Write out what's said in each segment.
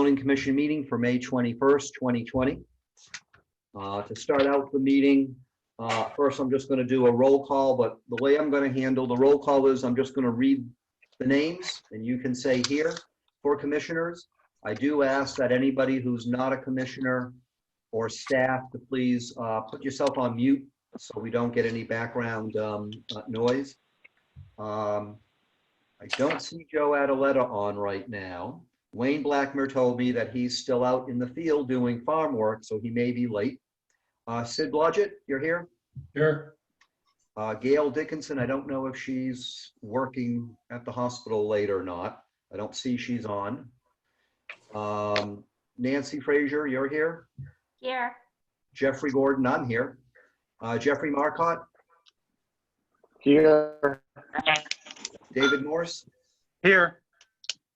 Zoning Commission meeting for May 21st, 2020. To start out the meeting, first I'm just going to do a roll call, but the way I'm going to handle the roll call is I'm just going to read the names and you can say here for commissioners. I do ask that anybody who's not a commissioner or staff to please put yourself on mute so we don't get any background noise. I don't see Joe Adaletta on right now. Wayne Blackmer told me that he's still out in the field doing farm work, so he may be late. Sid Blodgett, you're here? Here. Gail Dickinson, I don't know if she's working at the hospital late or not. I don't see she's on. Nancy Frazier, you're here? Here. Jeffrey Gordon, I'm here. Jeffrey Marcotte? Here. David Morse? Here.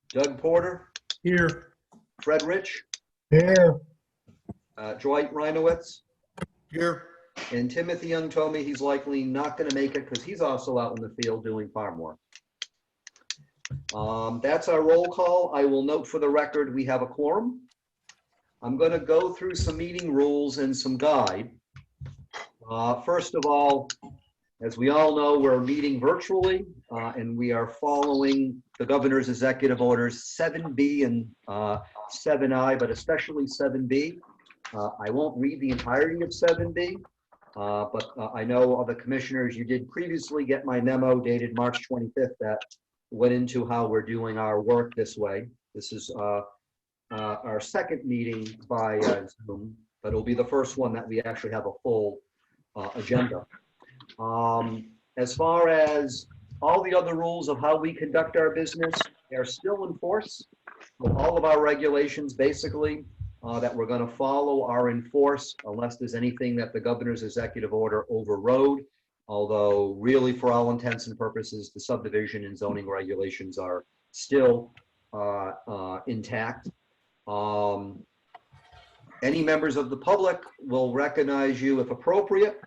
Doug Porter? Here. Fred Rich? Here. Dwight Reinowitz? Here. And Timothy Young told me he's likely not going to make it because he's also out in the field doing farm work. That's our roll call. I will note for the record we have a quorum. I'm going to go through some meeting rules and some guide. First of all, as we all know, we're meeting virtually and we are following the governor's executive orders 7B and 7I, but especially 7B. I won't read the entirety of 7B, but I know other commissioners, you did previously get my memo dated March 25th that went into how we're doing our work this way. This is our second meeting by Zoom, but it'll be the first one that we actually have a full agenda. As far as all the other rules of how we conduct our business, they're still in force. So all of our regulations basically that we're going to follow are in force unless there's anything that the governor's executive order overrode. Although really for all intents and purposes, the subdivision and zoning regulations are still intact. Any members of the public will recognize you if appropriate.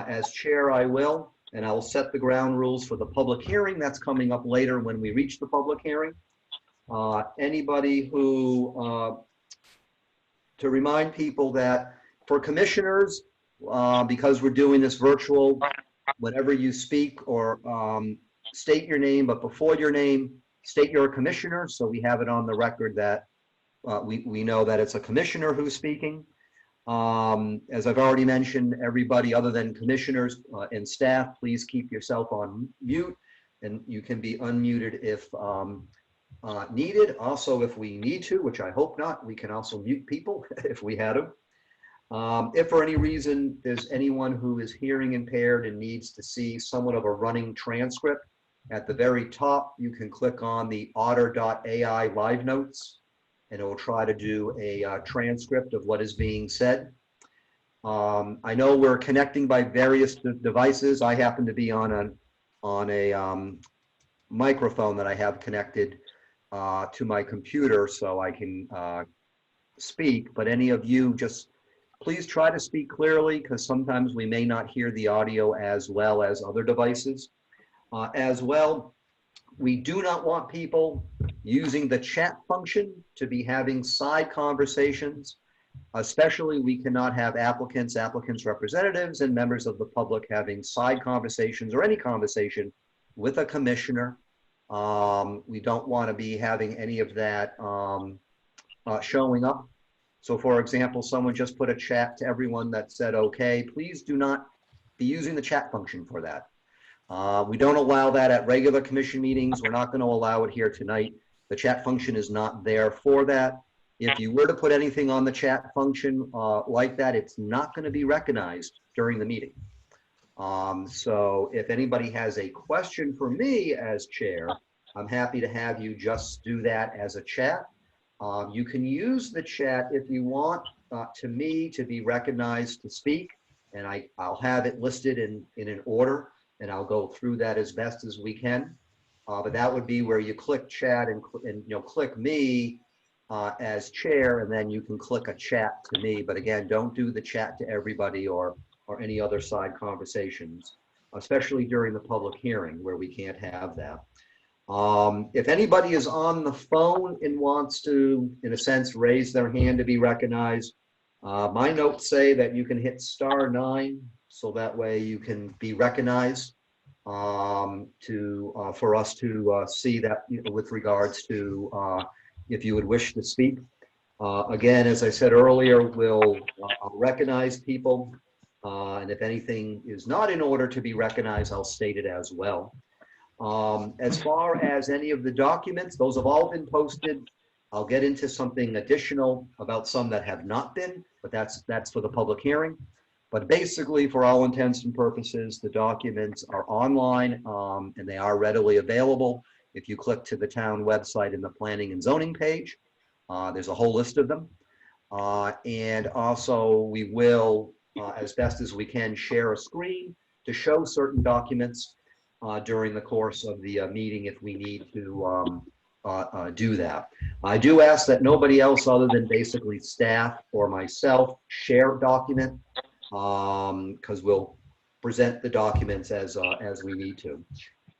As chair, I will, and I'll set the ground rules for the public hearing. That's coming up later when we reach the public hearing. Anybody who, to remind people that for commissioners, because we're doing this virtual, whenever you speak or state your name, but before your name, state you're a commissioner. So we have it on the record that we know that it's a commissioner who's speaking. As I've already mentioned, everybody other than commissioners and staff, please keep yourself on mute, and you can be unmuted if needed. Also, if we need to, which I hope not, we can also mute people if we had them. If for any reason there's anyone who is hearing impaired and needs to see somewhat of a running transcript, at the very top, you can click on the otter.ai live notes, and it will try to do a transcript of what is being said. I know we're connecting by various devices. I happen to be on a microphone that I have connected to my computer so I can speak, but any of you just please try to speak clearly because sometimes we may not hear the audio as well as other devices. As well, we do not want people using the chat function to be having side conversations. Especially, we cannot have applicants representatives, and members of the public having side conversations or any conversation with a commissioner. We don't want to be having any of that showing up. So for example, someone just put a chat to everyone that said, okay, please do not be using the chat function for that. We don't allow that at regular commission meetings. We're not going to allow it here tonight. The chat function is not there for that. If you were to put anything on the chat function like that, it's not going to be recognized during the meeting. So if anybody has a question for me as chair, I'm happy to have you just do that as a chat. You can use the chat if you want to me to be recognized to speak, and I'll have it listed in an order, and I'll go through that as best as we can. But that would be where you click chat and click me as chair, and then you can click a chat to me. But again, don't do the chat to everybody or any other side conversations, especially during the public hearing where we can't have that. If anybody is on the phone and wants to, in a sense, raise their hand to be recognized, my notes say that you can hit *9, so that way you can be recognized for us to see that with regards to if you would wish to speak. Again, as I said earlier, we'll recognize people, and if anything is not in order to be recognized, I'll state it as well. As far as any of the documents, those have all been posted. I'll get into something additional about some that have not been, but that's for the public hearing. But basically, for all intents and purposes, the documents are online and they are readily available. If you click to the town website in the planning and zoning page, there's a whole list of them. And also we will, as best as we can, share a screen to show certain documents during the course of the meeting if we need to do that. I do ask that nobody else other than basically staff or myself share a document because we'll present the documents as we need to.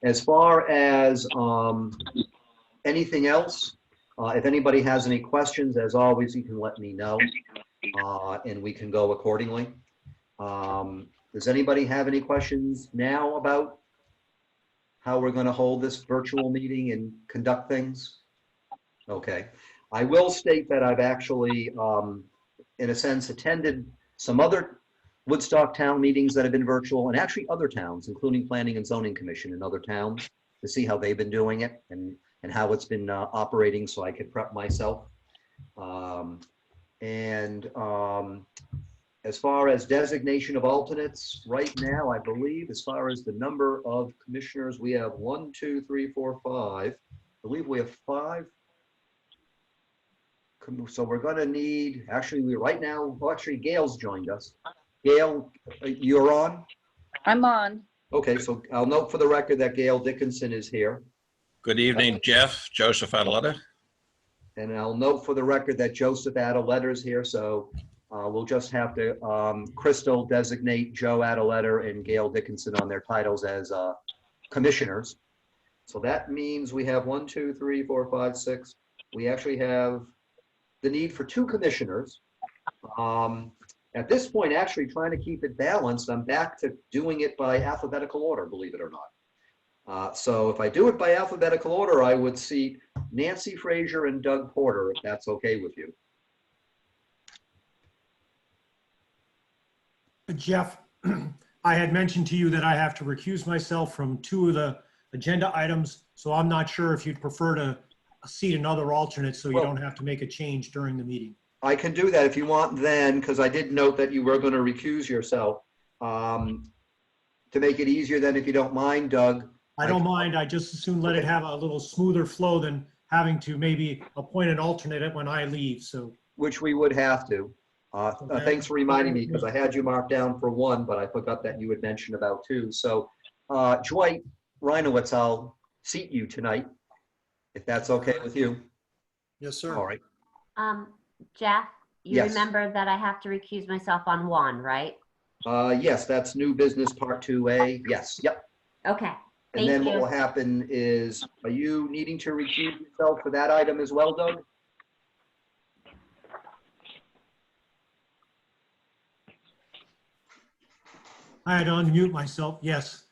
As far as anything else, if anybody has any questions, as always, you can let me know and we can go accordingly. Does anybody have any questions now about how we're going to hold this virtual meeting and conduct things? Okay. I will state that I've actually, in a sense, attended some other Woodstock town meetings that have been virtual, and actually other towns, including Planning and Zoning Commission in other towns, to see how they've been doing it and how it's been operating, so I could prep myself. As far as designation of alternates, right now, I believe, as far as the number of commissioners, we have 1, 2, 3, 4, 5. I believe we have 5. So we're going to need, actually, right now, well, actually, Gail's joined us. Gail, you're on? I'm on. Okay, so I'll note for the record that Gail Dickinson is here. Good evening, Jeff. Joseph Adaletta. And I'll note for the record that Joseph Adaletta is here, so we'll just have to, Crystal designate Joe Adaletta and Gail Dickinson on their titles as commissioners. So that means we have 1, 2, 3, 4, 5, 6. We actually have the need for 2 commissioners. At this point, actually trying to keep it balanced, I'm back to doing it by alphabetical order, believe it or not. So if I do it by alphabetical order, I would seat Nancy Frazier and Doug Porter, if that's okay with you. Jeff, I had mentioned to you that I have to recuse myself from 2 of the agenda items, so I'm not sure if you'd prefer to seat another alternate so you don't have to make a change during the meeting. I can do that if you want then, because I did note that you were going to recuse yourself. To make it easier then, if you don't mind, Doug. I don't mind. I just as soon let it have a little smoother flow than having to maybe appoint an alternate when I leave, so. Which we would have to. Thanks for reminding me, because I had you marked down for 1, but I forgot that you had mentioned about 2. So Dwight Reinowitz, I'll seat you tonight, if that's okay with you. Yes, sir. All right. Jeff, you Yes. remember that I have to recuse myself on 1, right? Yes, that's new business part 2A. Yes, yep. Okay, And thank then what will you. happen is, are you needing to recuse yourself for that item as well, Doug? I had to unmute myself, yes.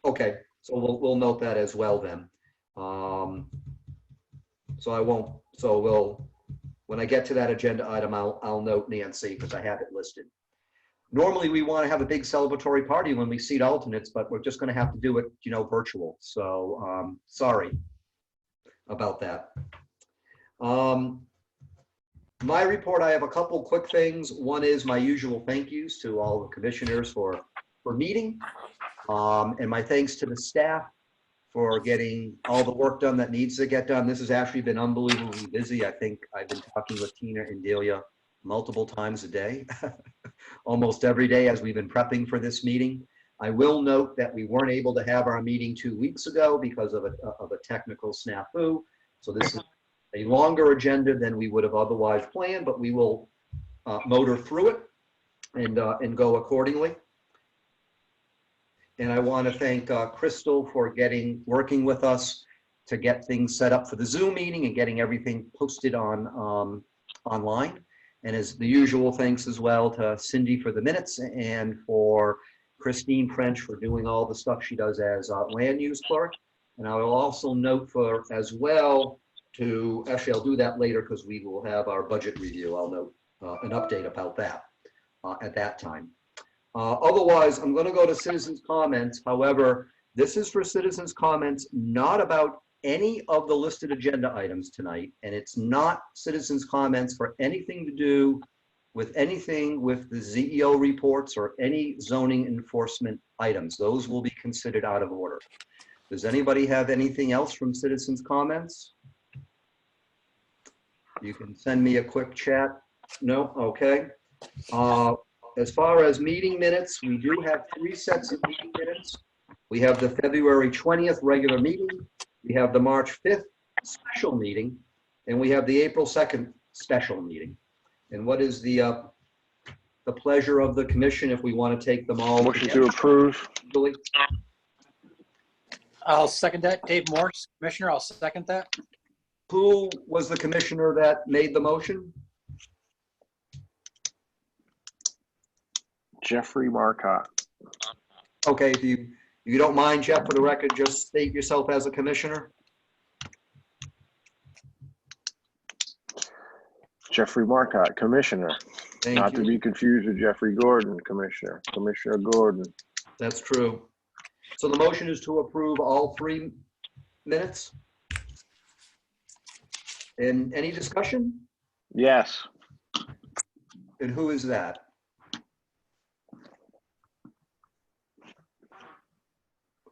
Okay, so we'll note that as well then. When I get to that agenda item, I'll note Nancy because I have it listed. Normally, we want to have a big celebratory party when we seat alternates, but we're just going to have to do it, virtual. So sorry about that. My report, I have a couple quick things. One is my usual thank yous to all the commissioners for meeting, and my thanks to the staff for getting all the work done that needs to get done. This has actually been unbelievably busy. I think I've been talking with Tina and Delia multiple times a day, almost every day as we've been prepping for this meeting. I will note that we weren't able to have our meeting 2 weeks ago because of a technical snafu. So this is a longer agenda than we would have otherwise planned, but we will motor through it and go accordingly. And I want to thank Crystal for working with us to get things set up for the Zoom meeting and getting everything posted on online. And as the usual, thanks as well to Cindy for the minutes and for Christine French for doing all the stuff she does as land use clerk. And I will also note for as well to, actually I'll do that later because we will have our budget review. I'll note an update about that at that time. Otherwise, I'm going to go to citizens' comments. However, this is for citizens' comments, not about any of the listed agenda items tonight, and it's not citizens' comments for anything to do with anything with the ZEO reports or any zoning enforcement items. Those will be considered out of order. Does anybody have anything else from citizens' comments? You can send me a quick chat. No? Okay. As far as meeting minutes, we do have 3 sets of meeting minutes. We have the February 20th regular meeting, we have the March 5th special meeting, and we have the April 2nd special meeting. And what is the pleasure of the commission if we want to take them all? Motion to approve. Julie? I'll second that. Dave Morse, Commissioner, I'll second that. Who was the commissioner that made the motion? Jeffrey Marcotte. Okay, if you don't mind, Jeff, for the record, just state yourself as a commissioner. Jeffrey Marcotte, Commissioner. Thank Not to you. be confused with Jeffrey Gordon, Commissioner. Commissioner Gordon. That's true. So the motion is to approve all 3 minutes? And any discussion? Yes. And who is that?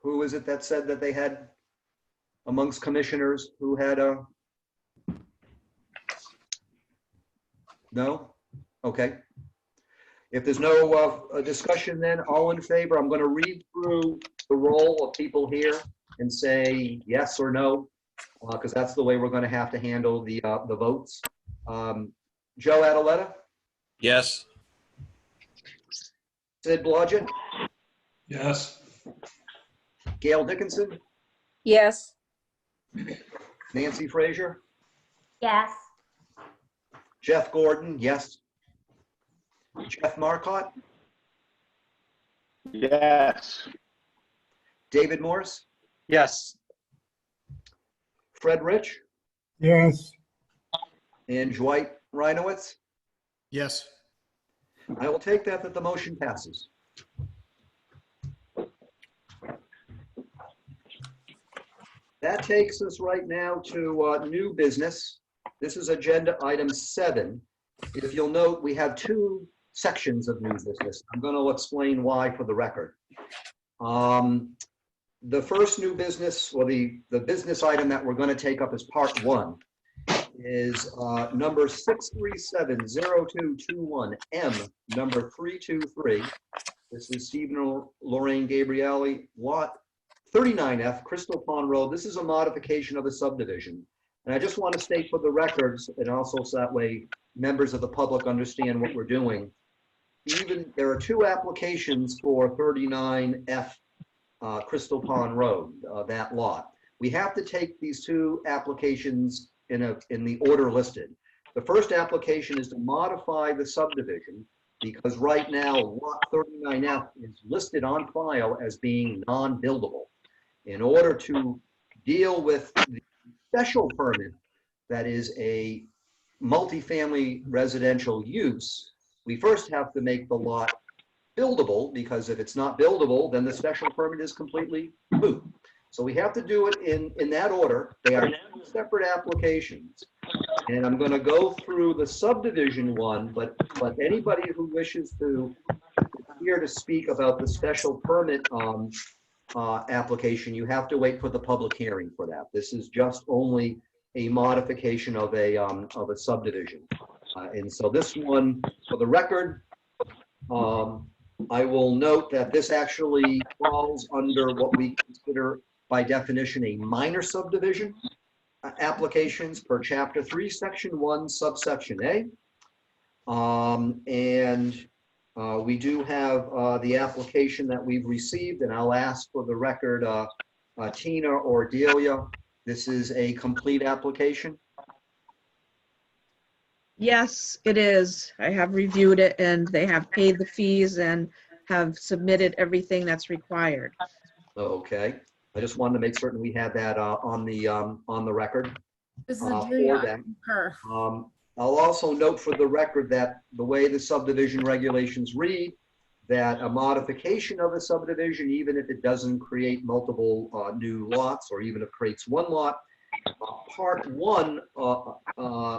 Who is it that said that they had, amongst commissioners, who had a? No? Okay. If there's no discussion then, all in favor, I'm going to read through the roll of people here and say yes or no, because that's the way we're going to have to handle the votes. Joe Adaletta? Yes. Sid Blodgett? Yes. Gail Dickinson? Yes. Nancy Frazier? Yes. Jeff Gordon, yes. Jeff Marcotte? Yes. David Morse? Yes. Fred Rich? Yes. And Dwight Reinowitz? Yes. I will take that the motion passes. That takes us right now to new business. This is agenda item 7. If you'll note, we have 2 sections of new business. I'm going to explain why for the record. The first new business, or the business item that we're going to take up as part 1, is number 6370221M, number 323. This is Stephen and Lorraine Gabrielli, lot 39F, Crystal Pond Road. This is a modification of a subdivision. And I just want to state for the records, and also so that way members of the public understand what we're doing. There are 2 applications for 39F Crystal Pond Road, that lot. We have to take these 2 applications in the order listed. The first application is to modify the subdivision because right now lot 39F is listed on file as being non-buildable. In order to deal with the special permit that is a multifamily residential use, we first have to make the lot buildable, because if it's not buildable, then the special permit is completely moot. So we have to do it in that order. They are 2 separate applications. And I'm going to go through the subdivision one, but anybody who wishes to here to speak about the special permit application, you have to wait for the public hearing for that. This is just only a modification of a subdivision. And so this one, for the record, I will note that this actually falls under what we consider by definition a minor subdivision applications per chapter 3, section 1, subsection A. We do have the application that we've received, and I'll ask for the record, Tina or Delia, This is a complete application? Yes, it is. I have reviewed it and they have paid the fees and have submitted everything that's required. Okay. I just wanted to make certain we had that on the record. This is for Adelia. that. I concur. I'll also note for the record that the way the subdivision regulations read, that a modification of a subdivision, even if it doesn't create multiple new lots, or even if it creates one lot, part one,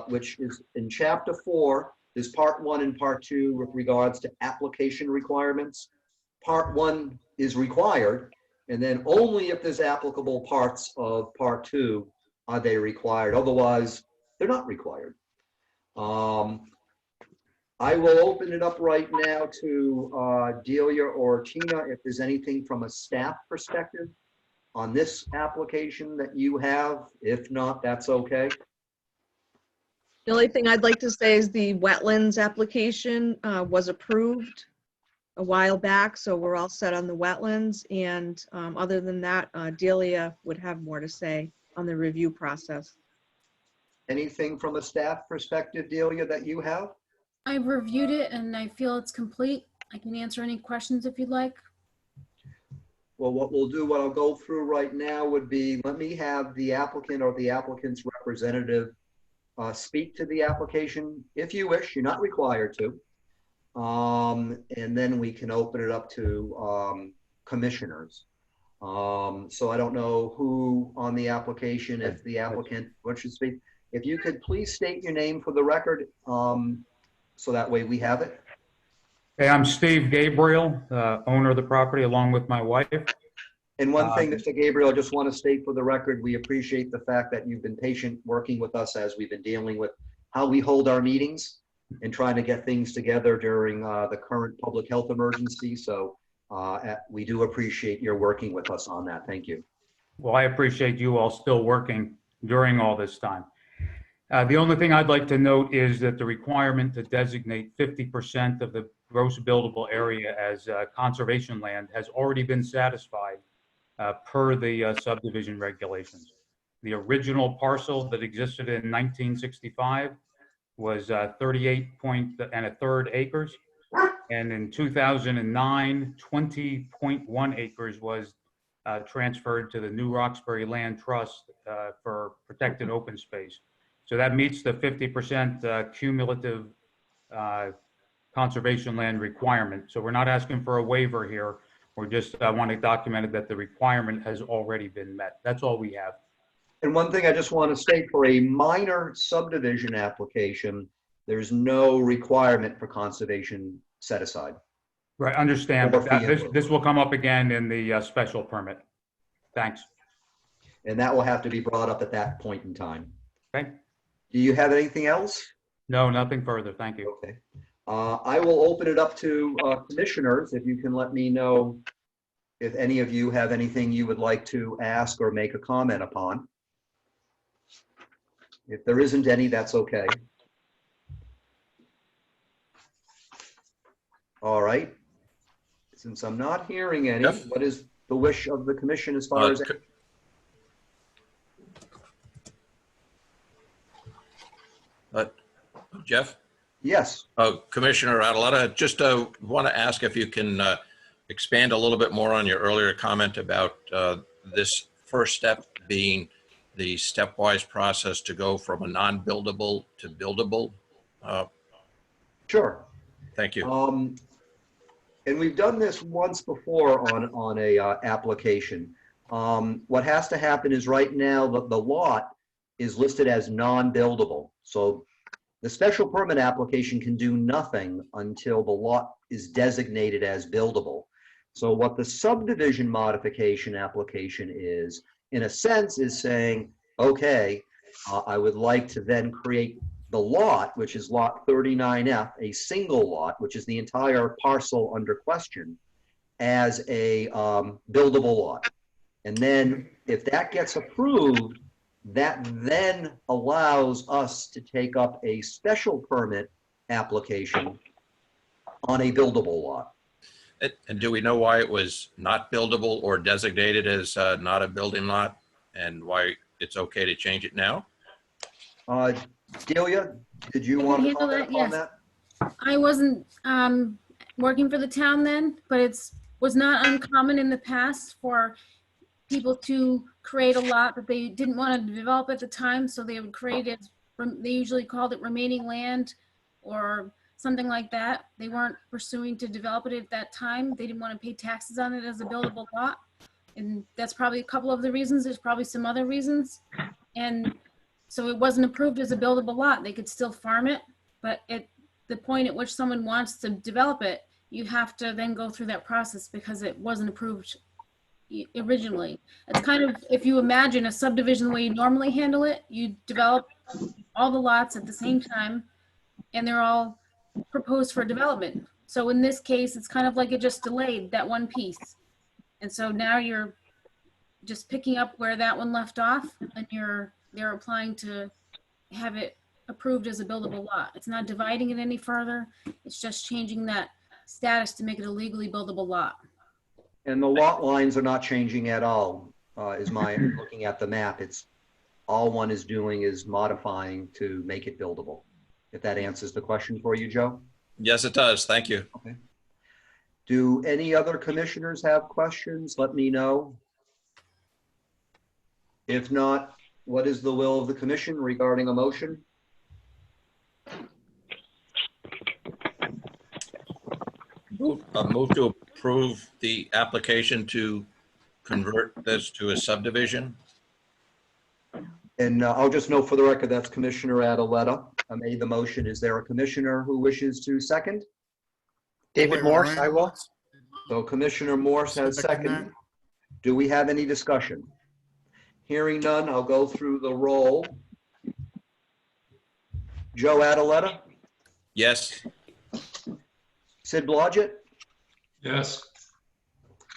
which is in chapter 4, there's part 1 and part 2 with regards to application requirements. Part 1 is required, and then only if there's applicable parts of part 2 are they required. Otherwise, they're not required. I will open it up right now to Delia or Tina if there's anything from a staff perspective on this application that you have. If not, that's okay. The only thing I'd like to say is the wetlands application was approved a while back, so we're all set on the wetlands. And other than that, Delia would have more to say on the review process. Anything from a staff perspective, Delia, that you have? I've reviewed it and I feel it's complete. I can answer any questions if you'd like. Well, what we'll do, what I'll go through right now would be, let me have the applicant or the applicant's representative speak to the application if you wish. You're not required to. And then we can open it up to commissioners. So I don't know who on the application, if the applicant wants to speak. If you could please state your name for the record, so that way we have it. Hey, I'm Steve Gabriel, owner of the property, along with my wife. And one thing, Mr. Gabriel, I just want to state for the record, we appreciate the fact that you've been patient working with us as we've been dealing with how we hold our meetings and trying to get things together during the current public health emergency. So we do appreciate your working with us on that. Thank you. Well, I appreciate you all still working during all this time. The only thing I'd like to note is that the requirement to designate 50% of the gross buildable area as conservation land has already been satisfied per the subdivision regulations. The original parcel that existed in 1965 was 38.3 acres. And in 2009, 20.1 acres was transferred to the New Roxbury Land Trust for protected open space. So that meets the 50% cumulative conservation land requirement. So we're not asking for a waiver here. We're just wanting documented that the requirement has already been met. That's all we have. And one thing I just want to state, for a minor subdivision application, there's no requirement for conservation set aside. Right, understand. Or But fee. this will come up again in the special permit. Thanks. And that will have to be brought up at that point in time. Okay. Do you have anything else? No, nothing further. Thank you. Okay. I will open it up to commissioners. If you can let me know if any of you have anything you would like to ask or make a comment upon. If there isn't any, that's okay. All right. Since I'm not hearing any, Jeff? what is the wish of the commission as far as? Jeff? Yes. Commissioner Adeletta, just want to ask if you can expand a little bit more on your earlier comment about this first step being the stepwise process to go from a non-buildable to buildable. Sure. Thank you. And we've done this once before on a application. What has to happen is right now the lot is listed as non-buildable. So the special permit application can do nothing until the lot is designated as buildable. So what the subdivision modification application is, in a sense, is saying, okay, I would like to then create the lot, which is lot 39F, a single lot, which is the entire parcel under question, as a buildable lot. And then if that gets approved, that then allows us to take up a special permit application on a buildable lot. And do we know why it was not buildable or designated as not a building lot, and why it's okay to change it now? Delia, did you I can want to handle comment that, on yes. that? I wasn't working for the town then, but was not uncommon in the past for people to create a lot that they didn't want to develop at the time, so they would create it, they usually called it remaining land or something like that. They weren't pursuing to develop it at that time. They didn't want to pay taxes on it as a buildable lot. And that's probably a couple of the reasons. There's probably some other reasons. And so it wasn't approved as a buildable lot. They could still farm it, but at the point at which someone wants to develop it, you have to then go through that process because it wasn't approved originally. It's kind of, if you imagine a subdivision the way you normally handle it, you develop all the lots at the same time and they're all proposed for development. So in this case, it's kind of like it just delayed that one piece. And so now you're just picking up where that one left off and they're applying to have it approved as a buildable lot. It's not dividing it any further. It's just changing that status to make it a legally buildable lot. And the lot lines are not changing at all, is my looking at the map. It's all one is doing is modifying to make it buildable. If that answers the question for you, Joe? Yes, it does. Thank you. Okay. Do any other commissioners have questions? Let me know. If not, what is the will of the commission regarding a motion? Move to approve the application to convert this to a subdivision. And I'll just note for the record, that's Commissioner Adeletta. I made the motion. Is there a commissioner who wishes to second? David Morse, I will. So Commissioner Morse has seconded. Do we have any discussion? Hearing none, I'll go through the roll. Joe Adeletta, Yes. Sid Blodgett, Yes.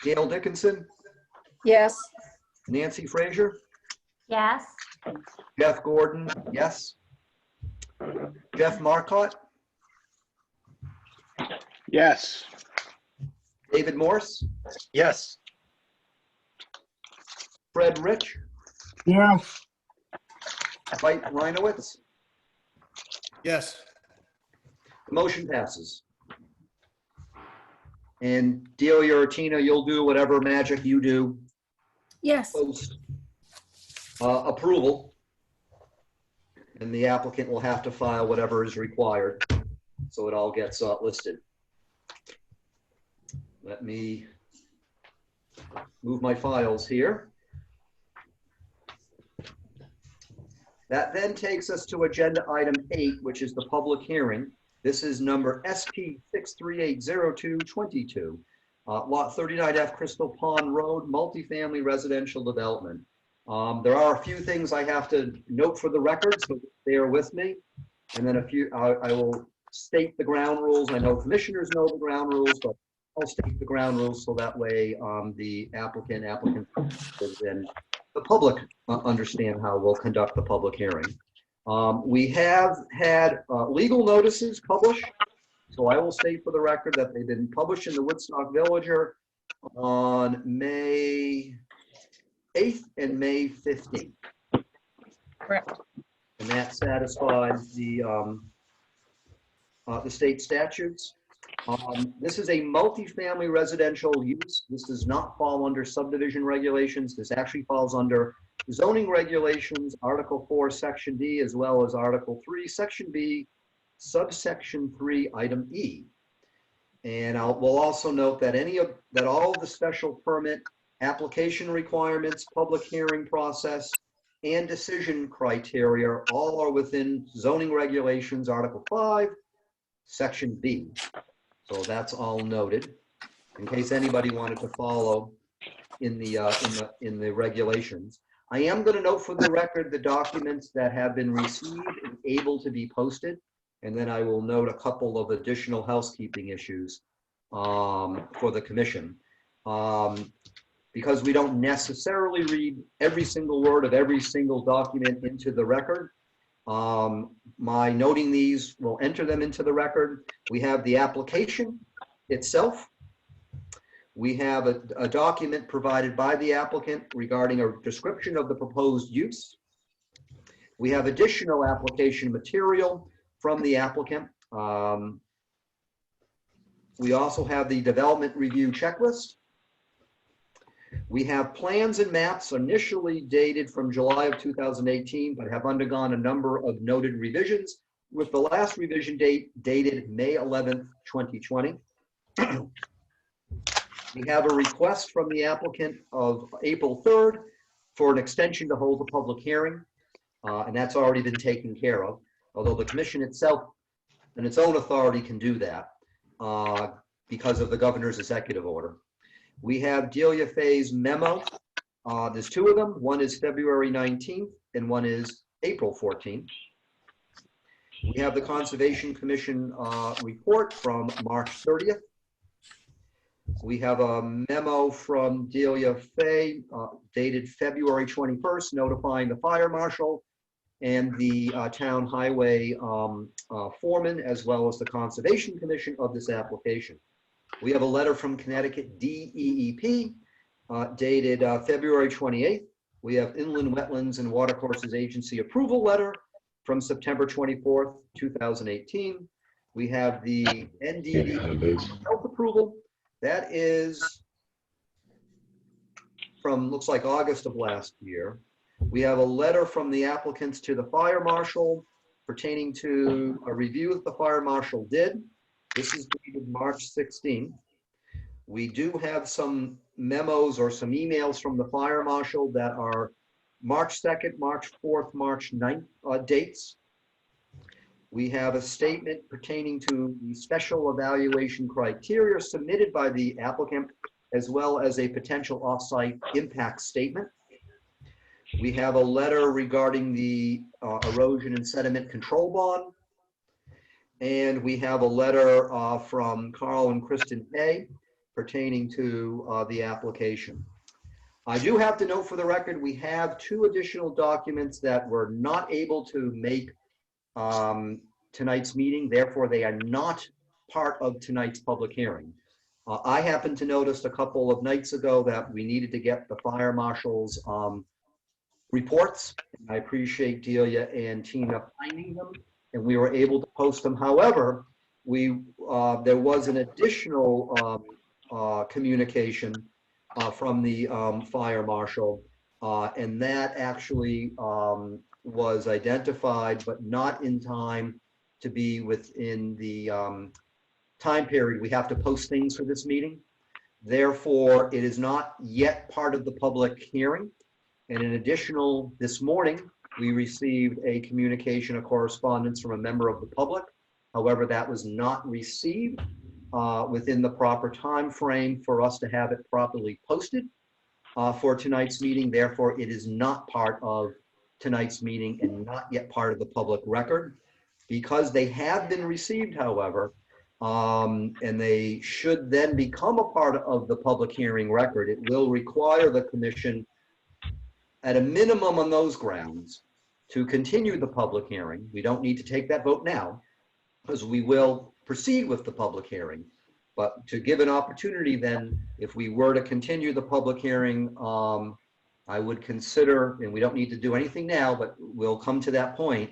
Gail Dickinson, Yes. Nancy Frazier, Yes. Jeff Gordon, yes. Jeff Marcotte, Yes. David Morse, Yes. Fred Rich, Yes. Mike Reinowitz. Yes. The motion passes. And Delia or Tina, you'll do whatever magic you do Yes. post approval. And the applicant will have to file whatever is required. So it all gets listed. Let me move my files here. That then takes us to agenda item 8, which is the public hearing. This is number SP 6380222, lot 39F Crystal Pond Road, multifamily residential development. There are a few things I have to note for the record, so bear with me. And then I will state the ground rules. I know commissioners know the ground rules, but I'll state the ground rules so that way the applicant and the public understand how we'll conduct the public hearing. We have had legal notices published, so I will state for the record that they've been published in the Woodstock Villager on May 8th and May 15th. Correct. And that satisfies the state statutes. This is a multifamily residential use. This does not fall under subdivision regulations. This actually falls under zoning regulations, Article 4, Section D, as well as Article 3, Section B, subsection 3, item E. And we'll also note that all of the special permit application requirements, public hearing process, and decision criteria all are within zoning regulations, Article 5, Section B. So that's all noted in case anybody wanted to follow in the regulations. I am going to note for the record the documents that have been received and able to be posted, and then I will note a couple of additional housekeeping issues for the commission. Because we don't necessarily read every single word of every single document into the record, my noting these will enter them into the record. We have the application itself. We have a document provided by the applicant regarding a description of the proposed use. We have additional application material from the applicant. We also have the development review checklist. We have plans and maps initially dated from July of 2018, but have undergone a number of noted revisions, with the last revision date dated May 11th, 2020. We have a request from the applicant of April 3rd for an extension to hold a public hearing, and that's already been taken care of, although the commission itself, in its own authority, can do that because of the governor's executive order. We have Delia Fay's memo. There's two of them. One is February 19th and one is April 14th. We have the Conservation Commission report from March 30th. We have a memo from Delia Fay dated February 21st, notifying the fire marshal and the town highway foreman, as well as the Conservation Commission, of this application. We have a letter from Connecticut DEEP dated February 28th. We have Inland Wetlands and Watercourses Agency approval letter from September 24th, 2018. We have the NDD health approval. That is from, looks like August of last year. We have a letter from the applicants to the fire marshal pertaining to a review that the fire marshal did. This is dated March 16th. We do have some memos or some emails from the fire marshal that are March 2nd, March 4th, March 9th dates. We have a statement pertaining to the special evaluation criteria submitted by the applicant, as well as a potential off-site impact statement. We have a letter regarding the erosion and sediment control bond. And we have a letter from Carl and Kristen Hay pertaining to the application. I do have to note for the record, we have two additional documents that were not able to make tonight's meeting. Therefore, they are not part of tonight's public hearing. I happened to notice a couple of nights ago that we needed to get the fire marshal's reports. I appreciate Delia and Tina finding them, and we were able to post them. However, there was an additional communication from the fire marshal, and that actually was identified, but not in time to be within the time period we have to post things for this meeting. Therefore, it is not yet part of the public hearing. And in additional, this morning, we received a communication, a correspondence from a member of the public. However, that was not received within the proper time frame for us to have it properly posted for tonight's meeting. Therefore, it is not part of tonight's meeting and not yet part of the public record. Because they have been received, however, and they should then become a part of the public hearing record, it will require the commission, at a minimum on those grounds, to continue the public hearing. We don't need to take that vote now, because we will proceed with the public hearing. But to give an opportunity then, if we were to continue the public hearing, I would consider, and we don't need to do anything now, but we'll come to that point.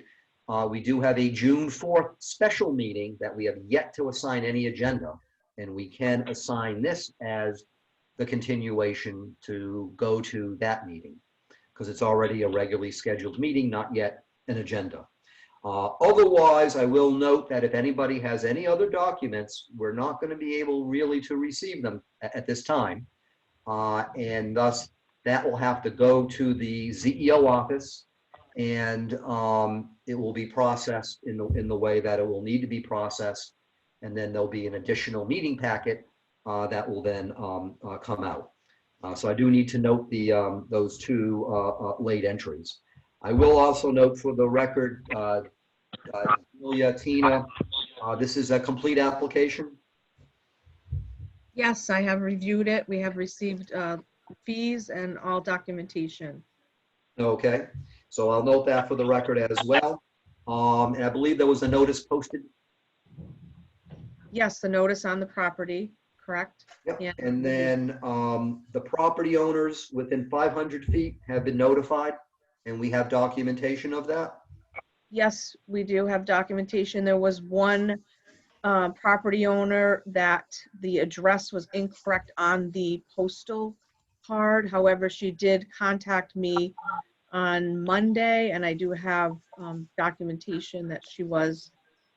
We do have a June 4th special meeting that we have yet to assign any agenda, and we can assign this as the continuation to go to that meeting, because it's already a regularly scheduled meeting, not yet an agenda. Otherwise, I will note that if anybody has any other documents, we're not going to be able really to receive them at this time. And thus, that will have to go to the ZEO office, and it will be processed in the way that it will need to be processed. And then there'll be an additional meeting packet that will then come out. So I do need to note those two late entries. I will also note for the record, Julia, Tina, this is a complete application. Yes, I have reviewed it. We have received fees and all documentation. Okay, so I'll note that for the record as well. And I believe there was a notice posted. Yes, the notice on the property, correct? Yep. Yeah. And then the property owners within 500 feet have been notified, and we have documentation of that. Yes, we do have documentation. There was one property owner that the address was incorrect on the postal card. However, she did contact me on Monday, and I do have documentation that she was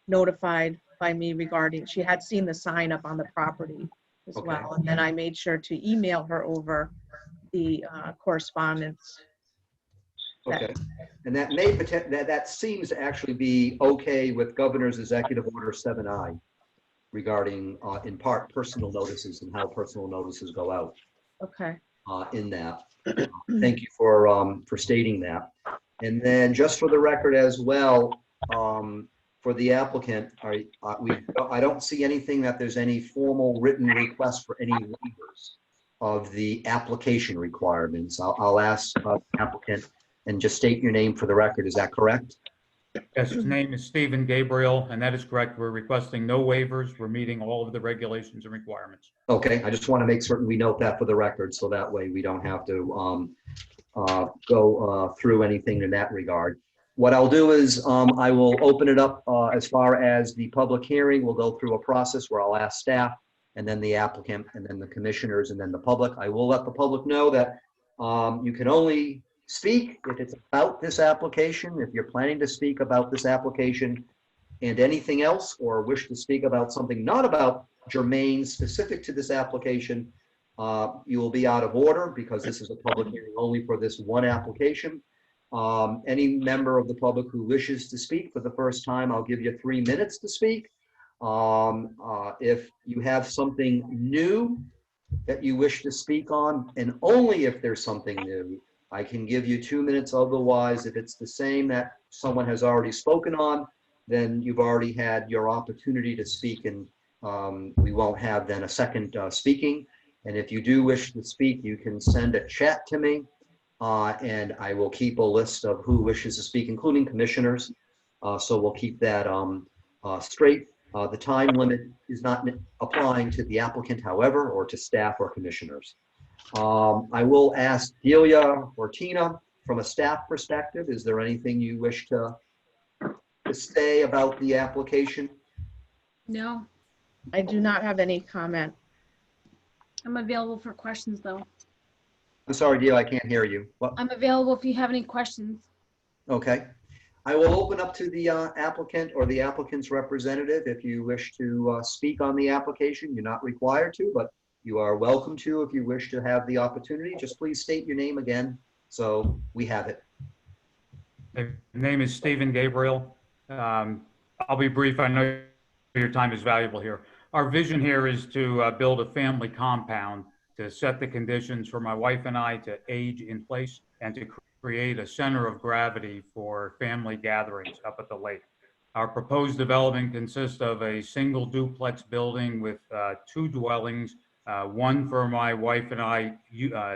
notified by me regarding, she had seen the sign up on the property as Okay. well. And then I made sure to email her over the correspondence. Okay. And that may that seems to actually be okay with Governor's Executive Order 7I regarding, in part, personal notices and how personal notices go out Okay. in that. Thank you for stating that. And then just for the record as well, for the applicant, I don't see anything that there's any formal written request for any waivers of the application requirements. I'll ask the applicant and just state your name for the record. Is that correct? Yes, his name is Stephen Gabriel, and that is correct. We're requesting no waivers. We're meeting all of the regulations and requirements. Okay, I just want to make certain we note that for the record, so that way we don't have to go through anything in that regard. What I'll do is I will open it up as far as the public hearing. We'll go through a process where I'll ask staff and then the applicant and then the commissioners and then the public. I will let the public know that you can only speak if it's about this application. If you're planning to speak about this application and anything else, or wish to speak about something not about germane specific to this application, you will be out of order because this is a public hearing only for this one application. Any member of the public who wishes to speak for the first time, I'll give you 3 minutes to speak. If you have something new that you wish to speak on, and only if there's something new, I can give you 2 minutes. Otherwise, if it's the same that someone has already spoken on, then you've already had your opportunity to speak, and we won't have then a second speaking. And if you do wish to speak, you can send a chat to me, and I will keep a list of who wishes to speak, including commissioners. So we'll keep that straight. The time limit is not applying to the applicant, however, or to staff or commissioners. I will ask Delia or Tina, from a staff perspective, is there anything you wish to say about the application? No, I do not have any comment. I'm available for questions though. I'm sorry, Delia, I can't hear you. What? I'm available if you have any questions. Okay. I will open up to the applicant or the applicant's representative. If you wish to speak on the application, you're not required to, but you are welcome to if you wish to have the opportunity. Just please state your name again so we have it. My name is Stephen Gabriel. I'll be brief. I know your time is valuable here. Our vision here is to build a family compound to set the conditions for my wife and I to age in place and to create a center of gravity for family gatherings up at the lake. Our proposed development consists of a single duplex building with 2 dwellings, one for my wife and I,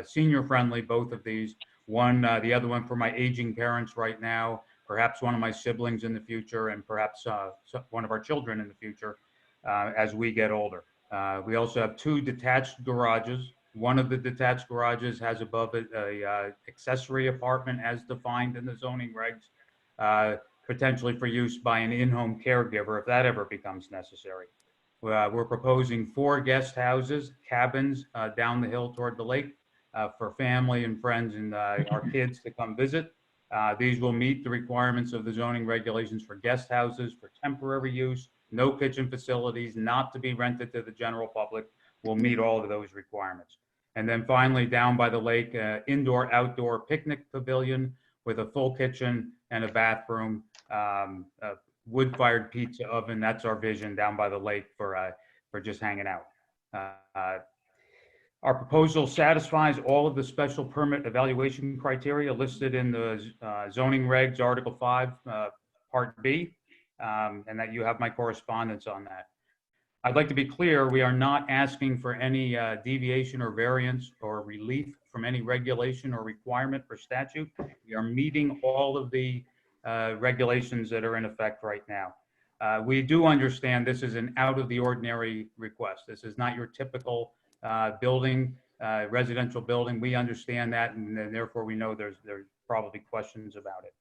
senior friendly, both of these. The other one for my aging parents right now, perhaps one of my siblings in the future, and perhaps one of our children in the future as we get older. We also have 2 detached garages. One of the detached garages has above it a accessory apartment as defined in the zoning regs, potentially for use by an in-home caregiver if that ever becomes necessary. We're proposing 4 guest houses, cabins down the hill toward the lake for family and friends and our kids to come visit. These will meet the requirements of the zoning regulations for guest houses, for temporary use, no kitchen facilities, not to be rented to the general public. Will meet all of those requirements. And then finally, down by the lake, indoor-outdoor picnic pavilion with a full kitchen and a bathroom, a wood-fired pizza oven. That's our vision down by the lake for just hanging out. Our proposal satisfies all of the special permit evaluation criteria listed in the zoning regs, Article 5, Part B, and that you have my correspondence on that. I'd like to be clear, we are not asking for any deviation or variance or relief from any regulation or requirement or statute. We are meeting all of the regulations that are in effect right now. We do understand this is an out of the ordinary request. This is not your typical building, residential building. We understand that, and then therefore we know there's probably questions about it.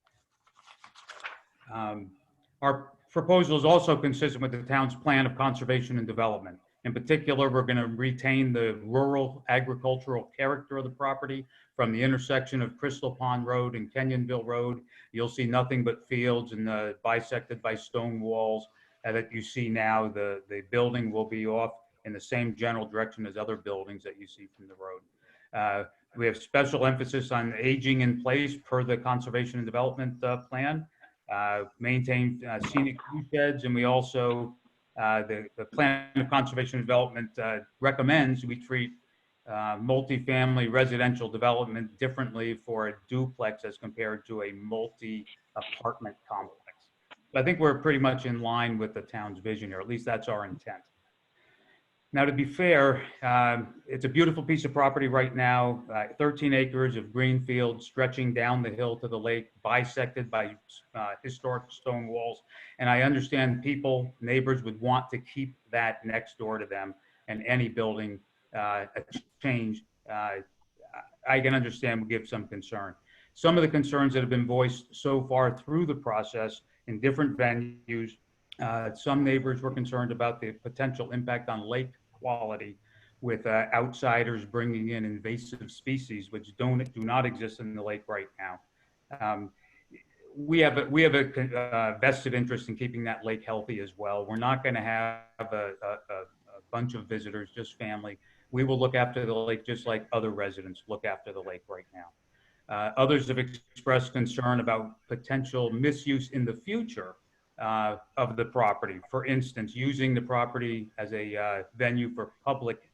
Our proposal is also consistent with the town's plan of conservation and development. In particular, we're going to retain the rural agricultural character of the property. From the intersection of Crystal Pond Road and Kenyonville Road, you'll see nothing but fields and bisected by stone walls that you see now. The building will be off in the same general direction as other buildings that you see from the road. We have special emphasis on aging in place per the conservation and development plan. Maintain scenic view sheds, and we also the plan of conservation and development recommends we treat multifamily residential development differently for a duplex as compared to a multi-apartment complex. So I think we're pretty much in line with the town's vision here. At least that's our intent. Now, to be fair, it's a beautiful piece of property right now, 13 acres of green field stretching down the hill to the lake, bisected by historic stone walls. And I understand people, neighbors would want to keep that next door to them, and any building a change, I can understand would give some concern. Some of the concerns that have been voiced so far through the process in different venues, some neighbors were concerned about the potential impact on lake quality with outsiders bringing in invasive species which do not exist in the lake right now. We have a vested interest in keeping that lake healthy as well. We're not going to have a bunch of visitors, just family. We will look after the lake just like other residents look after the lake right now. Others have expressed concern about potential misuse in the future of the property. For instance, using the property as a venue for public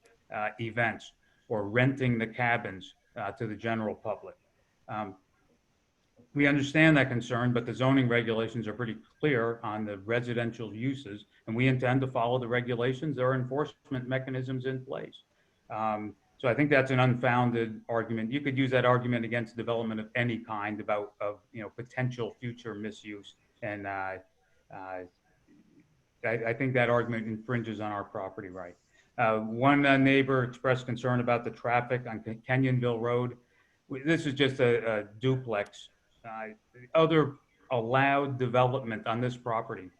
events or renting the cabins to the general public. We understand that concern, but the zoning regulations are pretty clear on the residential uses, and we intend to follow the regulations. There are enforcement mechanisms in place. So I think that's an unfounded argument. You could use that argument against development of any kind about potential future misuse, and I think that argument infringes on our property right. One neighbor expressed concern about the traffic on Kenyonville Road. This is just a duplex. Other allowed development on this property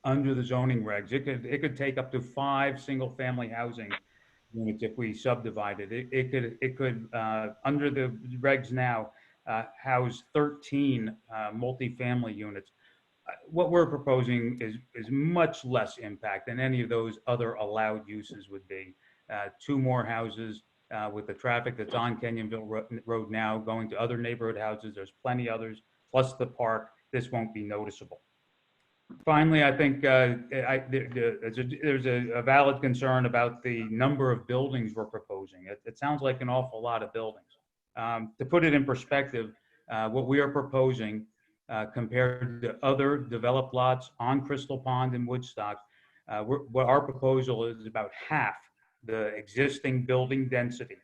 under the zoning regs, it could take up to 5 single-family housing units if we subdivided it. It could under the regs now house 13 multifamily units. What we're proposing is much less impact than any of those other allowed uses would be. 2 more houses with the traffic that's on Kenyonville Road now going to other neighborhood houses. There's plenty others, plus the park. This won't be noticeable. Finally, I think there's a valid concern about the number of buildings we're proposing. It sounds like an awful lot of buildings. To put it in perspective, what we are proposing compared to other developed lots on Crystal Pond and Woodstock, what our proposal is about half the existing building density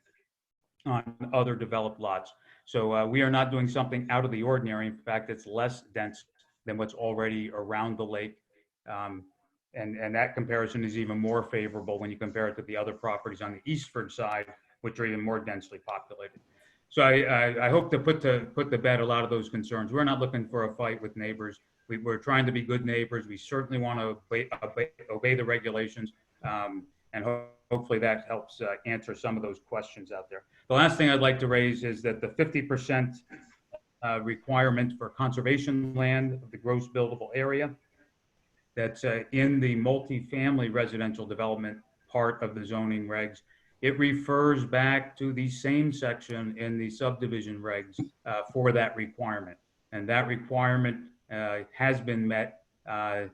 on other developed lots. So we are not doing something out of the ordinary. In fact, it's less dense than what's already around the lake. And that comparison is even more favorable when you compare it to the other properties on the Eastford side, which are even more densely populated. So I hope to put to bed a lot of those concerns. We're not looking for a fight with neighbors. We're trying to be good neighbors. We certainly want to obey the regulations, and hopefully that helps answer some of those questions out there. The last thing I'd like to raise is that the 50% requirement for conservation land of the gross buildable area that's in the multifamily residential development part of the zoning regs. It refers back to the same section in the subdivision regs for that requirement. And that requirement has been met per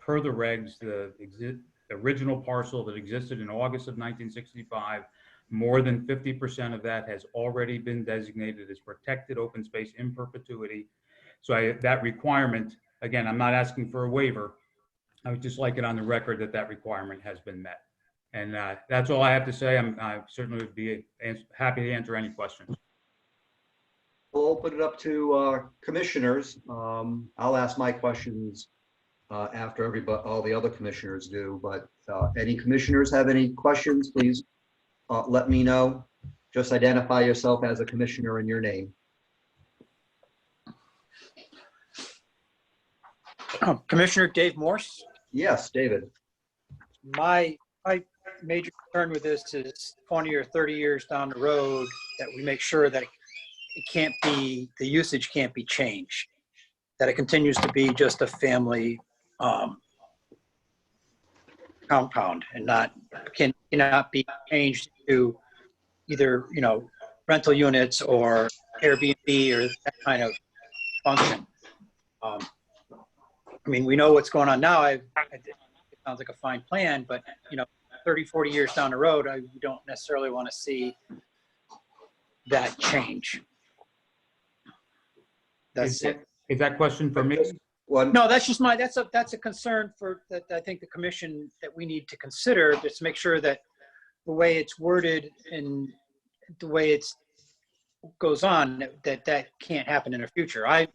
the regs. The original parcel that existed in August of 1965, more than 50% of that has already been designated as protected open space in perpetuity. So that requirement, again, I'm not asking for a waiver. I would just like it on the record that that requirement has been met. And that's all I have to say. I certainly would be happy to answer any questions. We'll open it up to commissioners. I'll ask my questions after all the other commissioners do. But any commissioners have any questions, please let me know. Just identify yourself as a commissioner and your name. Commissioner Dave Morse. Yes, David. My major concern with this is 20 or 30 years down the road that we make sure that the usage can't be changed, that it continues to be just a family compound and cannot be changed to either, rental units or Airbnb or that kind of function. We know what's going on now. It sounds like a fine plan, but 30, 40 years down the road, we don't necessarily want to see that change. That's it. Is that question for me? No, that's a concern that I think the commission that we need to consider, just to make sure that the way it's worded and the way it goes on, that can't happen in the future. I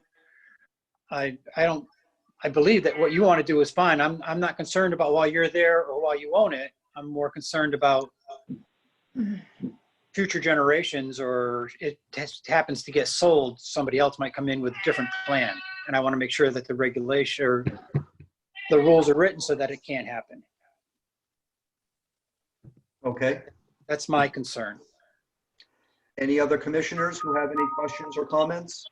believe that what you want to do is fine. I'm not concerned about while you're there or while you own it. I'm more concerned about future generations, or it happens to get sold, somebody else might come in with a different plan. And I want to make sure that the regulation or the rules are written so that it can't happen. Okay. That's my concern. Any other commissioners who have any questions or comments?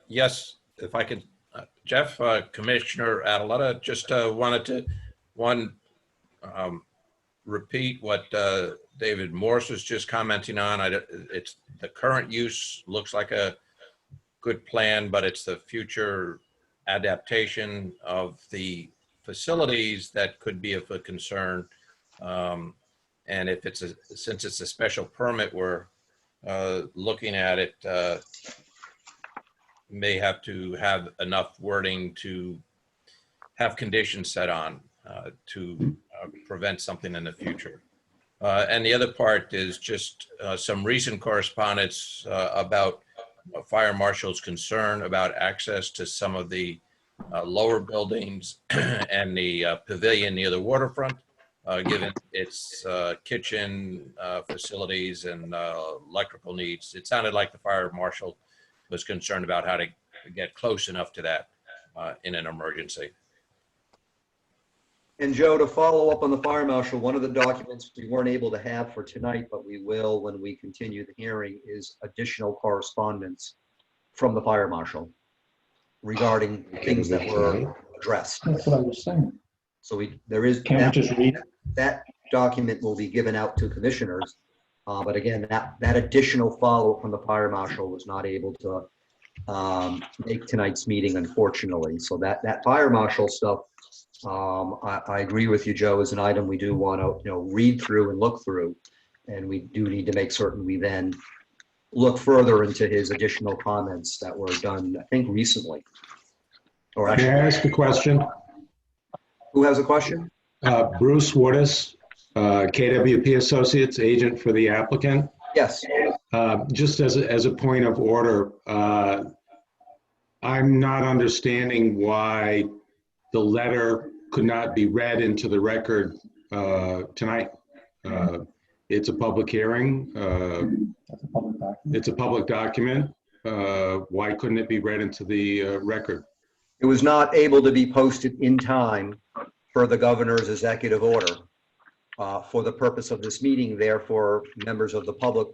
Yes, if I could, Jeff, Commissioner Adeletta, just wanted to, repeat what David Morse was just commenting on. It's the current use looks like a good plan, but it's the future adaptation of the facilities that could be of a concern. And if since it's a special permit, we're looking at it, may have to have enough wording to have conditions set on to prevent something in the future. And the other part is just some recent correspondence about Fire Marshal's concern about access to some of the lower buildings and the pavilion near the waterfront, given its kitchen facilities and electrical needs. It sounded like the Fire Marshal was concerned about how to get close enough to that in an emergency. And Joe, to follow up on the Fire Marshal, one of the documents we weren't able to have for tonight, but we will when we continue the hearing, is additional correspondence from the Fire Marshal regarding things that were addressed. That's what I was saying. So there is. Can't we just read it? That document will be given out to commissioners. But again, that additional follow-up from the Fire Marshal was not able to make tonight's meeting, unfortunately. So that Fire Marshal stuff, I agree with you, Joe, is an item we do want to read through and look through, and we do need to make certain we then look further into his additional comments that were done, I think, recently. Or actually, May I ask a question? Who has a question? Bruce Woodis, KWP Associates, agent for the applicant. Yes. Just as a point of order, I'm not understanding why the letter could not be read into the record tonight. It's a public hearing. It's a public document. Why couldn't it be read into the record? It was not able to be posted in time for the governor's executive order for the purpose of this meeting. Therefore, members of the public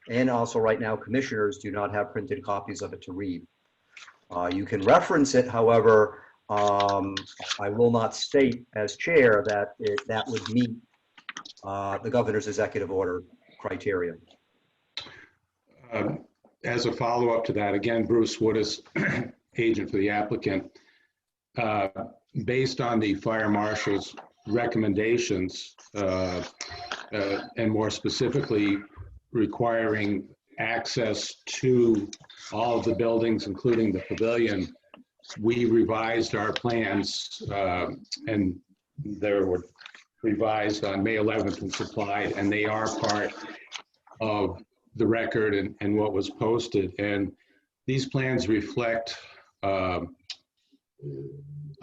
and also right now commissioners do not have printed copies of it to read. You can reference it, however, I will not state as chair that that would meet the governor's executive order criteria. As a follow-up to that, again, Bruce Woodis, agent for the applicant, based on the Fire Marshal's recommendations, and more specifically requiring access to all of the buildings, including the pavilion, we revised our plans, and they were revised on May 11th and supplied, and they are part of the record and what was posted. And these plans reflect a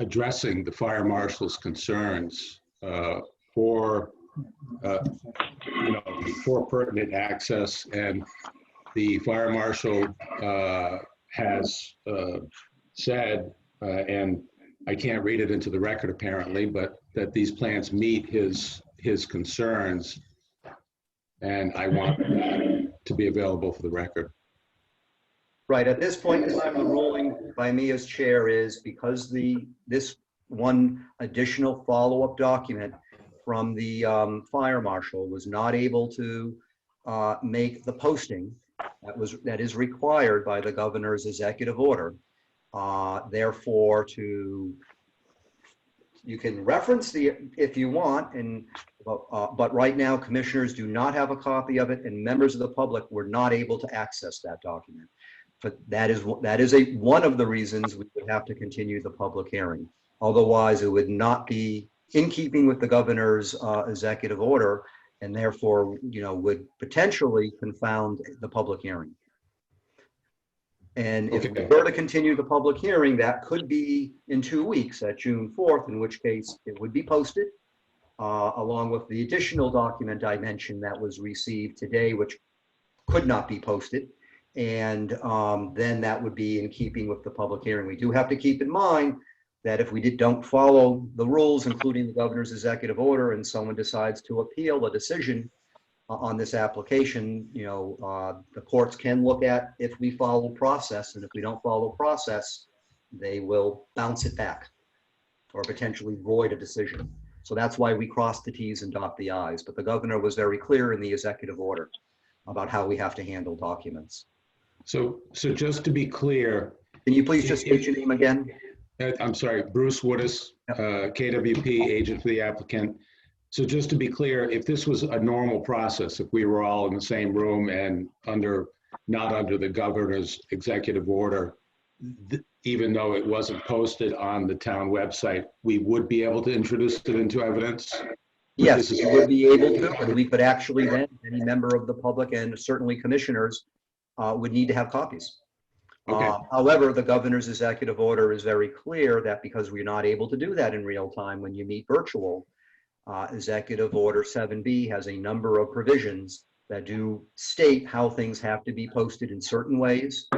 addressing the fire marshal's concerns for for pertinent access, and the fire marshal has said, and I can't read it into the record apparently, but that these plans meet his concerns, and I want that to be available for the record. Right, at this point in time, the ruling by me as chair is because this one additional follow-up document from the fire marshal was not able to make the posting that is required by the governor's executive order. Therefore, you can reference if you want, but right now commissioners do not have a copy of it, and members of the public were not able to access that document. But that is one of the reasons we would have to continue the public hearing. Otherwise, it would not be in keeping with the governor's executive order, and therefore, would potentially confound the public hearing. And if we were to continue the public hearing, that could be in 2 weeks at June 4th, in which case it would be posted, along with the additional document I mentioned that was received today, which could not be posted. And then that would be in keeping with the public hearing. We do have to keep in mind that if we don't follow the rules, including the governor's executive order, and someone decides to appeal a decision on this application, the courts can look at if we follow process, and if we don't follow process, they will bounce it back or potentially void a decision. So that's why we cross the T's and dot the I's. But the governor was very clear in the executive order about how we have to handle documents. So just to be clear. Can you please just state your name again? I'm sorry, Bruce Woodis, KWP, agent for the applicant. So just to be clear, if this was a normal process, if we were all in the same room and not under the governor's executive order, even though it wasn't posted on the town website, we would be able to introduce it into evidence? Yes, we would be able to, and we could actually then, any member of the public and certainly commissioners would need to have copies. Okay. However, the governor's executive order is very clear that because we're not able to do that in real time when you meet virtual, Executive Order 7B has a number of provisions that do state how things have to be posted in certain ways,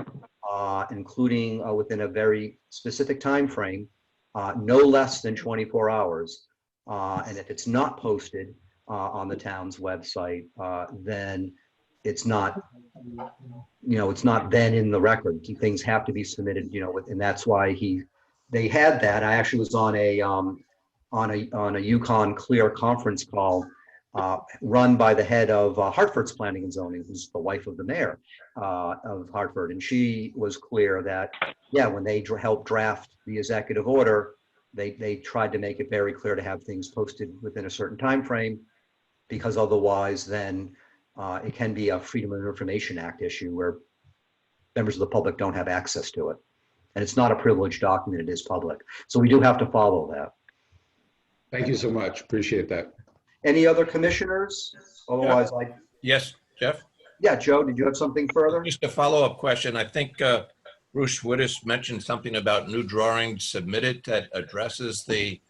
including within a very specific time frame, no less than 24 hours. And if it's not posted on the town's website, then it's not, it's not then in the record. Things have to be submitted, and that's why they had that. I actually was on a Yukon Clear conference call run by the head of Hartford's Planning and Zoning, who's the wife of the mayor of Hartford. And she was clear that, yeah, when they helped draft the executive order, they tried to make it very clear to have things posted within a certain time frame, because otherwise then it can be a Freedom of Information Act issue where members of the public don't have access to it. And it's not a privileged document, it is public. So we do have to follow that. Thank you so much. Appreciate that. Any other commissioners? Otherwise, Yes, Jeff? Yeah, Joe, did you have something further? Just a follow-up question. I think Bruce Wittes mentioned something about new drawings submitted that addresses the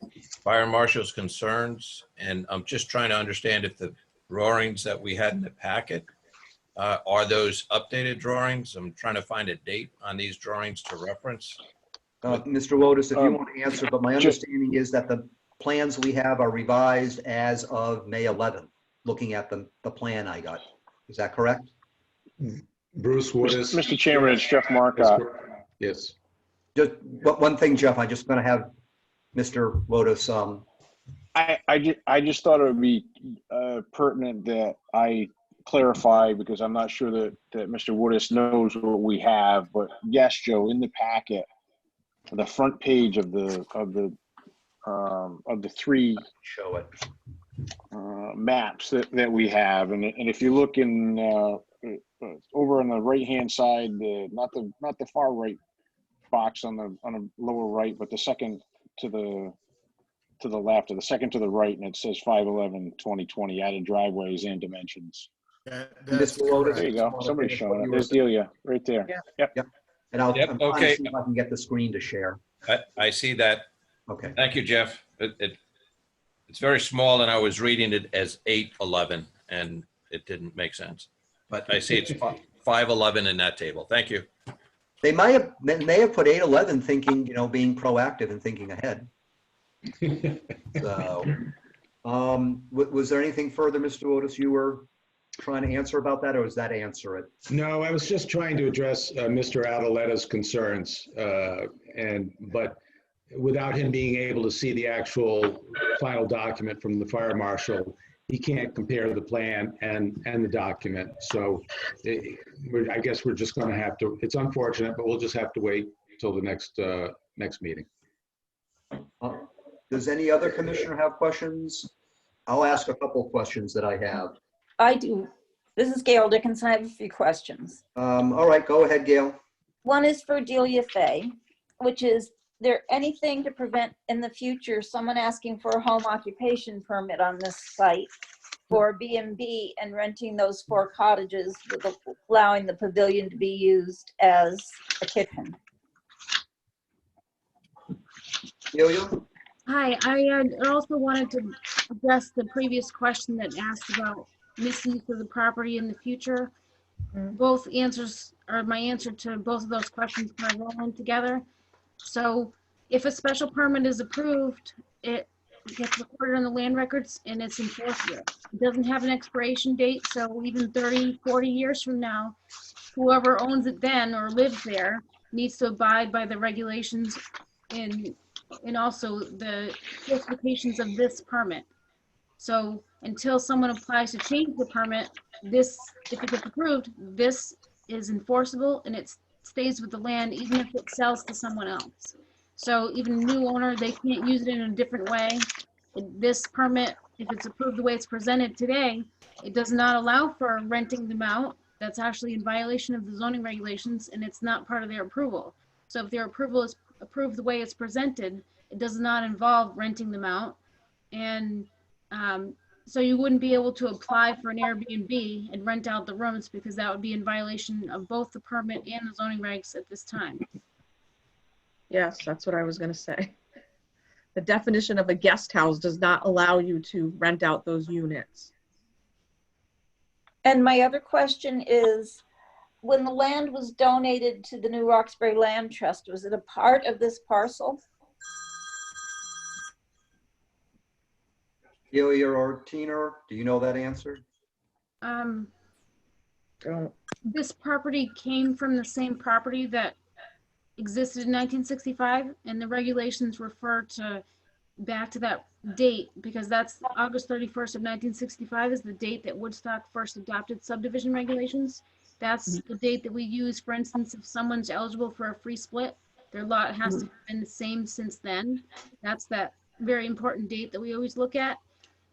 fire marshal's concerns. And I'm just trying to understand if the drawings that we had in the packet, are those updated drawings? I'm trying to find a date on these drawings to reference. Mr. Wotus, if you want to answer, but my understanding is that the plans we have are revised as of May 11th, looking at the plan I got. Is that correct? Bruce Woodis. Mr. Chairman, it's Jeff Marcotte. Yes. Just one thing, Jeff, I'm just going to have Mr. Wotus. I just thought it would be pertinent that I clarify, because I'm not sure that Mr. Woodis knows what we have. But yes, Joe, in the packet, the front page of the three show it maps that we have, and if you look in over on the right hand side, not the far right box on the lower right, but the second to the left, or the second to the right, and it says 5/11/2020 added driveways and dimensions. Mr. Wotus, there you go. Somebody's showing it. There's Delia right there. Yep. And I'm trying to Okay. see if I can get the screen to share. I see that. Okay. Thank you, Jeff. It's very small, and I was reading it as 811, and it didn't make sense. But I see it's 511 in that table. Thank you. They may have put 811 thinking, being proactive and thinking ahead. So, was there anything further, Mr. Otis, you were trying to answer about that, or was that answer it? No, I was just trying to address Mr. Adeletta's concerns, but without him being able to see the actual final document from the fire marshal, he can't compare the plan and the document. So I guess we're just going to have to, it's unfortunate, but we'll just have to wait till the next meeting. Does any other commissioner have questions? I'll ask a couple of questions that I have. I do. This is Gail Dickinson. I have a few questions. All right, go ahead, Gail. One is for Delia Fay, which is there anything to prevent in the future someone asking for a home occupation permit on this site for B&B and renting those 4 cottages, with allowing the pavilion to be used as a kitchen? Delia? Hi, I also wanted to address the previous question that asked about misuse of the property in the future. Both answers, or my answer to both of those questions, kind of roll in together. So if a special permit is approved, it gets recorded on the land records and it's enforceable. It doesn't have an expiration date, so even 30, 40 years from now, whoever owns it then or lives there needs to abide by the regulations and also the specifications of this permit. So until someone applies to change the permit, this, if it gets approved, this is enforceable and it stays with the land even if it sells to someone else. So even a new owner, they can't use it in a different way. This permit, if it's approved the way it's presented today, it does not allow for renting them out. That's actually in violation of the zoning regulations and it's not part of their approval. So if their approval is approved the way it's presented, it does not involve renting them out. And so you wouldn't be able to apply for an Airbnb and rent out the rooms because that would be in violation of both the permit and the zoning regs at this time. Yes, that's what I was going to say. The definition of a guest house does not allow you to rent out those units. And my other question is, when the land was donated to the New Roxbury Land Trust, was it a part of this parcel? Delia or Tina, do you know that answer? This property came from the same property that existed in 1965, and the regulations refer back to that date because that's August 31st of 1965 is the date that Woodstock first adopted subdivision regulations. That's the date that we use, for instance, if someone's eligible for a free split, their lot has to have been the same since then. That's that very important date that we always look at.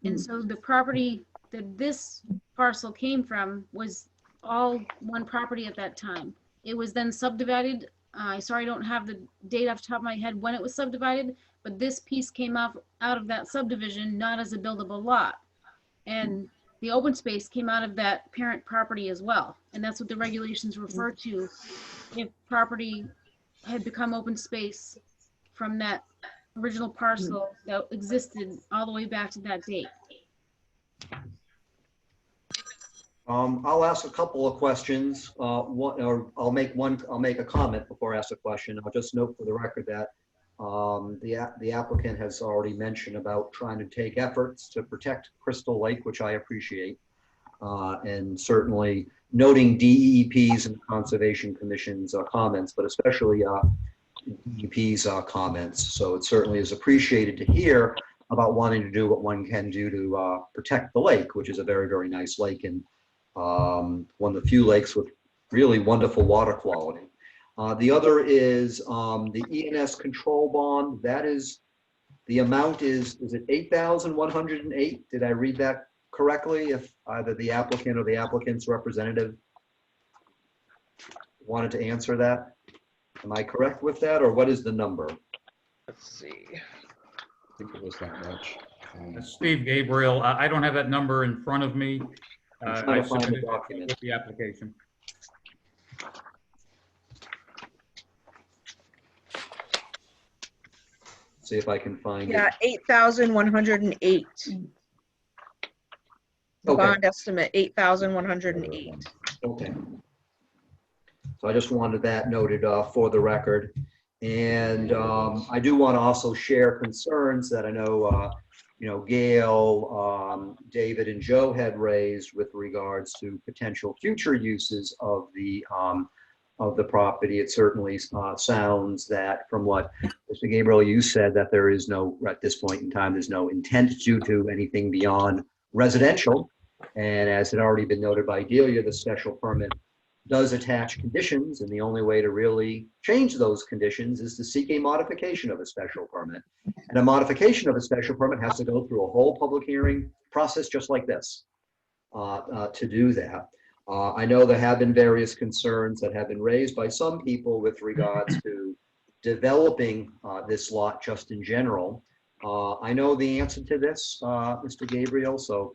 And so the property that this parcel came from was all one property at that time. It was then subdivided. Sorry, I don't have the date off the top of my head when it was subdivided, but this piece came out of that subdivision, not as a buildable lot. And the open space came out of that parent property as well. And that's what the regulations refer to if property had become open space from that original parcel that existed all the way back to that date. I'll ask a couple of questions. I'll make a comment before I ask a question. I'll just note for the record that the applicant has already mentioned about trying to take efforts to protect Crystal Lake, which I appreciate, and certainly noting DEP's and Conservation Commission's comments, but especially DEP's comments. So it certainly is appreciated to hear about wanting to do what one can do to protect the lake, which is a very, very nice lake and one of the few lakes with really wonderful water quality. The other is the ENS control bond. That is, the amount is it 8,108? Did I read that correctly? If either the applicant or the applicant's representative wanted to answer that. Am I correct with that, or what is the number? Let's see. I think it was that much. Steve Gabriel, I don't have that number in front of me. I'm trying I to find the submitted it document. with the application. See if I can find it. Yeah, 8,108. The Okay. bond estimate, 8,108. Okay. So I just wanted that noted for the record. And I do want to also share concerns that I know, Gail, David, and Joe had raised with regards to potential future uses of the property. It certainly sounds that from what Mr. Gabriel, you said, that there is no, at this point in time, there's no intent to do anything beyond residential. And as had already been noted by Delia, the special permit does attach conditions, and the only way to really change those conditions is to seek a modification of a special permit. And a modification of a special permit has to go through a whole public hearing process just like this to do that. I know there have been various concerns that have been raised by some people with regards to developing this lot just in general. I know the answer to this, Mr. Gabriel, so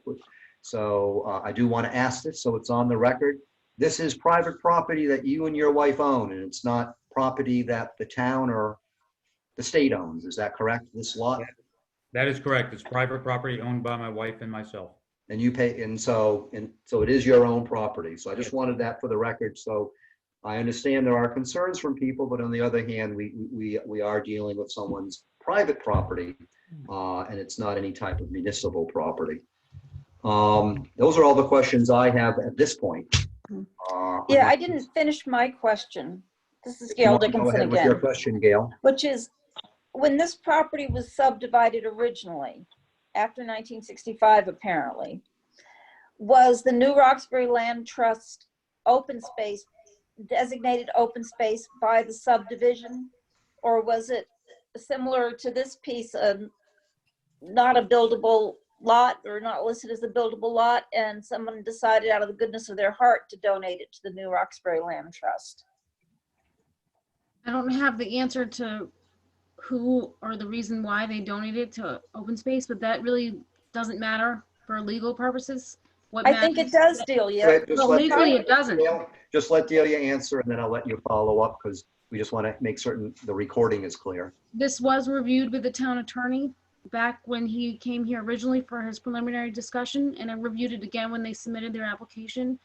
I do want to ask this so it's on the record. This is private property that you and your wife own, and it's not property that the town or the state owns. Is that correct, this lot? That is correct. It's private property owned by my wife and myself. And you pay, and so it is your own property. So I just wanted that for the record. So I understand there are concerns from people, but on the other hand, we are dealing with someone's private property, and it's not any type of municipal property. Those are all the questions I have at this point. Yeah, I didn't finish my question. This is Gail Go Dickinson ahead with your again, question, Gail. which is, when this property was subdivided originally, after 1965 apparently, was the New Roxbury Land Trust open space, designated open space by the subdivision? Or was it similar to this piece, not a buildable lot or not listed as a buildable lot, and someone decided out of the goodness of their heart to donate it to the New Roxbury Land Trust? I don't have the answer to who or the reason why they donated to open space, but that really doesn't matter for legal purposes. What I think it matters- does, Delia. Wait, just Well, let- legally it doesn't. Gail, just let Delia answer, and then I'll let you follow up, because we just want to make certain the recording is clear. This was reviewed with the town attorney back when he came here originally for his preliminary discussion, and I reviewed it again when they submitted their application.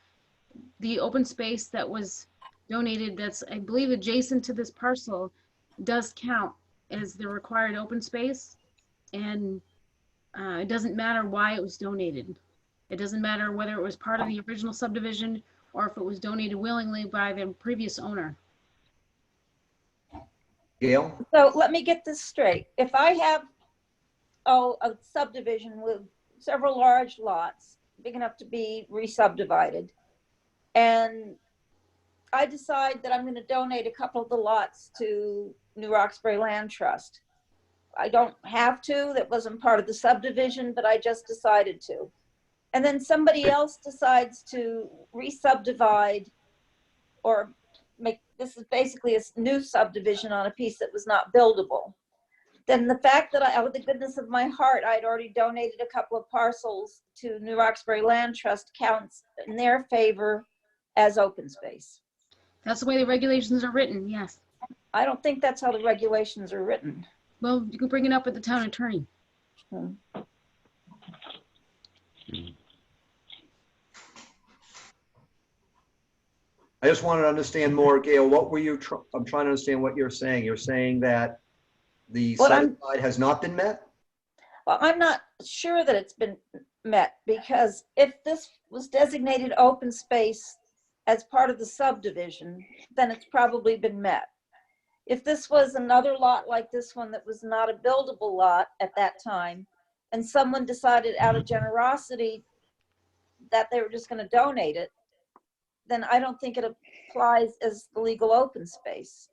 The open space that was donated, that's, I believe, adjacent to this parcel, does count as the required open space. And it doesn't matter why it was donated. It doesn't matter whether it was part of the original subdivision or if it was donated willingly by the previous owner. Gail? So let me get this straight. If I have, a subdivision with several large lots, big enough to be re-subdivided, and I decide that I'm going to donate a couple of the lots to New Roxbury Land Trust. I don't have to, that wasn't part of the subdivision, but I just decided to. And then somebody else decides to re-subdivide or this is basically a new subdivision on a piece that was not buildable. Then the fact that out of the goodness of my heart, I'd already donated a couple of parcels to New Roxbury Land Trust counts in their favor as open space. That's the way the regulations are written, yes. I don't think that's how the regulations are written. Well, you can bring it up with the town attorney. I just wanted to understand more, Gail. What were you, I'm trying to understand what you're saying. You're saying that the Well, set aside has not been met? Well, I'm not sure that it's been met, because if this was designated open space as part of the subdivision, then it's probably been met. If this was another lot like this one that was not a buildable lot at that time, and someone decided out of generosity that they were just going to donate it, then I don't think it applies as the legal open space.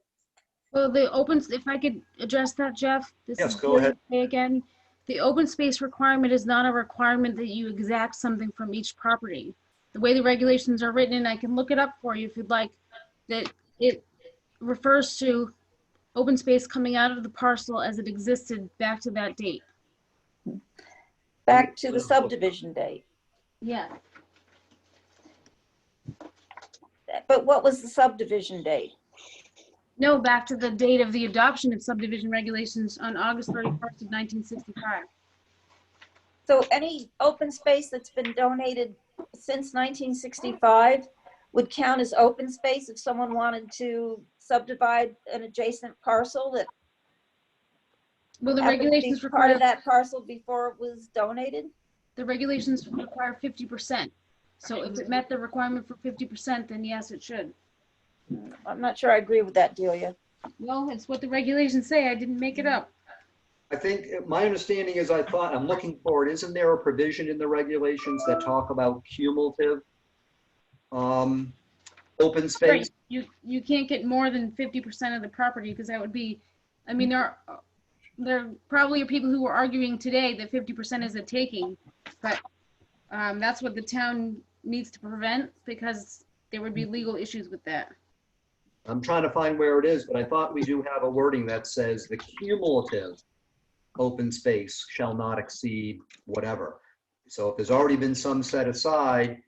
Well, the open, if I could address that, Jeff? Yes, go ahead. Again, the open space requirement is not a requirement that you exact something from each property. The way the regulations are written, and I can look it up for you if you'd like, that it refers to open space coming out of the parcel as it existed back to that date. Back to the subdivision date. Yeah. But what was the subdivision date? No, back to the date of the adoption of subdivision regulations on August 31st of 1965. So any open space that's been donated since 1965 would count as open space if someone wanted to subdivide an adjacent parcel that Well, the happened to be regulations part require, of that parcel before it was donated? the regulations require 50%. So if it met the requirement for 50%, then yes, it should. I'm not sure I agree with that, Delia. Well, it's what the regulations say. I didn't make it up. I think my understanding is, I'm looking for it, isn't there a provision in the regulations that talk about cumulative open Right, space? you can't get more than 50% of the property because that would be, I mean, there probably are people who are arguing today that 50% is a taking, but that's what the town needs to prevent because there would be legal issues with that. I'm trying to find where it is, but I thought we do have a wording that says the cumulative open space shall not exceed whatever. So if there's already been some set aside,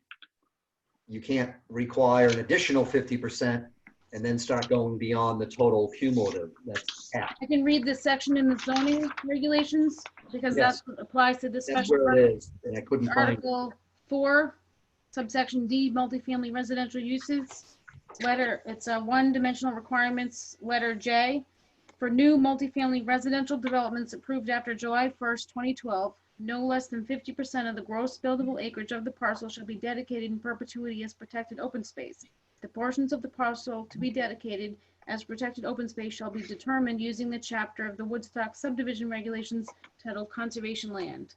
you can't require an additional 50% and then start going beyond the total cumulative. That's capped. I can read this section in the zoning regulations because Yes. that's what applies to this That's special where permit. it is, and I couldn't find it. Article 4, subsection D, multifamily residential uses. Letter, it's a one-dimensional requirements, letter J. For new multifamily residential developments approved after July 1st, 2012, no less than 50% of the gross buildable acreage of the parcel shall be dedicated in perpetuity as protected open space. The portions of the parcel to be dedicated as protected open space shall be determined using the chapter of the Woodstock subdivision regulations titled Conservation Land.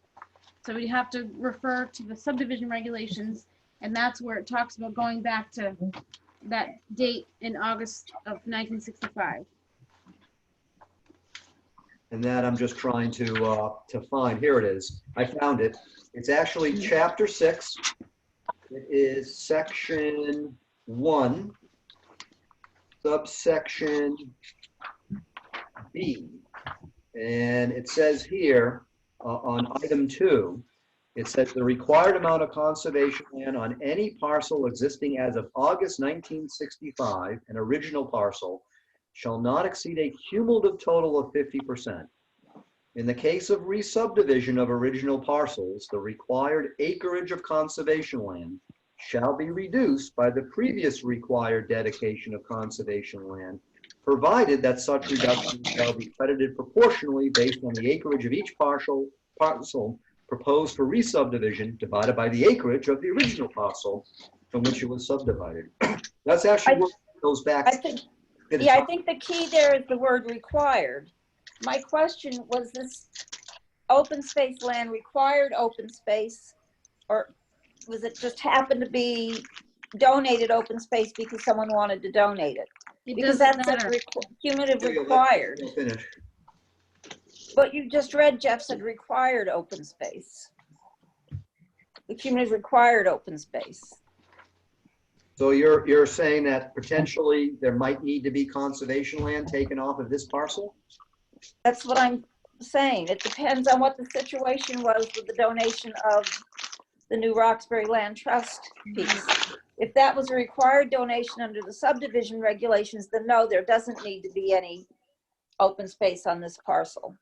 So we have to refer to the subdivision regulations, and that's where it talks about going back to that date in August of 1965. And that I'm just trying to find. Here it is. I found it. It's actually chapter 6. It is section 1, subsection B. And it says here on item 2, it says the required amount of conservation land on any parcel existing as of August 1965, an original parcel, shall not exceed a cumulative total of 50%. In the case of re-subdivision of original parcels, the required acreage of conservation land shall be reduced by the previous required dedication of conservation land, provided that such reduction shall be credited proportionally based on the acreage of each parcel proposed for re-subdivision divided by the acreage of the original parcel from which it was subdivided. That's actually what goes back. I think the key there is the word required. My question was, this open space land required open space, or was it just happened to be donated open space because someone wanted to donate it? Because that's a cumulative required. Finish. What you just read, Jeff, said required open space. The cumulative required open space. So you're saying that potentially there might need to be conservation land taken off of this parcel? That's what I'm saying. It depends on what the situation was with the donation of the new Roxbury Land Trust piece. If that was a required donation under the subdivision regulations, then no, there doesn't need to be any open space on this parcel.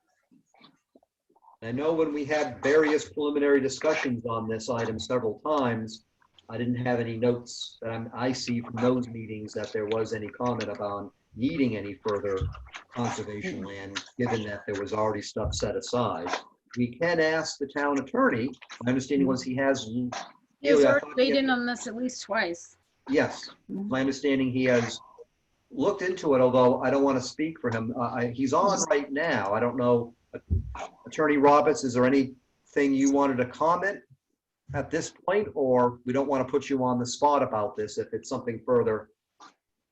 I know when we had various preliminary discussions on this item several times, I didn't have any notes that I see from those meetings that there was any comment about needing any further conservation land, given that there was already stuff set aside. We can ask the town attorney. My understanding was he has. He's already weighed in on this at least twice. Yes, my understanding he has looked into it, although I don't want to speak for him. He's on right now. I don't know. Attorney Roberts, is there anything you wanted to comment at this point, or we don't want to put you on the spot about this if it's something further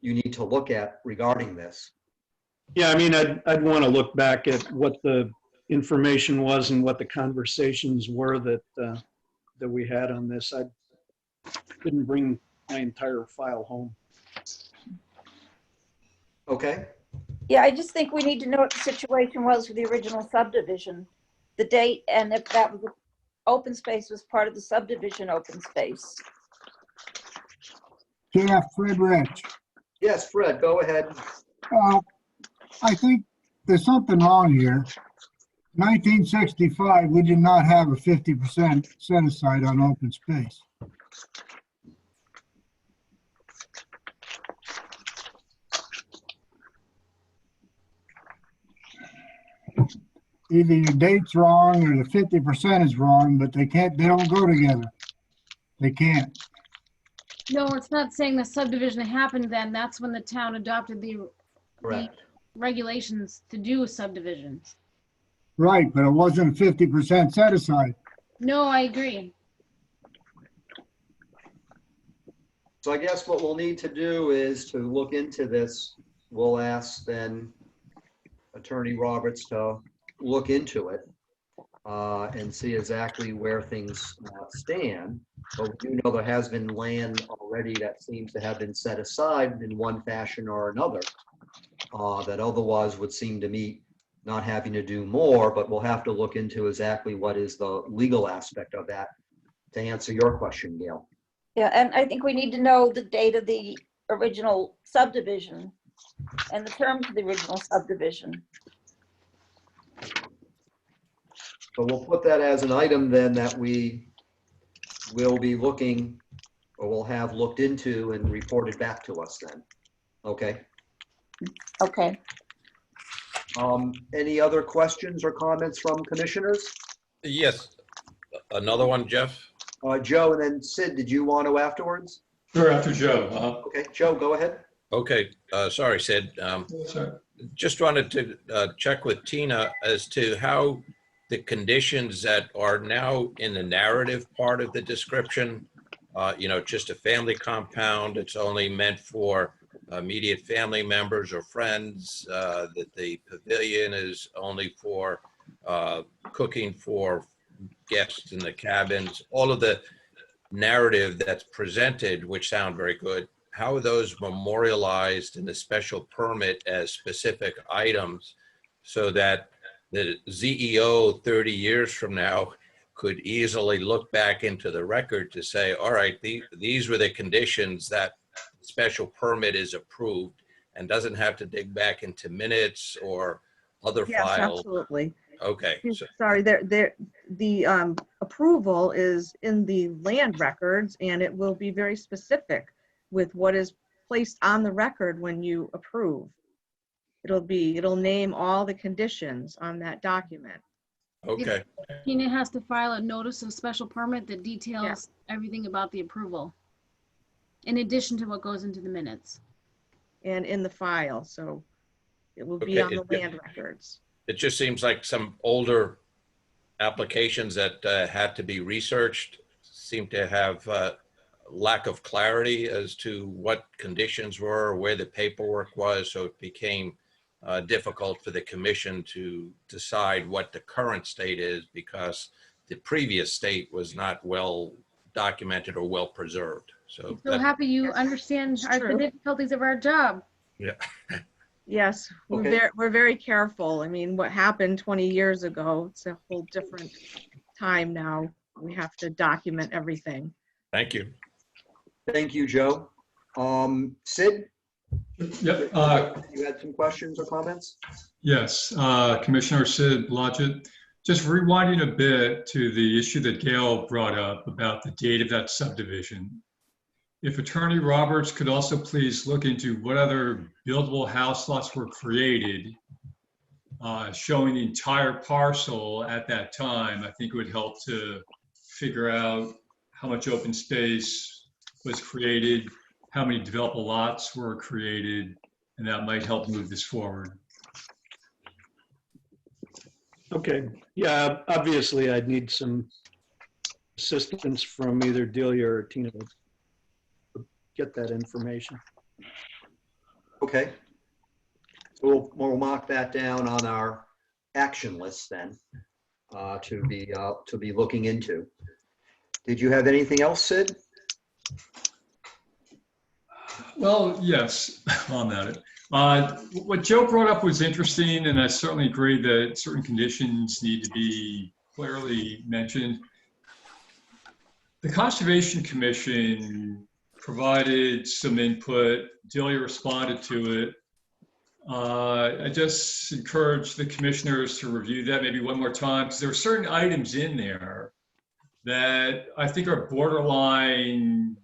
you need to look at regarding this? Yeah, I mean, I'd want to look back at what the information was and what the conversations were that we had on this. I couldn't bring my entire file home. Okay. Yeah, I just think we need to know what the situation was with the original subdivision, the date, and if that was open space was part of the subdivision open space. Jeff, Fred Rich. Yes, Fred, go ahead. I think there's something wrong here. 1965, we did not have a 50% set aside on open space. Either your date's wrong or the 50% is wrong, but they don't go together. They can't. No, it's not saying the subdivision happened then. That's when the town adopted the Correct. regulations to do subdivisions. Right, but it wasn't 50% set aside. No, I agree. So I guess what we'll need to do is to look into this. We'll ask then Attorney Roberts to look into it and see exactly where things stand. But we do know there has been land already that seems to have been set aside in one fashion or another that otherwise would seem to meet not having to do more, but we'll have to look into exactly what is the legal aspect of that to answer your question, Gail. Yeah, and I think we need to know the date of the original subdivision and the terms of the original subdivision. So we'll put that as an item then that we will be looking or will have looked into and reported back to us then. Okay. Okay. Any other questions or comments from commissioners? Yes. Another one, Jeff? Joe, and then Sid, did you want to afterwards? Sure, after Joe. Okay, Joe, go ahead. Okay, sorry, Sid. Sorry. Just wanted to check with Tina as to how the conditions that are now in the narrative part of the description, just a family compound, it's only meant for immediate family members or friends, that the pavilion is only for cooking for guests in the cabins, all of the narrative that's presented, which sound very good. How are those memorialized in the special permit as specific items so that the ZEO 30 years from now could easily look back into the record to say, all right, these were the conditions that special permit is approved, and doesn't have to dig back into minutes or other Yes, files? absolutely. Okay. So, Sorry, the approval is in the land records, and it will be very specific with what is placed on the record when you approve. It'll name all the conditions on that document. okay. Tina has to file a notice of special permit that details everything about the approval, in addition to what goes into the minutes. And in the file, so it will be Okay, on the land records. It just seems like some older applications that had to be researched seem to have lack of clarity as to what conditions were or where the paperwork was. So it became difficult for the commission to decide what the current state is because the previous state was not well documented or well preserved. So, So happy you understand the difficulties of our job. yeah. Yes, we're very careful. I mean, what happened 20 years ago, it's a whole different time now. We have to document everything. Thank you. Thank you, Joe. Sid? Yep. You had some questions or comments? Yes, Commissioner Sid Blodgett. Just rewinding a bit to the issue that Gail brought up about the date of that subdivision. If Attorney Roberts could also please look into what other buildable house lots were created, showing the entire parcel at that time, I think it would help to figure out how much open space was created, how many developable lots were created, and that might help move this forward. Okay, yeah, obviously I'd need some assistance from either Delia or Tina to get that information. Okay. So we'll mark that down on our action list then to be looking into. Did you have anything else, Sid? Well, yes, on that. What Joe brought up was interesting, and I certainly agree that certain conditions need to be clearly mentioned. The Conservation Commission provided some input. Delia responded to it. I just encourage the commissioners to review that maybe one more time, because there are certain items in there that I think are borderline.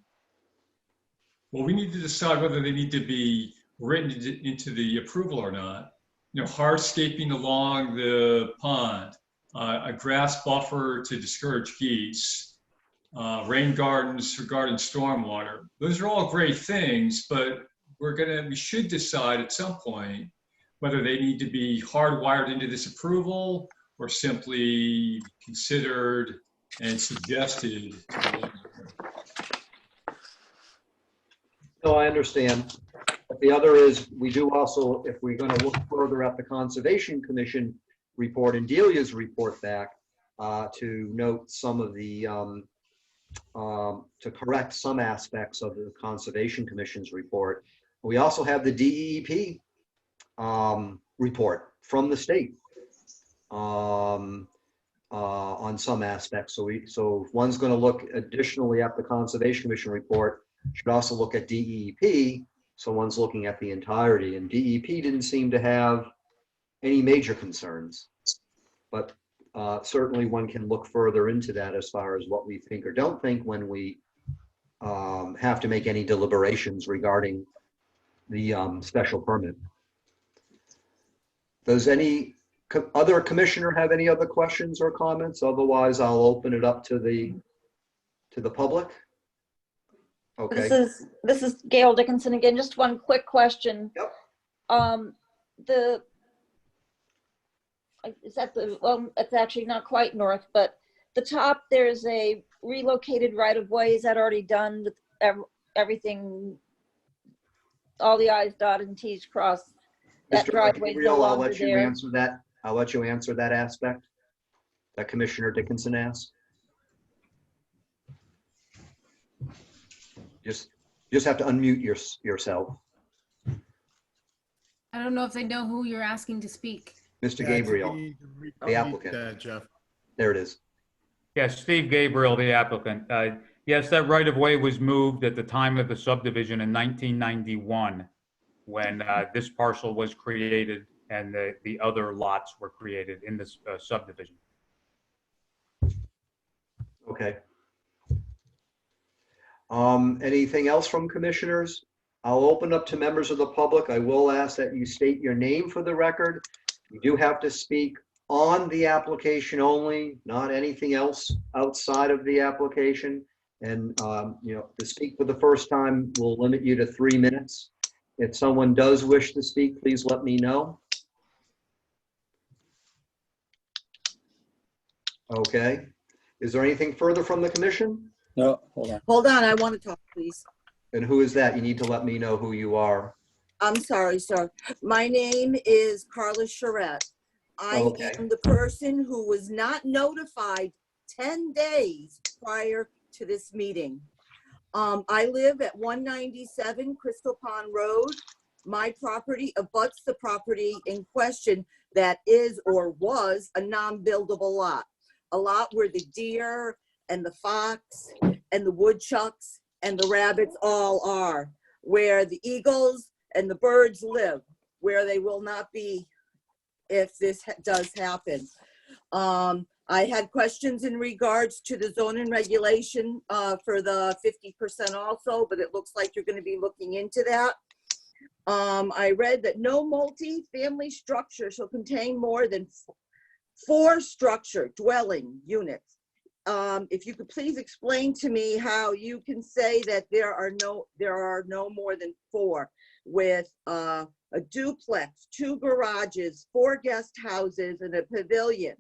Well, we need to decide whether they need to be written into the approval or not. You know, hardscaping along the pond, a grass buffer to discourage geese, rain gardens regarding stormwater. Those are all great things, but we should decide at some point whether they need to be hardwired into this approval or simply considered and suggested. No, I understand. But the other is, we do also, if we're going to look further at the Conservation Commission report and Delia's report back, to note some of the, to correct some aspects of the Conservation Commission's report. We also have the DEP report from the state on some aspects. So if one's going to look additionally at the Conservation Commission report, should also look at DEP. So one's looking at the entirety, and DEP didn't seem to have any major concerns, but certainly one can look further into that as far as what we think or don't think when we have to make any deliberations regarding the special permit. Does any other commissioner have any other questions or comments? Otherwise, I'll open it up to the public. Okay. This is Gail Dickinson again. Just one quick question. Yep. It's actually not quite north, but the top, there's a relocated right of way. Is that already done with everything? All the I's dotted and T's crossed. That Mr. driveway is no Gabriel, I'll longer let you there. answer that. I'll let you answer that aspect that Commissioner Dickinson asked. Just have to unmute yourself. I don't know if they know who you're asking to speak. Mr. Gabriel, the applicant. There it is. Yes, Steve Gabriel, the applicant. Yes, that right-of-way was moved at the time of the subdivision in 1991, when this parcel was created and the other lots were created in this subdivision. Okay. Anything else from commissioners? I'll open up to members of the public. I will ask that you state your name for the record. You do have to speak on the application only, not anything else outside of the application. And, to speak for the first time, we'll limit you to 3 minutes. If someone does wish to speak, please let me know. Okay. Is there anything further from the commission? No, hold on. Hold on, I want to talk, please. And who is that? You need to let me know who you are. I'm sorry, sir. My name is Carla Charette. I am the person who was not notified 10 days prior to this meeting. I live at 197 Crystal Pond Road. My property abuts the property in question that is or was a non-buildable lot. A lot where the deer and the fox and the woodchucks and the rabbits all are, where the eagles and the birds live, where they will not be if this does happen. I had questions in regards to the zoning regulation for the 50% also, but it looks like you're going to be looking into that. I read that no multi-family structure shall contain more than 4 structure dwelling units. If you could please explain to me how you can say that there are no more than 4 with a duplex, 2 garages, 4 guest houses, and a pavilion.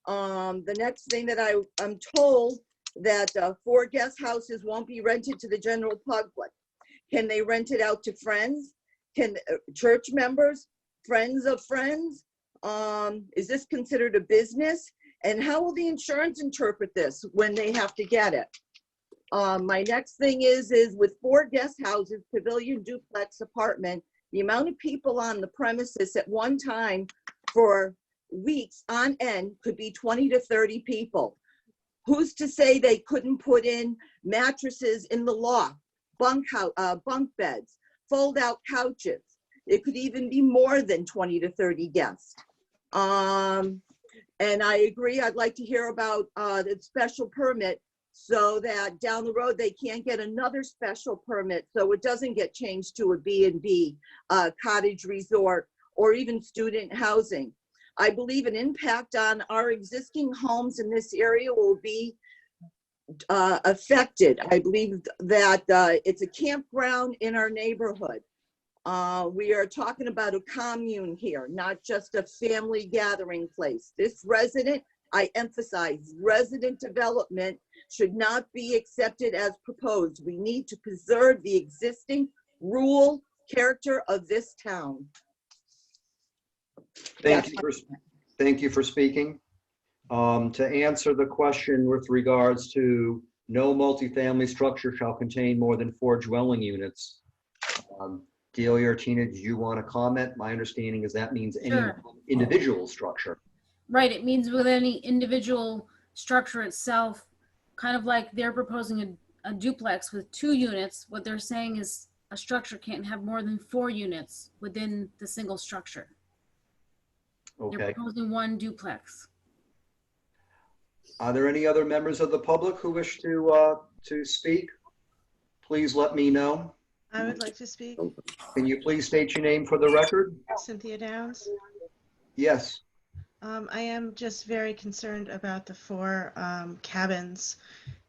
The next thing that I'm told that 4 guest houses won't be rented to the general public. Can they rent it out to friends? Can church members, friends of friends? Is this considered a business? And how will the insurance interpret this when they have to get it? My next thing is with 4 guest houses, pavilion, duplex, apartment, the amount of people on the premises at one time for weeks on end could be 20 to 30 people. Who's to say they couldn't put in mattresses in the loft, bunk beds, fold out couches, It could even be more than 20 to 30 guests. And I agree, I'd like to hear about the special permit so that down the road, they can't get another special permit, so it doesn't get changed to a B&B, cottage resort, or even student housing. I believe an impact on our existing homes in this area will be affected. I believe that it's a campground in our neighborhood. We are talking about a commune here, not just a family gathering place. This resident, I emphasize, resident development should not be accepted as proposed. We need to preserve the existing rural character of this town. Thank you for speaking. To answer the question with regards to no multifamily structure shall contain more than 4 dwelling units. Delia or Tina, do you want to comment? My understanding is that means any Sure. individual structure. Right, it means with any individual structure itself, kind of like they're proposing a duplex with 2 units. What they're saying is a structure can't have more than 4 units within the single structure. They're Okay. proposing 1 duplex. Are there any other members of the public who wish to speak? Please let me know. I would like to speak. Can you please state your name for the record? Cynthia Downs. Yes. I am just very concerned about the 4 cabins,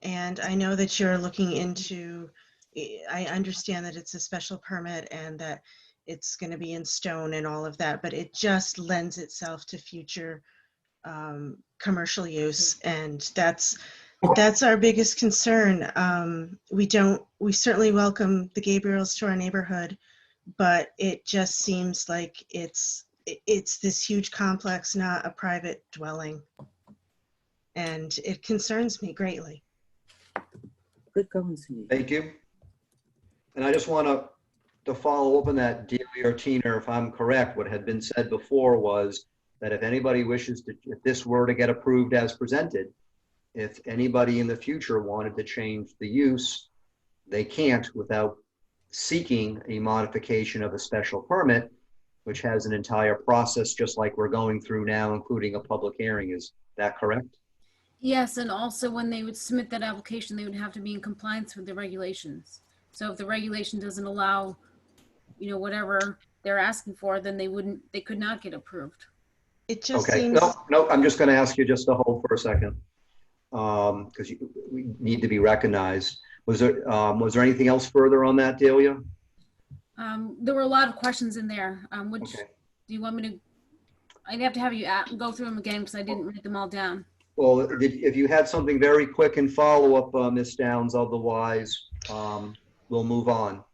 and I know that you're looking into, I understand that it's a special permit and that it's going to be in stone and all of that, but it just lends itself to future commercial use, and that's our biggest concern. We certainly welcome the Gabriels to our neighborhood, but it just seems like it's this huge complex, not a private dwelling. And it concerns me greatly. Good going, Cindy. Thank you. And I just want to follow up on that, Delia or Tina, if I'm correct, what had been said before was that if anybody wishes to, if this were to get approved as presented, if anybody in the future wanted to change the use, they can't without seeking a modification of a special permit, which has an entire process just like we're going through now, including a public hearing. Is that correct? Yes, and also when they would submit that application, they would have to be in compliance with the regulations. So if the regulation doesn't allow, whatever they're asking for, then they could not get approved. It just Okay. seems. No, I'm just going to ask you just to hold for a second because we need to be recognized. Was there anything else further on that, Delia? There were a lot of questions in there. Which Okay. do you want me to? I'd have to have you go through them again because I didn't write them all down. Well, if you had something very quick in follow-up, Ms. Downs, otherwise we'll move on.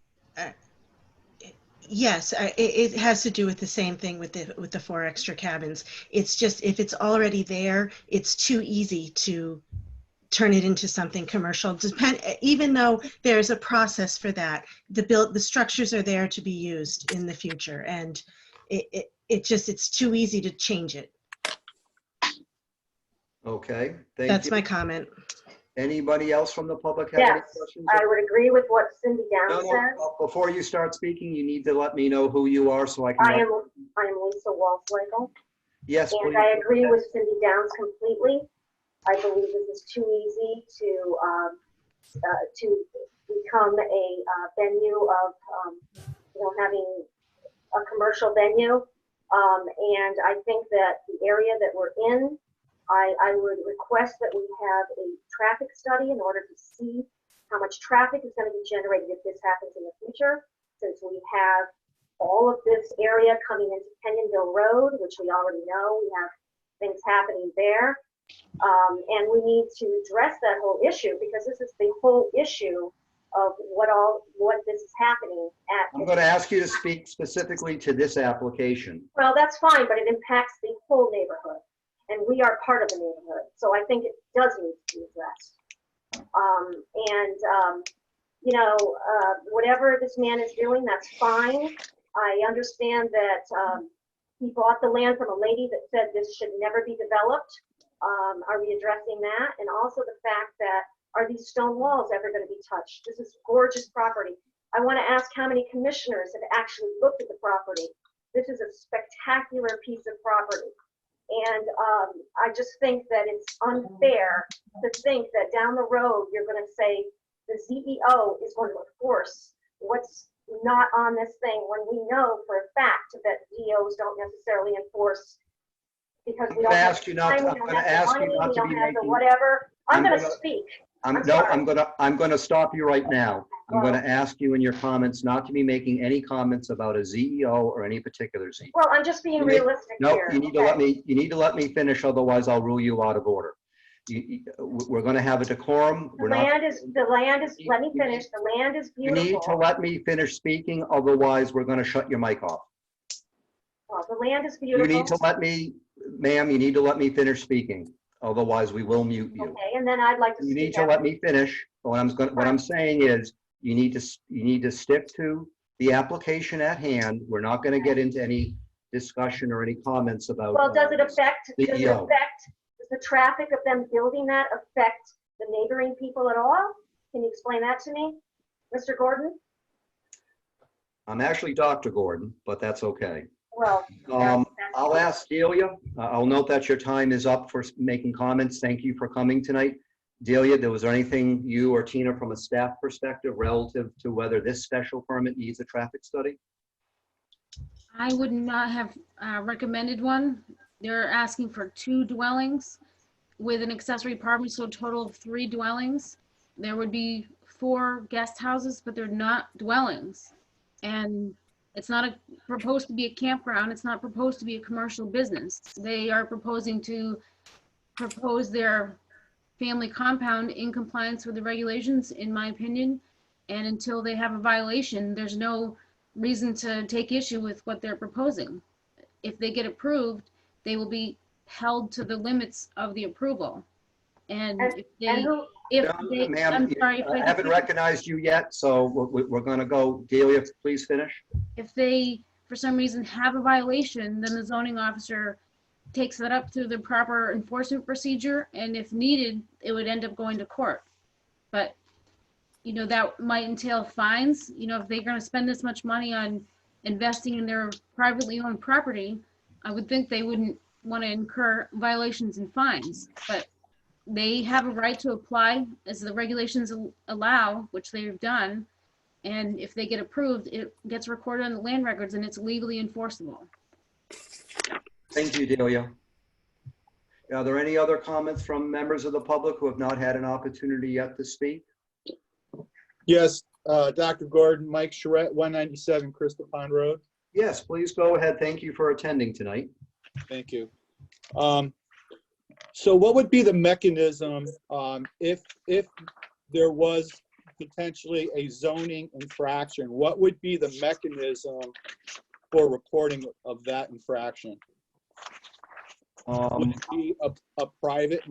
Yes, it has to do with the same thing with the 4 extra cabins. It's just, if it's already there, it's too easy to turn it into something commercial. Even though there's a process for that, the structures are there to be used in the future, and it's too easy to change it. Okay, thank you. That's my comment. Anybody else from the public have any Yes, questions? I would agree with what Cindy Downs No, said. before you start speaking, you need to let me know who you are so I can. I am Lisa Walflegel. Yes, And please. I agree with Cindy Downs completely. I believe this is too easy to become a venue of, having a commercial venue. And I think that the area that we're in, I would request that we have a traffic study in order to see how much traffic is going to be generated if this happens in the future, since we have all of this area coming into Kenyonville Road, which we already know, we have things happening there. And we need to address that whole issue because this is the whole issue of what this is happening at. I'm going to ask you to speak specifically to this application. Well, that's fine, but it impacts the whole neighborhood. And we are part of the neighborhood. So I think it does need to be addressed. Whatever this man is doing, that's fine. I understand that he bought the land from a lady that said this should never be developed. Are we addressing that? And also the fact that, are these stone walls ever going to be touched? This is gorgeous property. I want to ask how many commissioners have actually looked at the property. This is a spectacular piece of property. And I just think that it's unfair to think that down the road, you're going to say the ZEO is going to enforce what's not on this thing when we know for a fact that DOs don't necessarily enforce because we don't have the time, we don't have the money, we don't have the whatever. I'm going to speak. I'm going to stop you right now. I'm going to ask you in your comments not to be making any comments about a ZEO or any particular ZEO. Well, I'm just being realistic No, here. you need to let me. You need to let me finish. Otherwise, I'll rule you out of order. We're going to have a decorum. The land is. Let me finish. The land is You beautiful. need to let me finish speaking. Otherwise, we're going to shut your mic off. Well, the land is You beautiful. need to let me, ma'am. You need to let me finish speaking. Otherwise, we will mute you. Okay, and then I'd like to. You need speak to after. let me finish. What I'm saying is, you need to stick to the application at hand. We're not going to get into any discussion or any comments about. Well, does it affect? the Does it EO. affect? Does the traffic of them building that affect the neighboring people at all? Can you explain that to me, Mr. Gordon? I'm actually Dr. Gordon, but that's okay. Well, I'll ask Delia. I'll note that your time is up for making comments. Thank you for coming tonight. Delia, was there anything you or Tina from a staff perspective relative to whether this special permit needs a traffic study? I would not have recommended one. They're asking for 2 dwellings with an accessory apartment, so a total of 3 dwellings. There would be 4 guest houses, but they're not dwellings. And it's not proposed to be a campground. It's not proposed to be a commercial business. They are proposing to propose their family compound in compliance with the regulations, in my opinion. And until they have a violation, there's no reason to take issue with what they're proposing. If they get approved, they will be held to the limits of the approval. And Ma'am, I'm sorry, if I haven't recognized you yet, so we're going to go. Delia, please finish. if they, for some reason, have a violation, then the zoning officer takes that up through the proper enforcement procedure, and if needed, it would end up going to court. But, you know, that might entail fines. You know, if they're gonna spend this much money on investing in their privately owned property, I would think they wouldn't want to incur violations and fines. But they have a right to apply as the regulations allow, which they have done. And if they get approved, it gets recorded on the land records and it's legally enforceable. Thank you, Delia. Are there any other comments from members of the public who have not had an opportunity yet to speak? Yes, Dr. Gordon, Mike Charette, 197 Crystal Pond Road. Yes, please go ahead. Thank you for attending tonight. Thank you. So what would be the mechanism if there was potentially a zoning infraction? What would be the mechanism for reporting of that infraction? Would it be a private,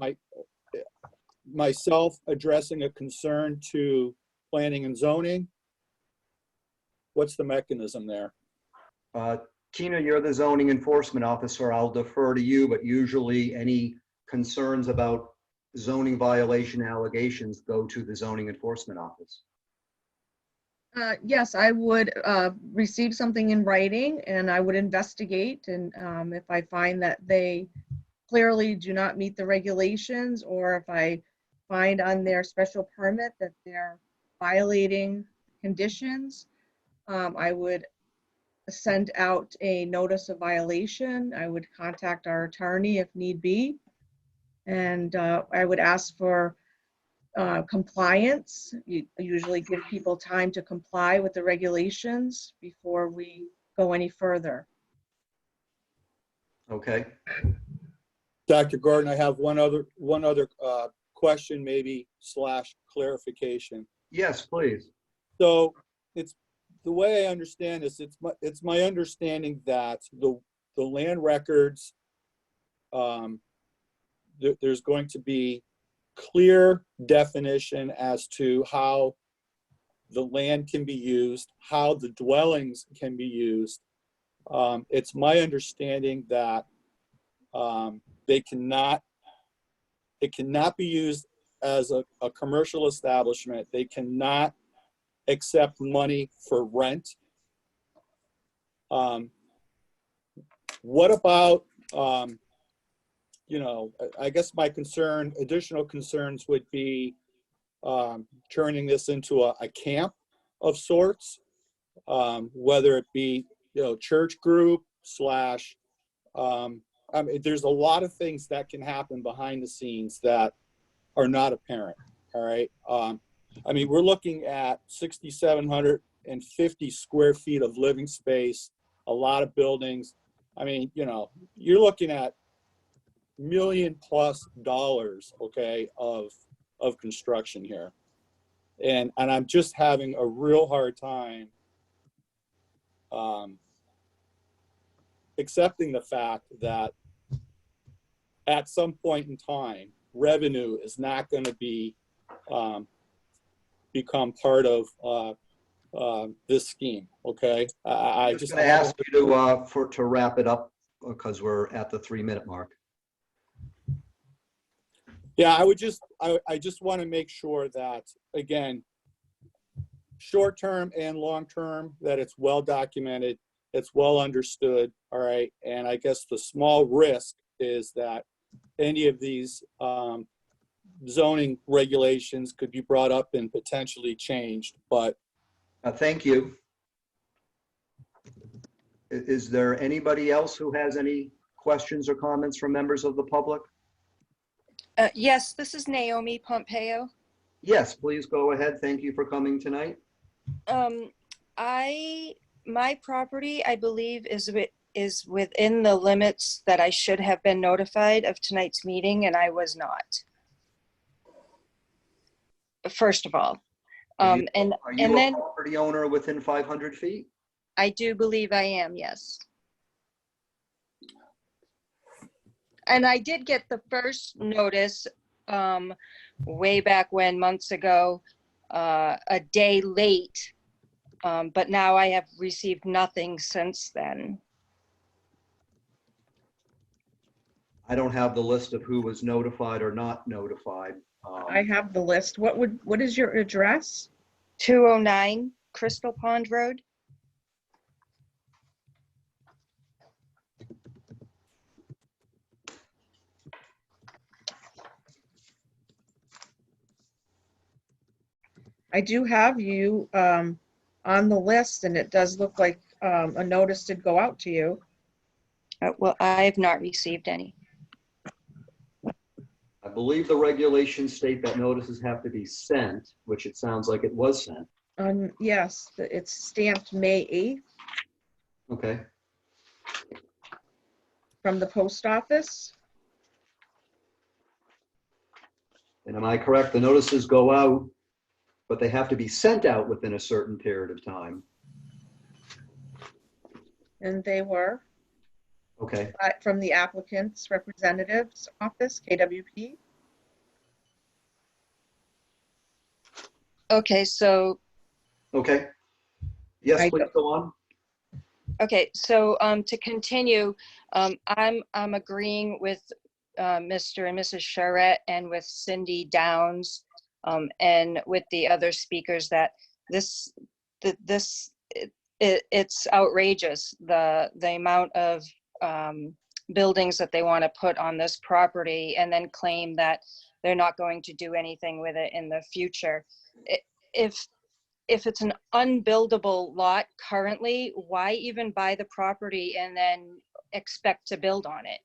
myself addressing a concern to planning and zoning? What's the mechanism there? Tina, you're the zoning enforcement officer. I'll defer to you, but usually any concerns about zoning violation allegations go to the zoning enforcement office. Yes, I would receive something in writing and I would investigate. And if I find that they clearly do not meet the regulations, or if I find on their special permit that they're violating conditions, I would send out a notice of violation. I would contact our attorney if need be. And I would ask for compliance. You usually give people time to comply with the regulations before we go any further. Okay. Dr. Gordon, I have one other question, maybe / clarification. Yes, please. So it's the way I understand this. It's my understanding that the land records, there's going to be clear definition as to how the land can be used, how the dwellings can be used. It's my understanding that it cannot be used as a commercial establishment. They cannot accept money for rent. What about, I guess my additional concerns would be turning this into a camp of sorts, whether it be, church group slash, there's a lot of things that can happen behind the scenes that are not apparent. All right. We're looking at 6,750 square feet of living space, a lot of buildings. You're looking at $1 million+ okay, of construction here. And I'm just having a real hard time accepting the fact that at some point in time, revenue is not going to be become part of this scheme. Okay, I'm just going to ask you to wrap it up because we're at the 3-minute mark. Yeah, I just want to make sure that, again, short term and long term, that it's well documented, it's well understood. All right, and I guess the small risk is that any of these zoning regulations could be brought up and potentially changed, but. Thank you. Is there anybody else who has any questions or comments from members of the public? Yes, this is Naomi Pompeo. Yes, please go ahead. Thank you for coming tonight. My property, I believe, is within the limits that I should have been notified of tonight's meeting, and I was not. First of all, Are you a property owner within 500 feet? I do believe I am, yes. And I did get the first notice way back when, months ago, a day late, but now I have received nothing since then. I don't have the list of who was notified or not notified. I have the list. What is your address? 209 Crystal Pond Road. I do have you on the list, and it does look like a notice did go out to you. Well, I have not received any. I believe the regulations state that notices have to be sent, which it sounds like it was sent. Yes, it's stamped May 8th Okay. from the post office. And am I correct? The notices go out, but they have to be sent out within a certain period of time. And they were Okay. from the applicant's representative's office, KWP. Okay, so. Okay. Yes, please go on. Okay, so to continue, I'm agreeing with Mr. and Mrs. Charette and with Cindy Downs and with the other speakers that it's outrageous, the amount of buildings that they want to put on this property and then claim that they're not going to do anything with it in the future. If it's an unbuildable lot currently, why even buy the property and then expect to build on it?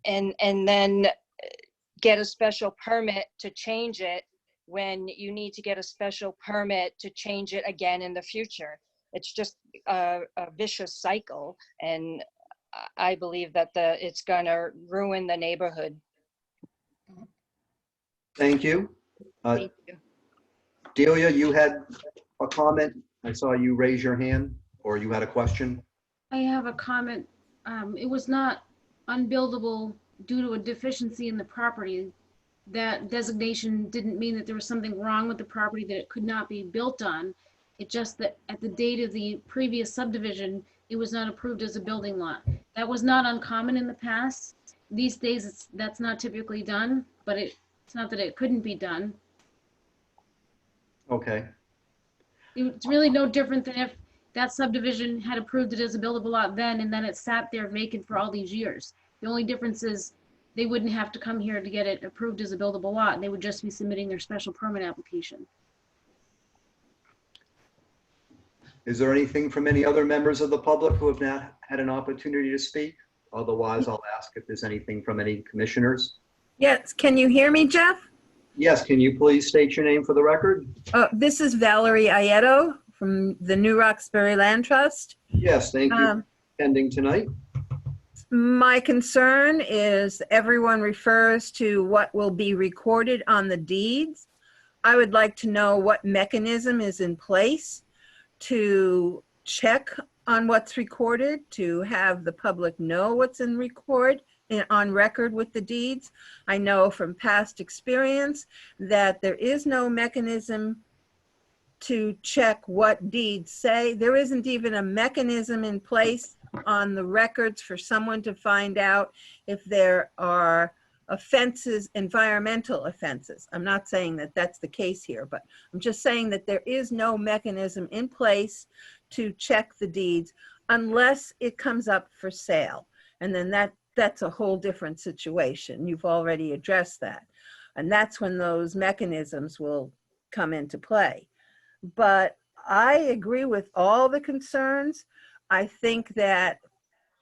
And then get a special permit to change it when you need to get a special permit to change it again in the future. It's just a vicious cycle, and I believe that it's gonna ruin the neighborhood. Thank you. Thank you. Delia, you had a comment? I saw you raise your hand, or you had a question? I have a comment. It was not unbuildable due to a deficiency in the property. That designation didn't mean that there was something wrong with the property that it could not be built on. It just that at the date of the previous subdivision, it was not approved as a building lot. That was not uncommon in the past. These days, that's not typically done, but it's not that it couldn't be done. Okay. It's really no different than if that subdivision had approved it as a buildable lot then, and then it sat there vacant for all these years. The only difference is they wouldn't have to come here to get it approved as a buildable lot, and they would just be submitting their special permit application. Is there anything from any other members of the public who have not had an opportunity to speak? Otherwise, I'll ask if there's anything from any commissioners. Yes, can you hear me, Jeff? Yes, can you please state your name for the record? This is Valerie Ayeto from the New Roxbury Land Trust. Yes, thank you for attending tonight. My concern is everyone refers to what will be recorded on the deeds. I would like to know what mechanism is in place to check on what's recorded, to have the public know what's on record with the deeds. I know from past experience that there is no mechanism to check what deeds say. There isn't even a mechanism in place on the records for someone to find out if there are offenses, environmental offenses. I'm not saying that that's the case here, but I'm just saying that there is no mechanism in place to check the deeds unless it comes up for sale. And then that's a whole different situation. You've already addressed that. And that's when those mechanisms will come into play. But I agree with all the concerns. I think that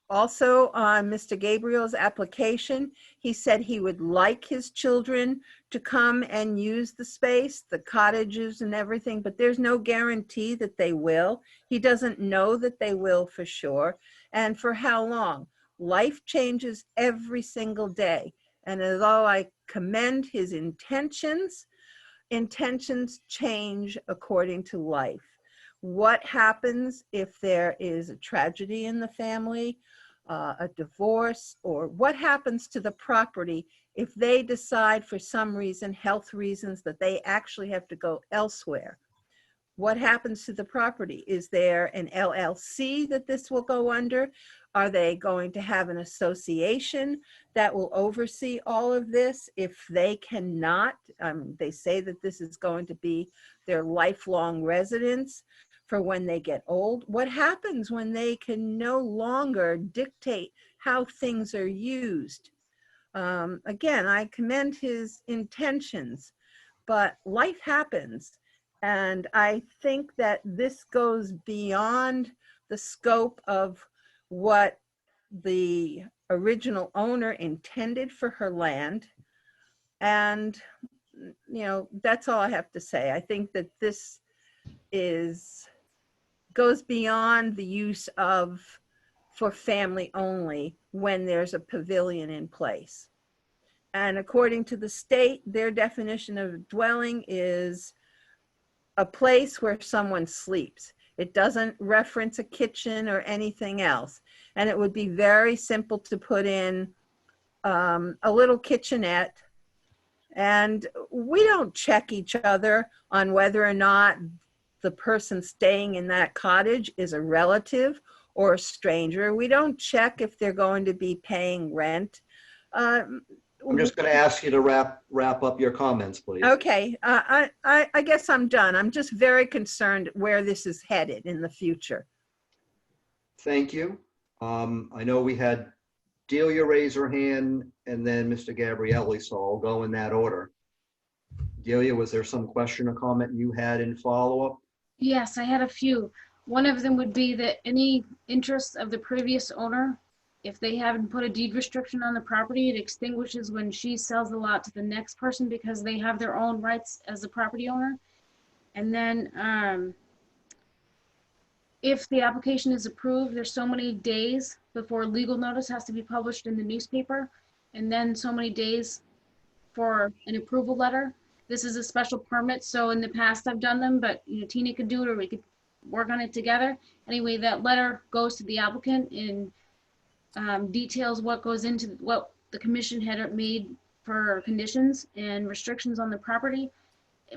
also on Mr. Gabriel's application, he said he would like his children to come and use the space, the cottages and everything, but there's no guarantee that they will. He doesn't know that they will for sure. And for how long? Life changes every single day. And although I commend his intentions, intentions change according to life. What happens if there is a tragedy in the family, a divorce, or what happens to the property if they decide for some reason, health reasons, that they actually have to go elsewhere? What happens to the property? Is there an LLC that this will go under? Are they going to have an association that will oversee all of this? If they cannot, they say that this is going to be their lifelong residence for when they get old. What happens when they can no longer dictate how things are used? Again, I commend his intentions, but life happens. And I think that this goes beyond the scope of what the original owner intended for her land. And, you know, that's all I have to say. I think that this goes beyond the use of for family only when there's a pavilion in place. And according to the state, their definition of a dwelling is a place where someone sleeps. It doesn't reference a kitchen or anything else. And it would be very simple to put in a little kitchenette. And we don't check each other on whether or not the person staying in that cottage is a relative or a stranger. We don't check if they're going to be paying rent. I'm just going to ask you to wrap up your comments, please. Okay, I guess I'm done. I'm just very concerned where this is headed in the future. Thank you. I know we had Delia raise her hand and then Mr. Gabrielli, so I'll go in that order. Delia, was there some question or comment you had in follow-up? Yes, I had a few. One of them would be that any interest of the previous owner, if they haven't put a deed restriction on the property, it extinguishes when she sells the lot to the next person because they have their own rights as the property owner. And then if the application is approved, there's so many days before legal notice has to be published in the newspaper, and then so many days for an approval letter. This is a special permit, so in the past I've done them, but you know, Tina could do it or we could work on it together. Anyway, that letter goes to the applicant and details what goes into what the commission had made for conditions and restrictions on the property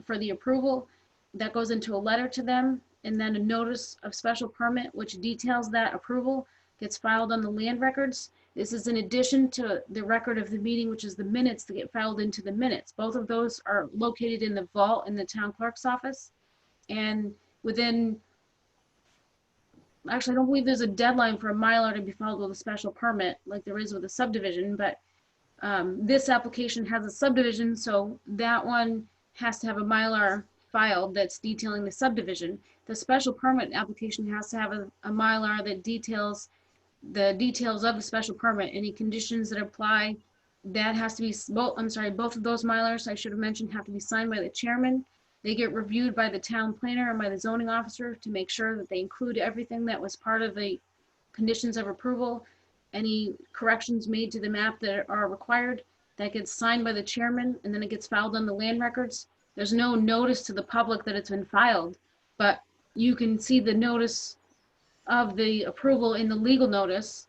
for the approval. That goes into a letter to them, and then a notice of special permit which details that approval gets filed on the land records. This is in addition to the record of the meeting, which is the minutes that get filed into the minutes. Both of those are located in the vault in the town clerk's office. And within, actually, I don't believe there's a deadline for a Mylar to be filed with a special permit like there is with a subdivision, but this application has a subdivision, so that one has to have a Mylar filed that's detailing the subdivision. The special permit application has to have a Mylar that details the details of the special permit, any conditions that apply. That has to be, both of those Mylars, I should have mentioned, have to be signed by the chairman. They get reviewed by the town planner and by the zoning officer to make sure that they include everything that was part of the conditions of approval. Any corrections made to the map that are required, that gets signed by the chairman, and then it gets filed on the land records. There's no notice to the public that it's been filed, but you can see the notice of the approval in the legal notice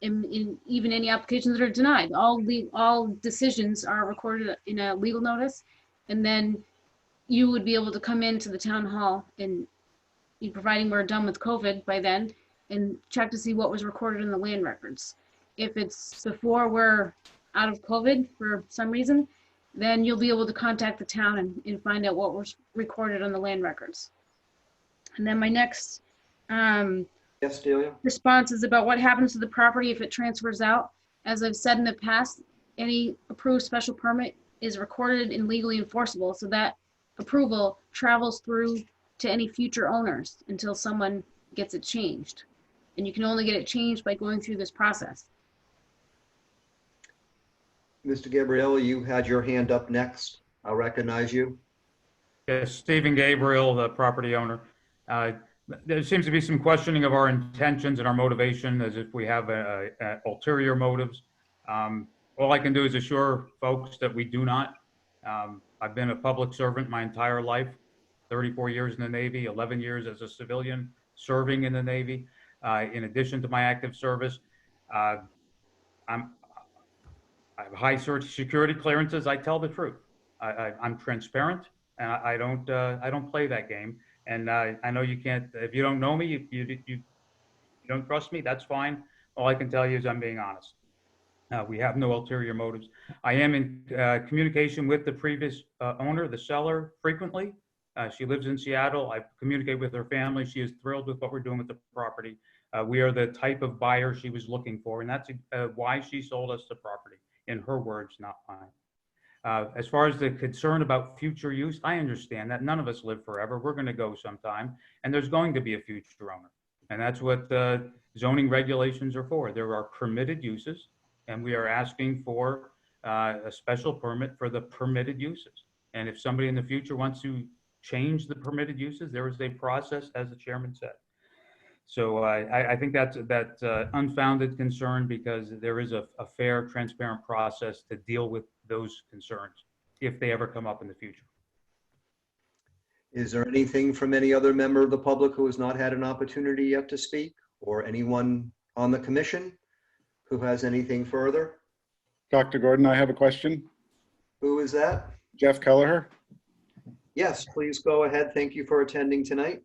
in even any applications that are denied. All decisions are recorded in a legal notice, and then you would be able to come into the town hall and, providing we're done with COVID by then, and check to see what was recorded in the land records. If it's before we're out of COVID for some reason, then you'll be able to contact the town and find out what was recorded on the land records. And then my next Yes, Delia? response is about what happens to the property if it transfers out. As I've said in the past, any approved special permit is recorded and legally enforceable, so that approval travels through to any future owners until someone gets it changed. And you can only get it changed by going through this process. Mr. Gabrielle, you had your hand up next. I'll recognize you. Yes, Stephen Gabriel, the property owner. There seems to be some questioning of our intentions and our motivation, as if we have ulterior motives. All I can do is assure folks that we do not. I've been a public servant my entire life, 34 years in the Navy, 11 years as a civilian serving in the Navy. In addition to my active service, I have high security clearances. I tell the truth. I'm transparent, and I don't play that game. And I know you can't. If you don't know me, you don't trust me, that's fine. All I can tell you is I'm being honest. We have no ulterior motives. I am in communication with the previous owner, the seller, frequently. She lives in Seattle. I communicate with her family. She is thrilled with what we're doing with the property. We are the type of buyer she was looking for, and that's why she sold us the property, in her words, not mine. As far as the concern about future use, I understand that none of us live forever. We're going to go sometime, and there's going to be a future owner. And that's what the zoning regulations are for. There are permitted uses, and we are asking for a special permit for the permitted uses. And if somebody in the future wants to change the permitted uses, there is a process, as the chairman said. So I think that's unfounded concern, because there is a fair, transparent process to deal with those concerns if they ever come up in the future. Is there anything from any other member of the public who has not had an opportunity yet to speak, or anyone on the commission who has anything further? Dr. Gordon, I have a question. Who is that? Jeff Kelleher. Yes, please go ahead. Thank you for attending tonight.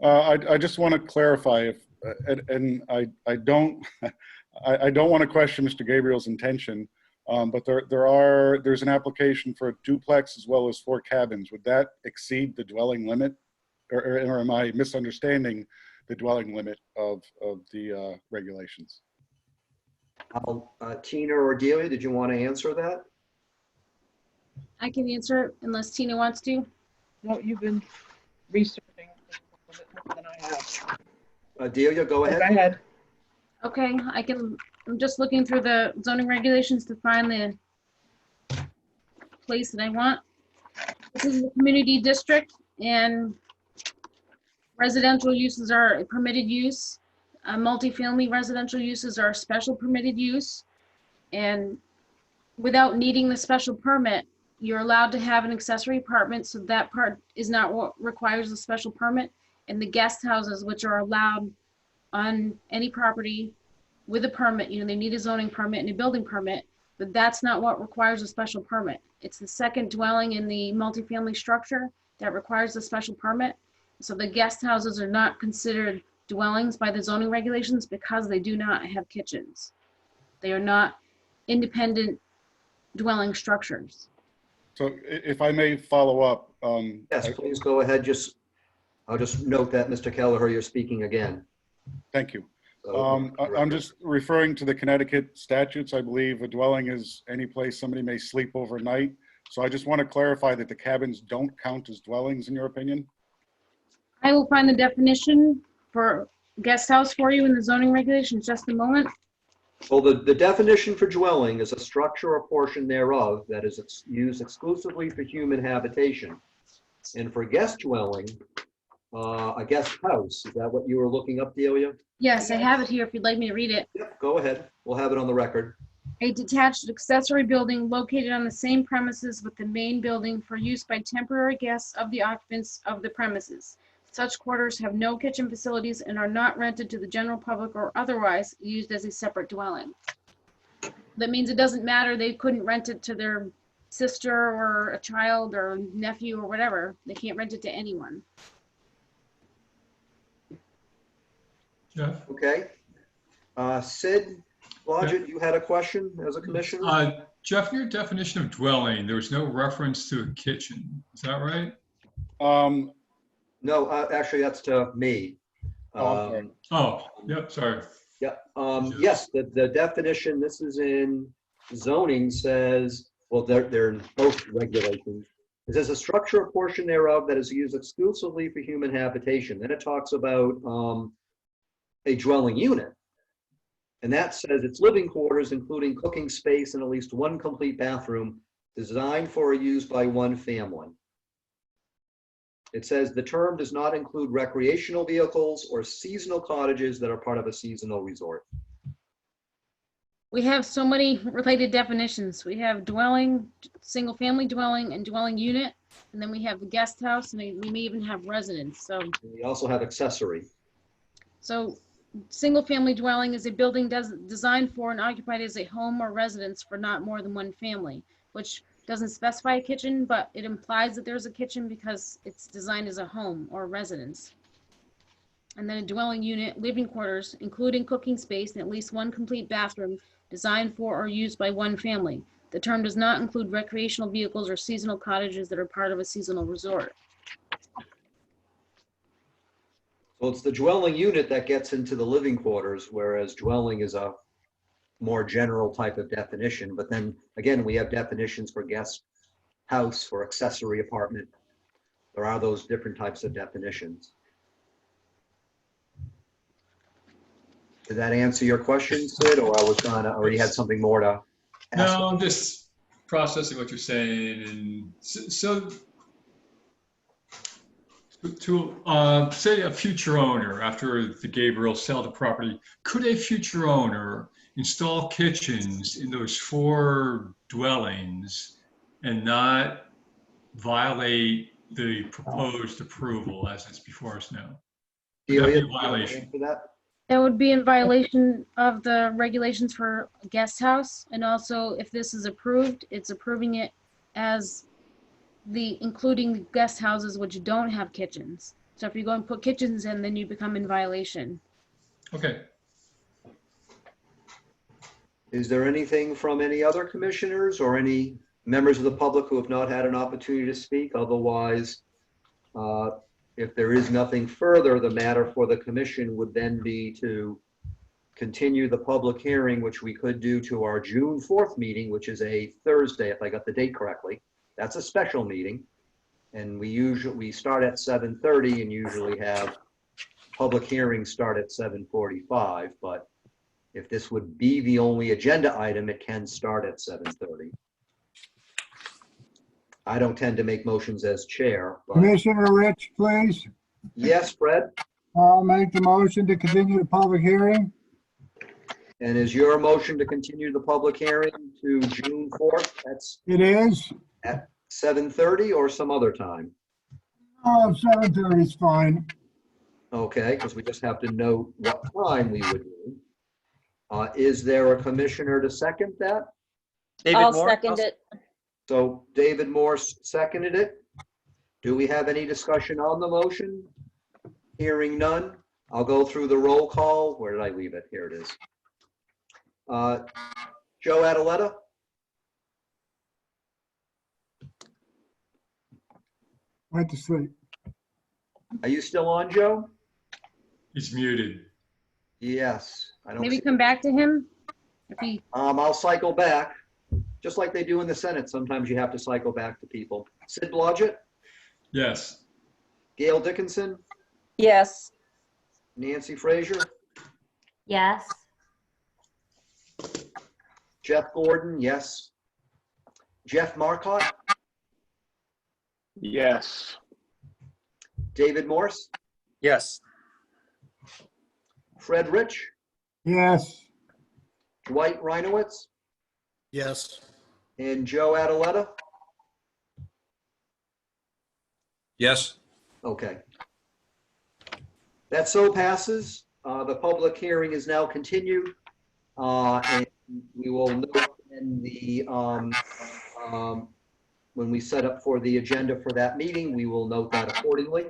I just want to clarify, and I don't want to question Mr. Gabriel's intention, but there's an application for a duplex as well as 4 cabins. Would that exceed the dwelling limit, or am I misunderstanding the dwelling limit of the regulations? Tina or Delia, did you want to answer that? I can answer it unless Tina wants to. No, you've been researching more than I have. Delia, go ahead. Go ahead. Okay, I'm just looking through the zoning regulations to find the place that I want. This is the community district, and residential uses are a permitted use. Multifamily residential uses are a special permitted use. And without needing the special permit, you're allowed to have an accessory apartment, so that part is not what requires a special permit. And the guest houses, which are allowed on any property with a permit, they need a zoning permit and a building permit, but that's not what requires a special permit. It's the second dwelling in the multifamily structure that requires a special permit. So the guest houses are not considered dwellings by the zoning regulations because they do not have kitchens. They are not independent dwelling structures. So if I may follow up. Yes, please go ahead. Just I'll just note that, Mr. Kelleher, you're speaking again. Thank you. So, I'm just referring to the Connecticut statutes. I believe a dwelling is any place somebody may sleep overnight. So I just want to clarify that the cabins don't count as dwellings in your opinion? I will find the definition for guest house for you in the zoning regulations, just a moment. Well, the definition for dwelling is a structure or portion thereof that is used exclusively for human habitation. And for guest dwelling, a guest house, is that what you were looking up, Delia? Yes, I have it here if you'd like me to read it. Yep, go ahead. We'll have it on the record. A detached accessory building located on the same premises with the main building for use by temporary guests of the occupants of the premises. Such quarters have no kitchen facilities and are not rented to the general public or otherwise used as a separate dwelling. That means it doesn't matter, they couldn't rent it to their sister or a child or nephew or whatever. They can't rent it to anyone. Jeff? Okay. Sid Blodgett, you had a question as a commissioner? Jeff, in your definition of dwelling, there was no reference to a kitchen. Is that right? No, actually, that's to me. Yep, sorry. Yeah, yes, the definition, this is in zoning, says, well, they're in both regulations. It says a structure or portion thereof that is used exclusively for human habitation. Then it talks about a dwelling unit. And that says it's living quarters, including cooking space and at least one complete bathroom designed for or used by one family. It says the term does not include recreational vehicles or seasonal cottages that are part of a seasonal resort. We have so many related definitions. We have dwelling, single family dwelling and dwelling unit. And then we have the guest house and we may even have residence. So We also have accessory. So single family dwelling is a building designed for and occupied as a home or residence for not more than one family, which doesn't specify a kitchen, but it implies that there's a kitchen because it's designed as a home or residence. And then a dwelling unit, living quarters, including cooking space and at least one complete bathroom designed for or used by one family. The term does not include recreational vehicles or seasonal cottages that are part of a seasonal resort. So it's the dwelling unit that gets into the living quarters, whereas dwelling is a more general type of definition. But then again, we have definitions for guest house, for accessory apartment. There are those different types of definitions. Did that answer your question, Sid, or I was gonna already had something more to ask? No, I'm just processing what you're saying. And so to say a future owner, after the Gabriel sell the property, could a future owner install kitchens in those 4 dwellings and not violate the proposed approval as it's before us now? Would that be a violation? That would be in violation of the regulations for guest house. And also if this is approved, it's approving it as including the guest houses which don't have kitchens. So if you go and put kitchens in, then you become in violation. Okay. Is there anything from any other commissioners or any members of the public who have not had an opportunity to speak? Otherwise, if there is nothing further, the matter for the commission would then be to continue the public hearing, which we could do to our June 4th meeting, which is a Thursday, if I got the date correctly. That's a special meeting. And we start at 7:30 and usually have public hearings start at 7:45. But if this would be the only agenda item, it can start at 7:30. I don't tend to make motions as chair. But Commissioner Rich, please. yes, Fred? I'll make the motion to continue the public hearing. And is your motion to continue the public hearing to June 4th? It is. At 7:30 or some other time? 7:30 is fine. Okay, because we just have to note what time we would do. Is there a commissioner to second that? I'll second it. So David Morse seconded it. Do we have any discussion on the motion? Hearing none, I'll go through the roll call. Where did I leave it? Here it is. Joe Adaletta? Went to sleep. Are you still on, Joe? He's muted. Yes. I don't Maybe see- come back to him? If he, I'll cycle back, just like they do in the Senate. Sometimes you have to cycle back to people. Sid Blodgett, Yes. Gail Dickinson, Yes. Nancy Frazier, Yes. Jeff Gordon, yes. Jeff Marcotte, Yes. David Morse, Yes. Fred Rich, Yes. Dwight Reinowitz, Yes. and Joe Adaletta. Yes. Okay. That so passes. The public hearing is now continued. And we will note in the, when we set up for the agenda for that meeting, we will note that accordingly.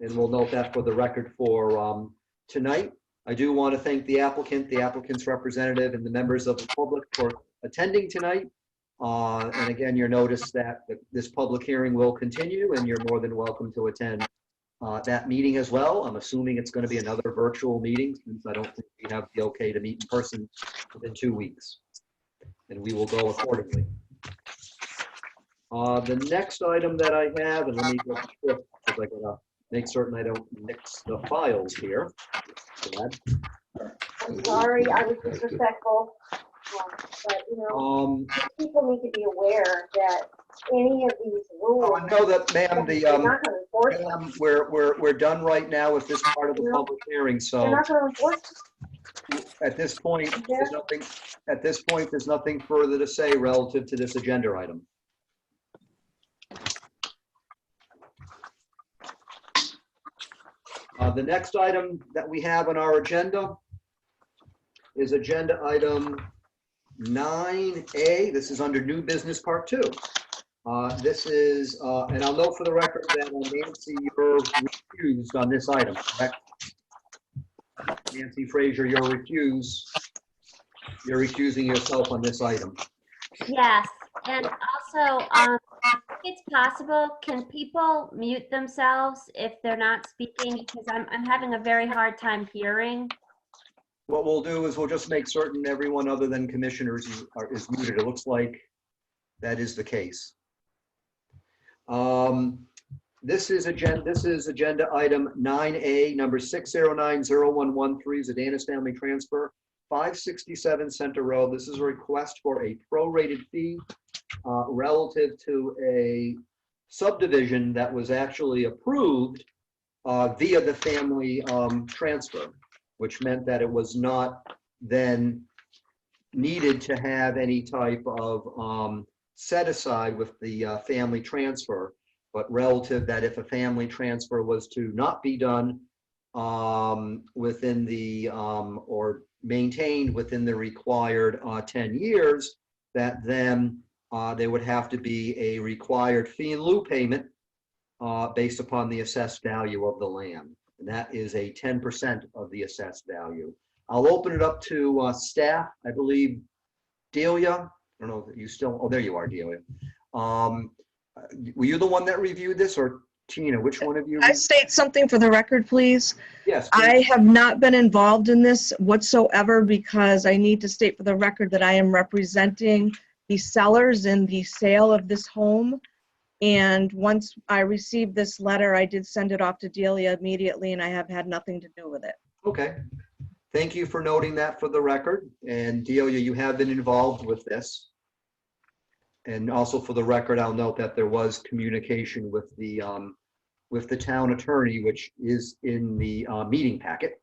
And we'll note that for the record for tonight. I do want to thank the applicant, the applicant's representative, and the members of the public for attending tonight. And again, you'll notice that this public hearing will continue, and you're more than welcome to attend that meeting as well. I'm assuming it's going to be another virtual meeting, since I don't think we have the okay to meet in person within 2 weeks. And we will go accordingly. The next item that I have, and let me go quick, because I gotta make certain I don't mix the files here. Glad. I'm sorry, I was disrespectful. But, you know, people need to be aware that any of these rules. Oh, no, that, ma'am, the, They're not gonna enforce them. ma'am, we're done right now with this part of the public hearing, They're so not gonna enforce them. at this point, there's nothing further to say relative to this agenda item. The next item that we have on our agenda is agenda item 9A. This is under new business part 2. This is, and I'll note for the record that Nancy, you're recused on this item, correct? Nancy Frazier, you're recusing yourself on this item. Yes, and also, if it's possible, can people mute themselves if they're not speaking? Because I'm having a very hard time hearing. What we'll do is we'll just make certain everyone other than commissioners is muted. It looks like that is the case. This is agenda item 9A, number 6090113, Zadanis Family Transfer, 567 Center Road. This is a request for a prorated fee relative to a subdivision that was actually approved via the family transfer, which meant that it was not then needed to have any type of set aside with the family transfer, but relative that if a family transfer was to not be done within the, or maintained within the required 10 years, that then there would have to be a required fee in lieu payment based upon the assessed value of the land. And that is a 10% of the assessed value. I'll open it up to staff. I believe Delia, I don't know if you still, oh, there you are, Delia. Were you the one that reviewed this, or Tina, which one of you? I state something for the record, please. Yes. I have not been involved in this whatsoever because I need to state for the record that I am representing the sellers in the sale of this home. And once I received this letter, I did send it off to Delia immediately, and I have had nothing to do with it. Okay. Thank you for noting that for the record. And Delia, you have been involved with this. And also for the record, I'll note that there was communication with the town attorney, which is in the meeting packet.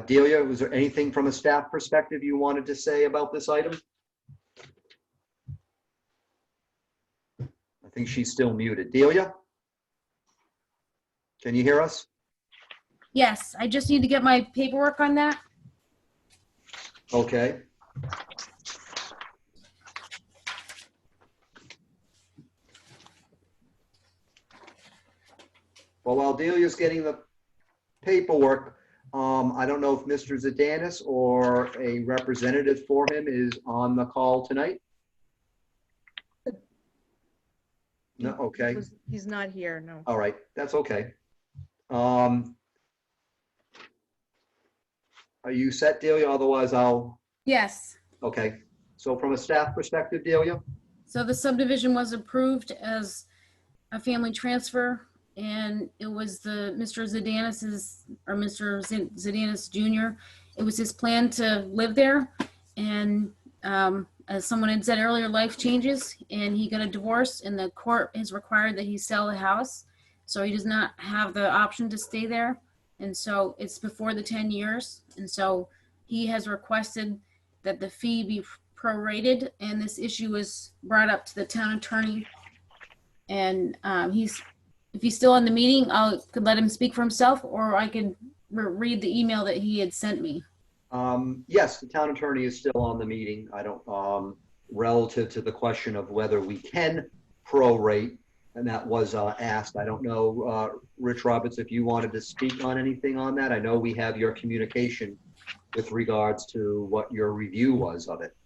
Delia, was there anything from a staff perspective you wanted to say about this item? I think she's still muted. Delia? Can you hear us? yes, I just need to get my paperwork on that. Okay. Well, while Delia's getting the paperwork, I don't know if Mr. Zadanis or a representative for him is on the call tonight. No, okay. He's not here, no. All right, that's okay. Are you set, Delia? Otherwise, I'll, Yes. okay. So from a staff perspective, Delia? So the subdivision was approved as a family transfer, and it was Mr. Zadanis's, or Mr. Zadanis Jr. It was his plan to live there, and as someone had said earlier, life changes, and he got a divorce, and the court has required that he sell the house, so he does not have the option to stay there, and so it's before the 10 years, and so he has requested that the fee be prorated, and this issue was brought up to the town attorney. And if he's still in the meeting, could let him speak for himself, or I could read the email that he had sent me. Yes, the town attorney is still on the meeting. I don't, relative to the question of whether we can prorate, and that was asked. I don't know, Rich Roberts, if you wanted to speak on anything on that. I know we have your communication with regards to what your review was of it.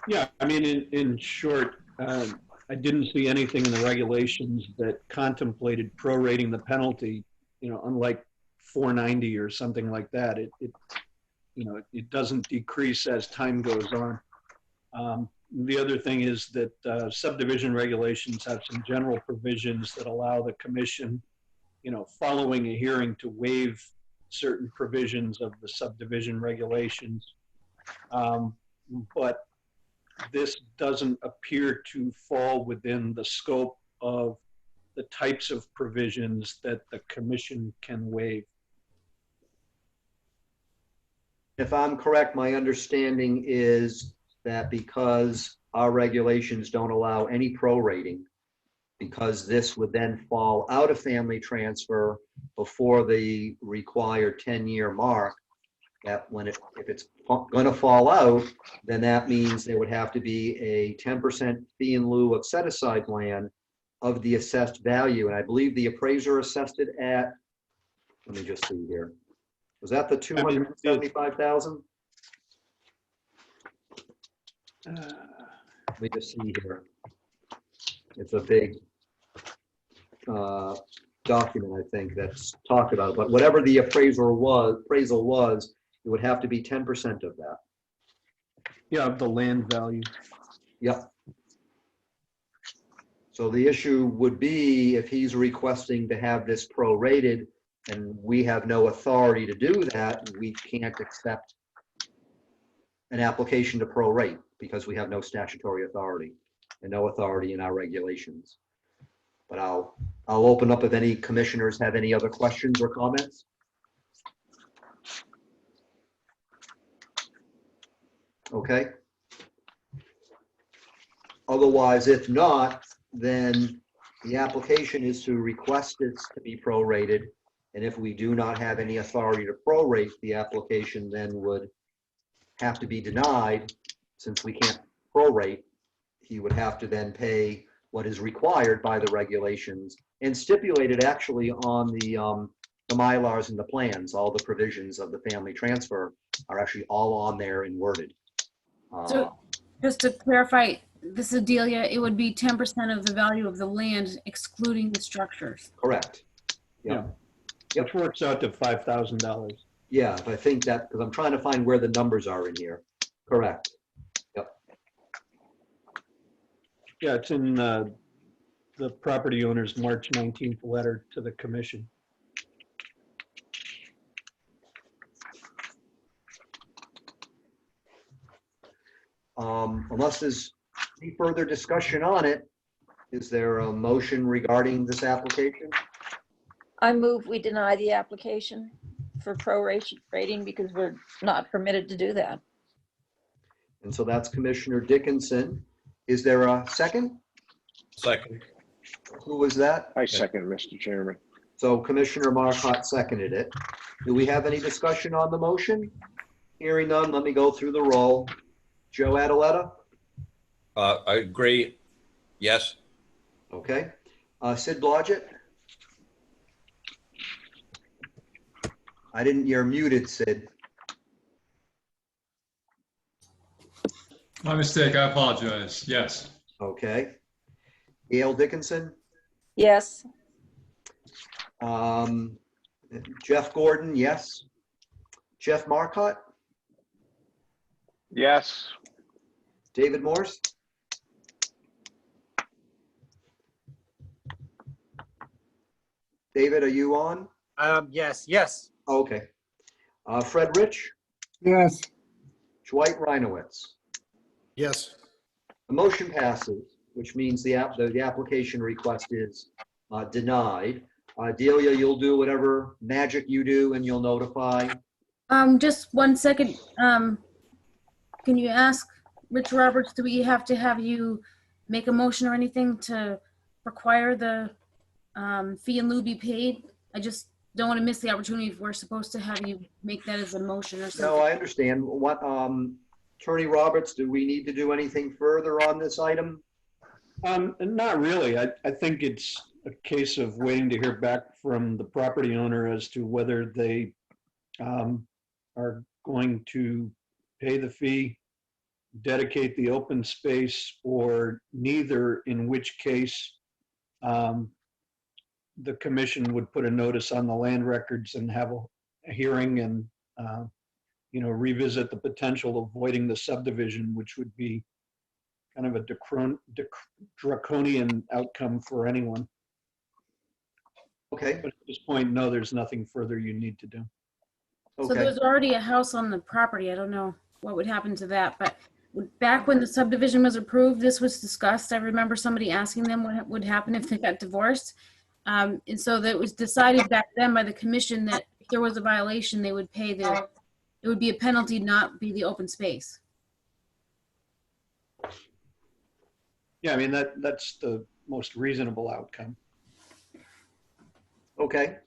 Yeah, I mean, in short, I didn't see anything in the regulations that contemplated prorating the penalty, you know, unlike 490 or something like that. It doesn't decrease as time goes on. The other thing is that subdivision regulations have some general provisions that allow the commission, you know, following a hearing to waive certain provisions of the subdivision regulations. But this doesn't appear to fall within the scope of the types of provisions that the commission can waive. If I'm correct, my understanding is that because our regulations don't allow any prorating, because this would then fall out of family transfer before the required 10-year mark, that if it's going to fall out, then that means there would have to be a 10% fee in lieu of set-aside land of the assessed value. And I believe the appraiser assessed it at, let me just see here. Was that the 275,000? Let me just see here. It's a big document, I think, that's talked about. But whatever the appraisal was, it would have to be 10% of that. Yeah, of the land value. Yep. So the issue would be if he's requesting to have this prorated and we have no authority to do that, we can't accept an application to prorate because we have no statutory authority and no authority in our regulations. But I'll open up if any commissioners have any other questions or comments. Okay. Otherwise, if not, then the application is to request it to be prorated. And if we do not have any authority to prorate, the application then would have to be denied. Since we can't prorate, he would have to then pay what is required by the regulations and stipulated actually on the Mylars and the plans. All the provisions of the family transfer are actually all on there and worded. So just to clarify, this is Delia, it would be 10% of the value of the land excluding the structures. Correct. Yeah. Which works out to $5,000. Yeah, if I think that, because I'm trying to find where the numbers are in here. Correct. Yep. Yeah, it's in the property owner's March 19th letter to the commission. Unless there's any further discussion on it, is there a motion regarding this application? I move we deny the application for prorating because we're not permitted to do that. And so that's Commissioner Dickinson. Is there a second? Second. Who was that? I second, Mr. Chairman. So Commissioner Marcotte seconded it. Do we have any discussion on the motion? Hearing none, let me go through the roll. Joe Adaletta? I agree. Yes. Okay. Sid Blodgett? You're muted, Sid. My mistake, I apologize. Yes. Okay. Gail Dickinson, Yes. Jeff Gordon, yes. Jeff Marcotte, Yes. David Morse, David, are you on? Yes. Okay. Fred Rich, Yes. Dwight Reinowitz. Yes. The motion passes, which means the application request is denied. Delia, you'll do whatever magic you do and you'll notify. Just 1 second. Can you ask Rich Roberts, do we have to have you make a motion or anything to require the fee in lieu be paid? I just don't want to miss the opportunity if we're supposed to have you make that as a motion or something. No, I understand. What, Attorney Roberts, do we need to do anything further on this item? Not really. I think it's a case of waiting to hear back from the property owner as to whether they are going to pay the fee, dedicate the open space, or neither, in which case the commission would put a notice on the land records and have a hearing and revisit the potential of voiding the subdivision, which would be kind of a draconian outcome for anyone. Okay. But at this point, no, there's nothing further you need to do. So there's already a house on the property. I don't know what would happen to that, but back when the subdivision was approved, this was discussed. I remember somebody asking them what would happen if they got divorced. And so that was decided back then by the commission that if there was a violation, they would pay it would be a penalty, not be the open space. Yeah, I mean, that's the most reasonable outcome. Okay.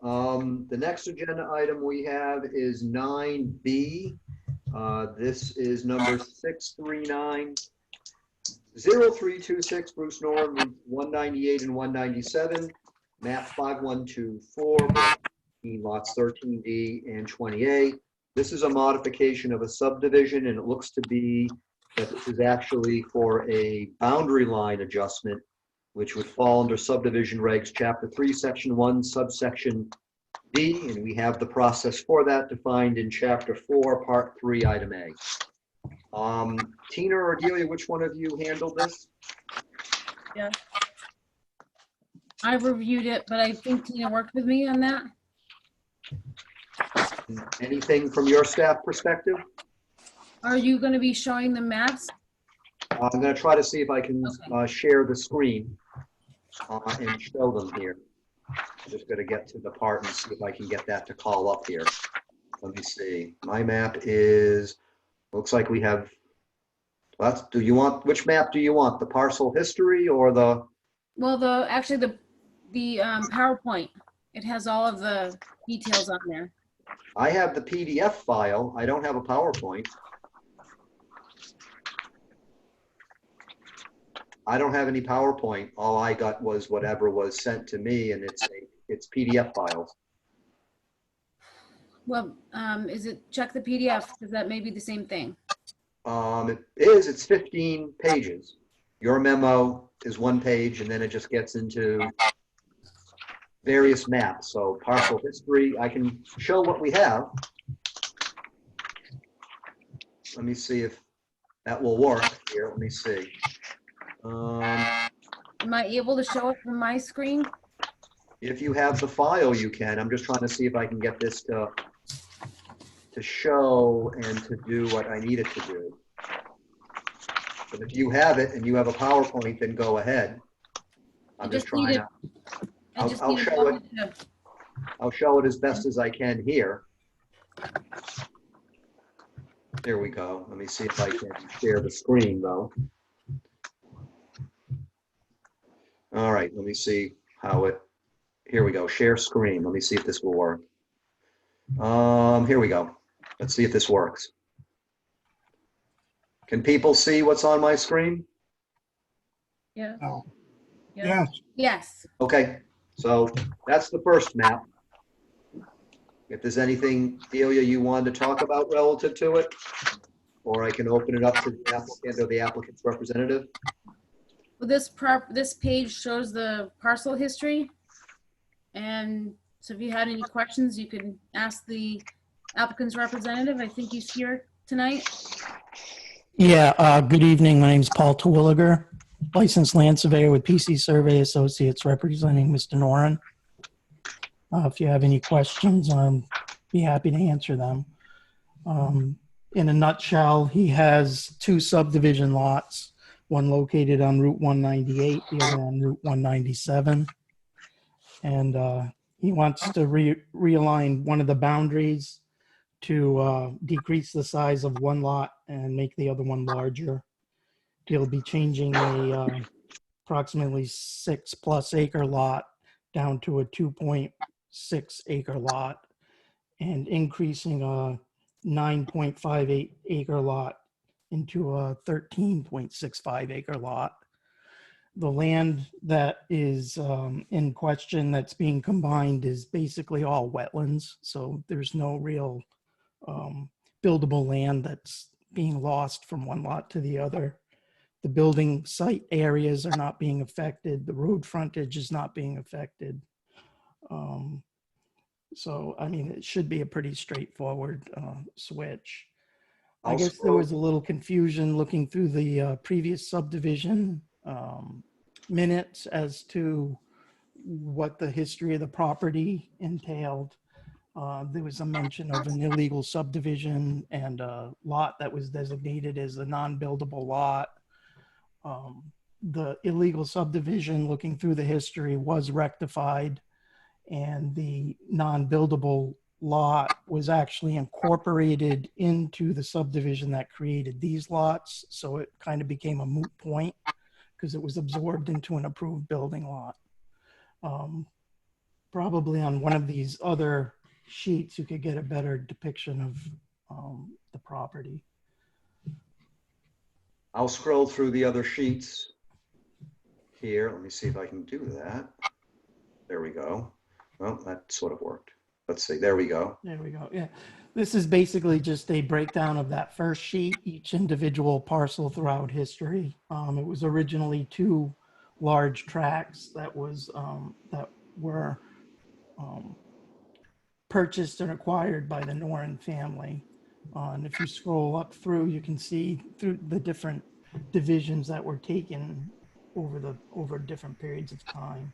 The next agenda item we have is 9B. This is number 639-0326 Bruce Norman, 198 and 197, map 5124, lots 13D and 20A. This is a modification of a subdivision, and it looks to be that this is actually for a boundary line adjustment, which would fall under subdivision regs, chapter 3, section 1, subsection D, and we have the process for that defined in chapter 4, part 3, item A. Tina or Delia, which one of you handled this? Yeah. I've reviewed it, but I think Tina worked with me on that. Anything from your staff perspective? Are you going to be showing the maps? I'm going to try to see if I can share the screen and show them here. I'm just going to get to the part and see if I can get that to call up here. Let me see. My map is, looks like we have, which map do you want? The parcel history or the? Well, actually the PowerPoint, it has all of the details on there. I have the PDF file. I don't have a PowerPoint. I don't have any PowerPoint. All I got was whatever was sent to me, and it's PDF files. Well, check the PDF, because that may be the same thing. It's 15 pages. Your memo is 1 page, and then it just gets into various maps. So parcel history, I can show what we have. Let me see if that will work here. Let me see. Am I able to show it from my screen? If you have the file, you can. I'm just trying to see if I can get this to show and to do what I need it to do. But if you have it and you have a PowerPoint, then go ahead. I'm just trying to. I'll show it. I'll show it as best as I can here. There we go. Let me see if I can share the screen though. All right, let me see how here we go, share screen. Let me see if this will work. Here we go. Let's see if this works. Can people see what's on my screen? Yeah. Oh. Yes. Yes. Okay, so that's the first map. If there's anything, Delia, you wanted to talk about relative to it? or I can open it up to the applicant or the applicant's representative. Well, this page shows the parcel history. And so if you had any questions, you can ask the applicant's representative. I think he's here tonight. Yeah, good evening. My name's Paul Terwilliger, licensed land surveyor with PC Survey Associates representing Mr. Noren. If you have any questions, be happy to answer them. In a nutshell, he has 2 subdivision lots, one located on Route 198, the other on Route 197. And he wants to realign one of the boundaries to decrease the size of one lot and make the other one larger. He'll be changing a approximately 6+ acre lot down to a 2.6 acre lot and increasing a 9.58 acre lot into a 13.65 acre lot. The land that is in question that's being combined is basically all wetlands, so there's no real buildable land that's being lost from one lot to the other. The building site areas are not being affected. The road frontage is not being affected. So, I mean, it should be a pretty straightforward switch. I guess there was a little confusion looking through the previous subdivision minutes as to what the history of the property entailed. There was a mention of an illegal subdivision and a lot that was designated as a non-buildable lot. The illegal subdivision, looking through the history, was rectified, and the non-buildable lot was actually incorporated into the subdivision that created these lots. So it kind of became a moot point because it was absorbed into an approved building lot. Probably on one of these other sheets, you could get a better depiction of the property. I'll scroll through the other sheets here. Let me see if I can do that. There we go. Well, that sort of worked. Let's see. There we go. There we go. Yeah. This is basically just a breakdown of that first sheet, each individual parcel throughout history. It was originally 2 large tracts that were purchased and acquired by the Noren family. And if you scroll up through, you can see through the different divisions that were taken over different periods of time.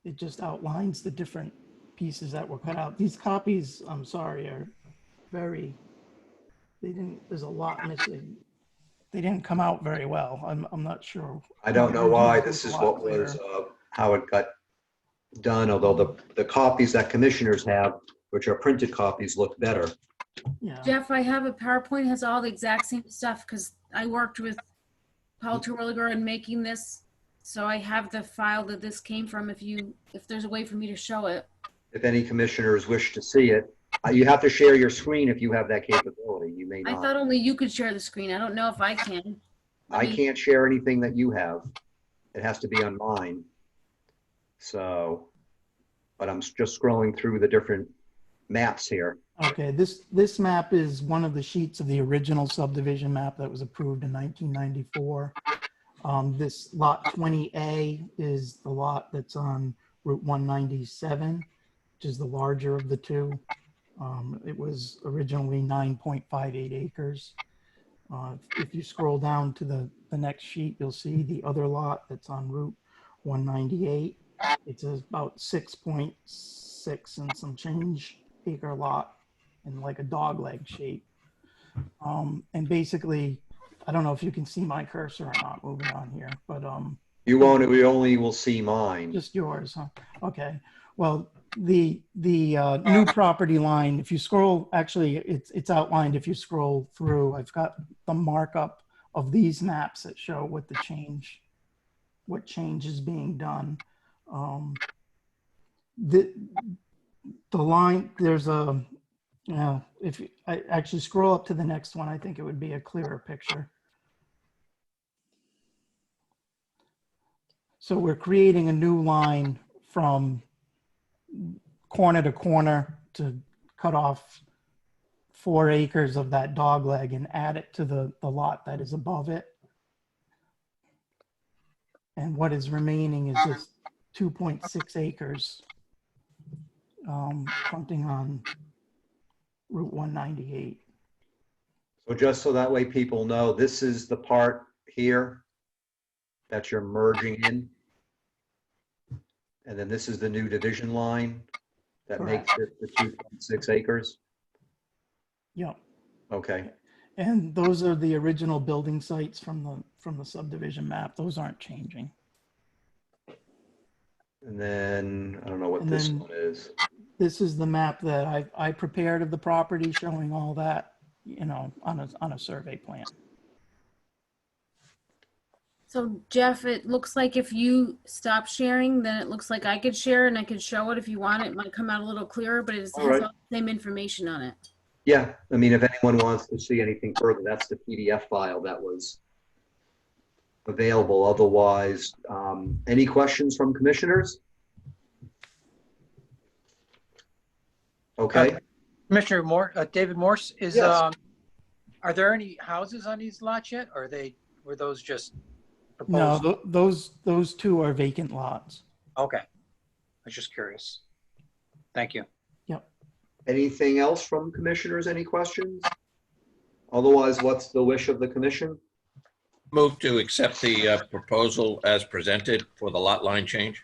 It just outlines the different pieces that were cut out. These copies, I'm sorry, are there's a lot missing. They didn't come out very well. I'm not sure. I don't know why. This is what was, how it got done, although the copies that commissioners have, which are printed copies, look better. Yeah. Jeff, I have a PowerPoint, has all the exact same stuff because I worked with Paul Terwilliger in making this. So I have the file that this came from if there's a way for me to show it. If any commissioners wish to see it, you have to share your screen if you have that capability. You may I not. thought only you could share the screen. I don't know if I can. I can't share anything that you have. It has to be on mine. So, but I'm just scrolling through the different maps here. Okay, this map is one of the sheets of the original subdivision map that was approved in 1994. This lot 20A is the lot that's on Route 197, which is the larger of the 2. It was originally 9.58 acres. If you scroll down to the next sheet, you'll see the other lot that's on Route 198. It's about 6.6 and some change acre lot in like a dog leg shape. And basically, I don't know if you can see my cursor or not moving on here, but you won't. We only will see mine. Just yours, huh? Okay. Well, the new property line, if you scroll, actually, it's outlined. If you scroll through, I've got the markup of these maps that show what what change is being done. The line, there's a, if I actually scroll up to the next one, I think it would be a clearer picture. So we're creating a new line from corner to corner to cut off 4 acres of that dog leg and add it to the lot that is above it. And what is remaining is just 2.6 acres fronting on Route 198. So just so that way people know, this is the part here that you're merging in. And then this is the new division line that makes it the 2.6 acres. Yep. Okay. And those are the original building sites from the subdivision map. Those aren't changing. And then, I don't know what And this then- one is. This is the map that I prepared of the property showing all that, you know, on a survey plan. So Jeff, it looks like if you stop sharing, then it looks like I could share and I could show it if you want. It might come out a little clearer, but it has All right. all the same information on it. Yeah, I mean, if anyone wants to see anything further, that's the PDF file that was available. Otherwise, any questions from commissioners? Okay. Commissioner Moore, David Morse, is, Yes. are there any houses on these lots yet? Or were those just No, proposed? those two are vacant lots. Okay. I was just curious. Thank you. Yep. Anything else from commissioners? Any questions? Otherwise, what's the wish of the commission? Move to accept the proposal as presented for the lot line change.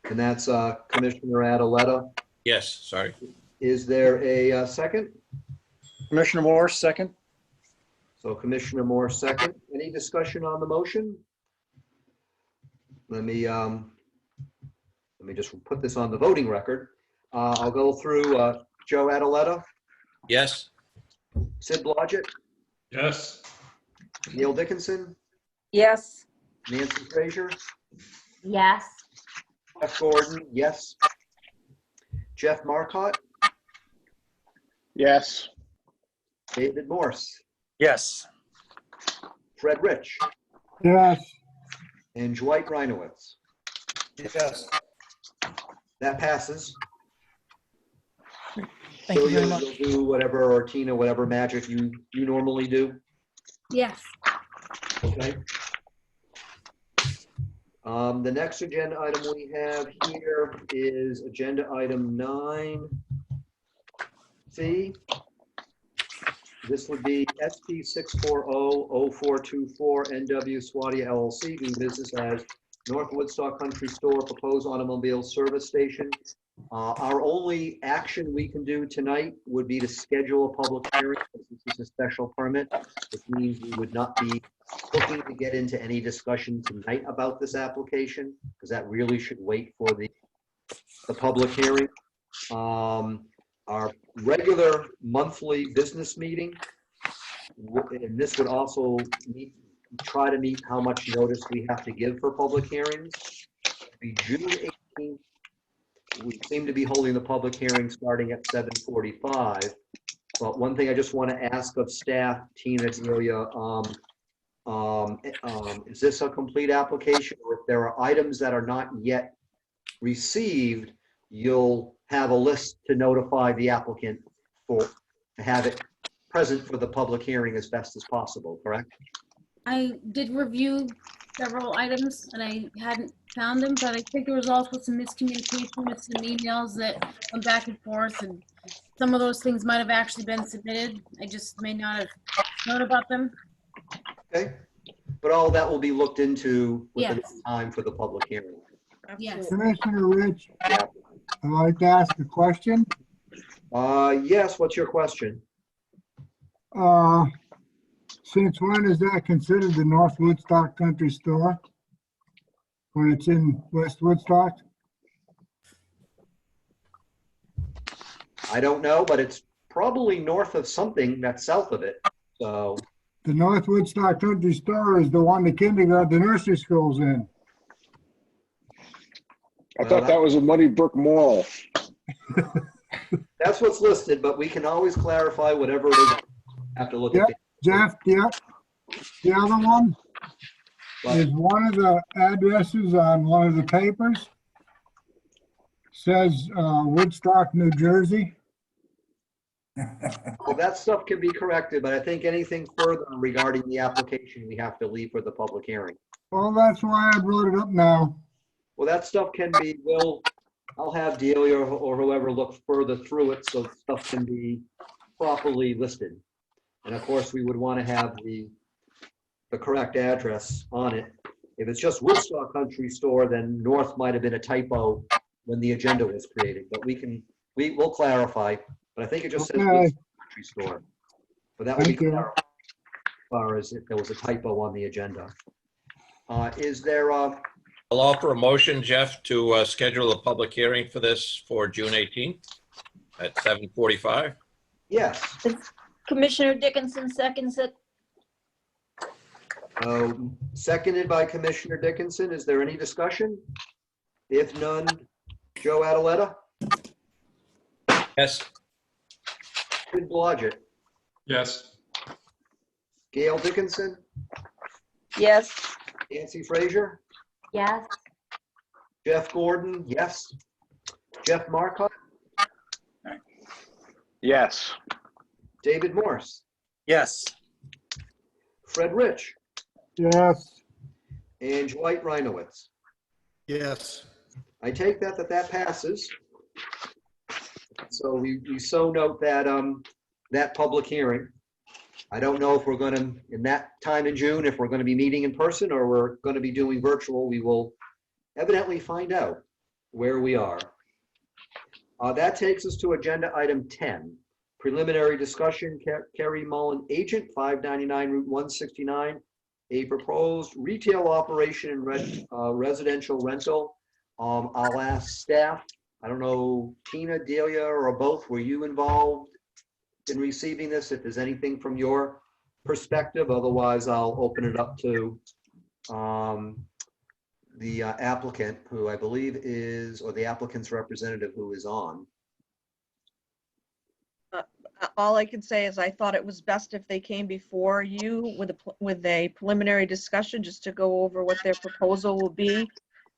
And that's Commissioner Adaletta. Yes, sorry. Is there a second? Commissioner Moore, second. So Commissioner Moore, second. Any discussion on the motion? Let me just put this on the voting record. I'll go through Joe Adaletta, Yes. Sid Blodgett, Yes. Neil Dickinson, Yes. Nancy Frazier, Yes. Jeff Gordon, yes. Jeff Marcotte, Yes. David Morse, Yes. Fred Rich, Yes. and Dwight Reinowitz. Yes. That passes. Thank you very You'll much. do whatever, or Tina, whatever magic you normally do. Yes. Okay. The next agenda item we have here is agenda item 9C. This would be SP 640-0424 NW Swadia LLC, doing business as North Woodstock Country Store, proposed automobile service station. Our only action we can do tonight would be to schedule a public hearing. This is a special permit, which means we would not be looking to get into any discussion tonight about this application, because that really should wait for the public hearing. Our regular monthly business meeting, and this would also try to meet how much notice we have to give for public hearings. It'd be June 18th. We seem to be holding the public hearing starting at 7:45. But one thing I just want to ask of staff, Tina, Delia, is this a complete application? Or if there are items that are not yet received, you'll have a list to notify the applicant to have it present for the public hearing as best as possible, correct? I did review several items and I hadn't found them, but I think there was also some miscommunication with some emails that went back and forth, and some of those things might have actually been submitted. I just may not have known about them. Okay, but all that will be looked into within Yes. time for the public hearing. Yes. Commissioner Rich, I'd like to ask a question. Yes, what's your question? Since when is that considered the North Woodstock Country Store? When it's in West Woodstock? I don't know, but it's probably north of something that's south of it, so. The North Woodstock Country Store is the one the kindergarten, the nursery school's in. I thought that was a Muddy Brook Mall. That's what's listed, but we can always clarify whatever it is. Have to look Yep, at it. Jeff, the other one is one of the addresses on one of the papers. Says Woodstock, New Jersey. Well, that stuff can be corrected, but I think anything further regarding the application, we have to leave for the public hearing. Well, that's why I brought it up now. Well, that stuff can be, I'll have Delia or whoever look further through it so stuff can be properly listed. And of course, we would want to have the correct address on it. If it's just Woodstock Country Store, then North might have been a typo when the agenda was created, but we'll clarify. But I think it just says Okay. Woodstock Country Store. But that would be Thank you. clarified as far as if there was a typo on the agenda. Is there I'll offer a motion, Jeff, to schedule a public hearing for this for June 18th at 7:45. Yes. Commissioner Dickinson seconds it. Seconded by Commissioner Dickinson. Is there any discussion? If none, Joe Adaletta? Yes. Sid Blodgett? Yes. Gail Dickinson? Yes. Nancy Frazier? Yes. Jeff Gordon? Yes. Jeff Marcotte? Yes. David Morse? Yes. Fred Rich? Yes. And Dwight Reinowitz? Yes. I take that passes. So we so note that, that public hearing. I don't know if we're gonna, in that time in June, if we're gonna be meeting in person or we're gonna be doing virtual. We will evidently find out where we are. That takes us to agenda item 10, preliminary discussion, Kerry Mullen, agent, 599 Route 169, a proposed retail operation and residential rental. I'll ask staff, I don't know, Tina, Delia, or both, were you involved in receiving this? If there's anything from your perspective, otherwise I'll open it up to the applicant, who I believe is, or the applicant's representative who is on. All I can say is I thought it was best if they came before you with a preliminary discussion, just to go over what their proposal will be.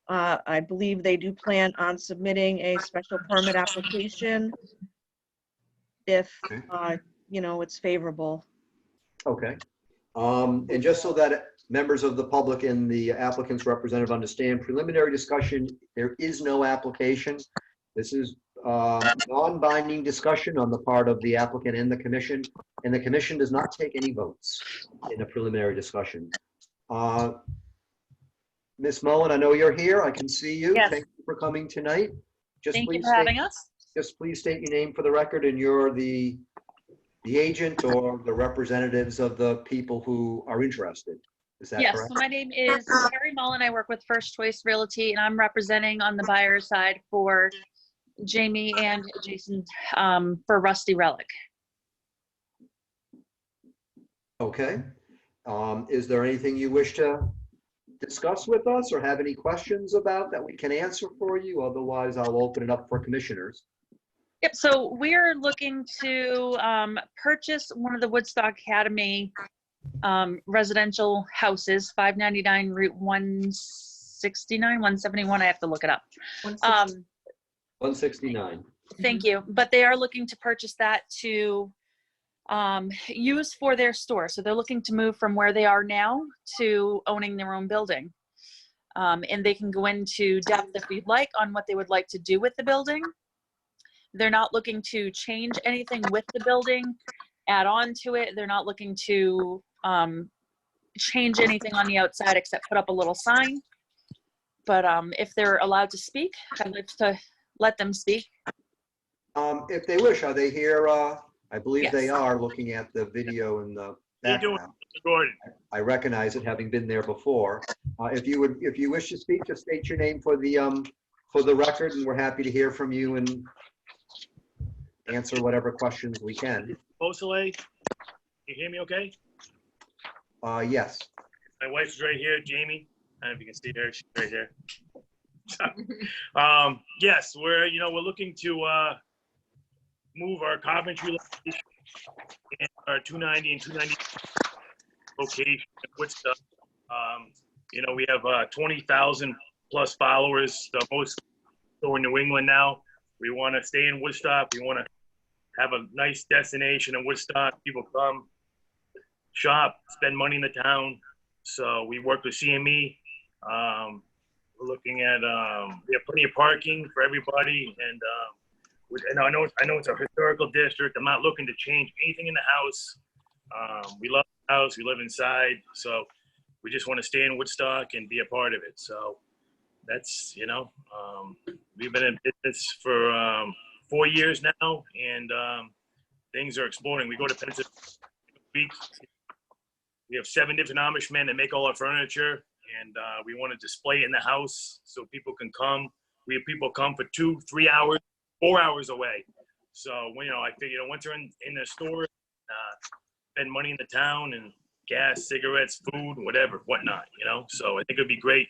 I believe they do plan on submitting a special permit application if, it's favorable. Okay. And just so that members of the public and the applicant's representative understand, preliminary discussion, there is no application. This is non-binding discussion on the part of the applicant and the commission does not take any votes in a preliminary discussion. Ms. Mullen, I know you're here. I can see you. Yes. Thank you for coming tonight. Thank you for having us. Just please state your name for the record, and you're the agent or the representatives of the people who are interested. Is that Yes, correct? so my name is Carrie Mullen. I work with First Choice Realty, and I'm representing on the buyer side for Jamie and Jason for Rusty Relic. Okay. Is there anything you wish to discuss with us or have any questions about that we can answer for you? Otherwise, I'll open it up for commissioners. Yep, so we're looking to purchase one of the Woodstock Academy residential houses, 599 Route 169, 171, I have to look it up. 169. Thank you, but they are looking to purchase that to use for their store. So they're looking to move from where they are now to owning their own building. And they can go into depth if we'd like on what they would like to do with the building. They're not looking to change anything with the building, add on to it. They're not looking to change anything on the outside except put up a little sign. But if they're allowed to speak, I'd like to let them speak. If they wish, are they here? I believe Yes. they are, looking at the video in the background. I recognize it, having been there before. If you wish to speak, just state your name for the record, and we're happy to hear from you and answer whatever questions we can. Beausoleil, you hear me okay? Yes. My wife's right here, Jamie. I don't know if you can see her, she's right here. Yes, we're looking to move our Coventry location and our 290 and 290 location in Woodstock. We have 20,000 plus followers, the most so in New England now. We want to stay in Woodstock. We want to have a nice destination in Woodstock. People come, shop, spend money in the town. So we work with CME. We're looking at, we have plenty of parking for everybody. And and I know it's a historical district. I'm not looking to change anything in the house. We love the house. We live inside. So we just want to stay in Woodstock and be a part of it. So that's, we've been in business for 4 years now, and things are exploding. We go to Pennsylvania week. We have 7 different Amish men that make all our furniture, and we want to display it in the house so people can come. We have people come for 2, 3 hours, 4 hours away. So, I figure once they're in the store, spend money in the town and gas, cigarettes, food, whatnot. So I think it'd be great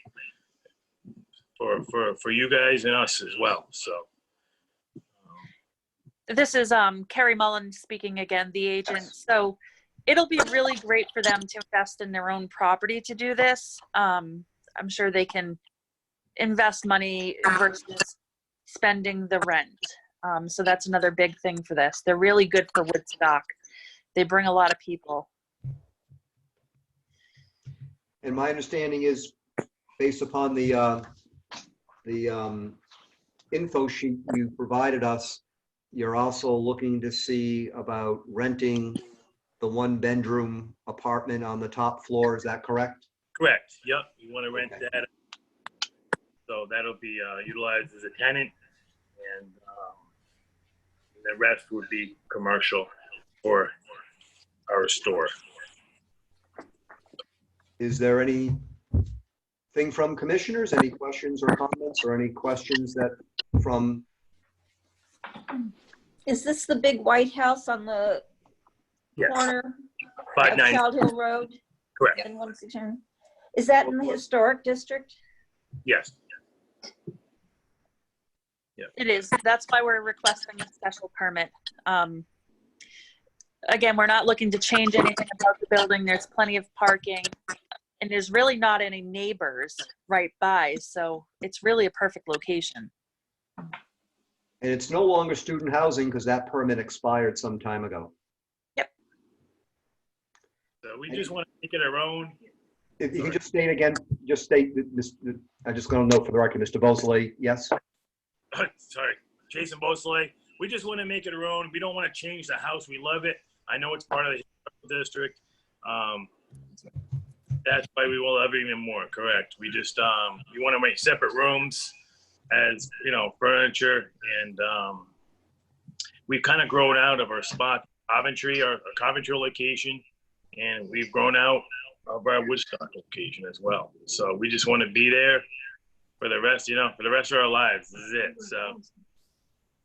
for you guys and us as well. So. This is Carrie Mullen speaking again, the agent. So it'll be really great for them to invest in their own property to do this. I'm sure they can invest money versus spending the rent. So that's another big thing for this. They're really good for Woodstock. They bring a lot of people. And my understanding is, based upon the info sheet you provided us, you're also looking to see about renting the 1-bedroom apartment on the top floor. Is that correct? Correct. Yep. You want to rent that. So that'll be utilized as a tenant, and the rest would be commercial for our store. Is there anything from commissioners? Any questions or comments, or any questions that from? Is this the big White House on the corner of 590. Child Hill Road? Correct. And 169? Is that in the historic district? Yes. It is. That's why we're requesting a special permit. Again, we're not looking to change anything about the building. There's plenty of parking, and there's really not any neighbors right by. So it's really a perfect location. And it's no longer student housing because that permit expired some time ago. So we just want to make it our own. If you can just state again, I just going to note for the record, Mr. Bosley, yes? Sorry, Jason Beausoleil. We just want to make it our own. We don't want to change the house. We love it. I know it's part of the district. That's why we will love it even more. Correct. We just we want to make separate rooms as furniture, and we've kind of grown out of our spot, Coventry, our Coventry location, and we've grown out of our Woodstock location as well. So we just want to be there for the rest, for the rest of our lives. This is it. So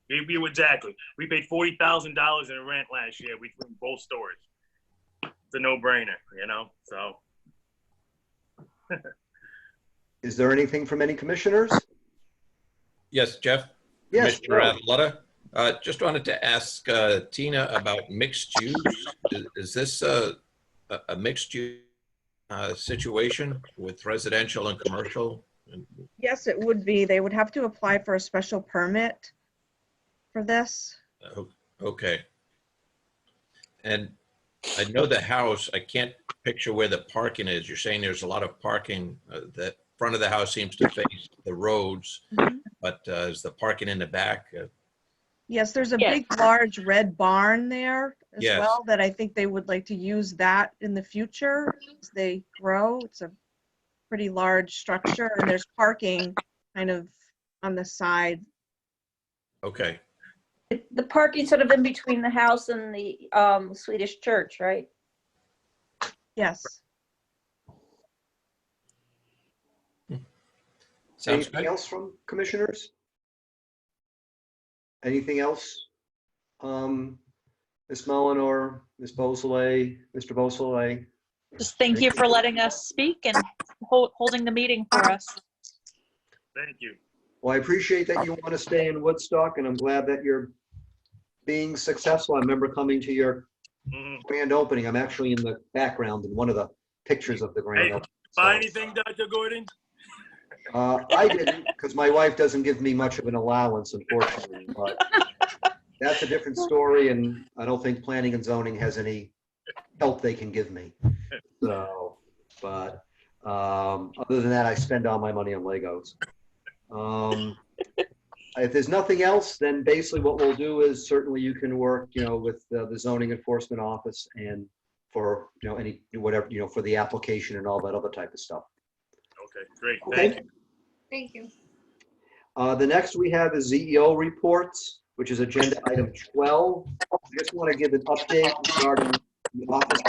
exactly. We paid $40,000 in rent last year between both stores. It's a no-brainer, so. Is there anything from any commissioners? Yes, Jeff? Yes, Commissioner Atletta. Just wanted to ask Tina about mixed use. Is this a mixed use situation with residential and commercial? Yes, it would be. They would have to apply for a special permit for this. Okay. And I know the house, I can't picture where the parking is. You're saying there's a lot of parking. The front of the house seems to face the roads, but is the parking in the back? Yes, there's a big, large red barn there as Yes. well that I think they would like to use that in the future as they grow. It's a pretty large structure, and there's parking kind of on the side. Okay. The parking sort of in between the house and the Swedish church, right? Yes. Sounds Anything good. else from commissioners? Anything else? Ms. Mullen or Ms. Beausoleil, Mr. Beausoleil? Just thank you for letting us speak and holding the meeting for us. Thank you. Well, I appreciate that you want to stay in Woodstock, and I'm glad that you're being successful. I remember coming to your grand opening. I'm actually in the background in one of the pictures of the grand Hey, opening. buy anything, Dr. Gordon? I didn't, because my wife doesn't give me much of an allowance, unfortunately, but that's a different story, and I don't think planning and zoning has any help they can give me. So, but other than that, I spend all my money on Legos. If there's nothing else, then basically what we'll do is certainly you can work, with the zoning enforcement office and for, any, whatever, for the application and all that other type of stuff. Okay, great. Okay. Thank you. Thank you. The next we have is CEO reports, which is agenda item 12. I just want to give an update regarding the office.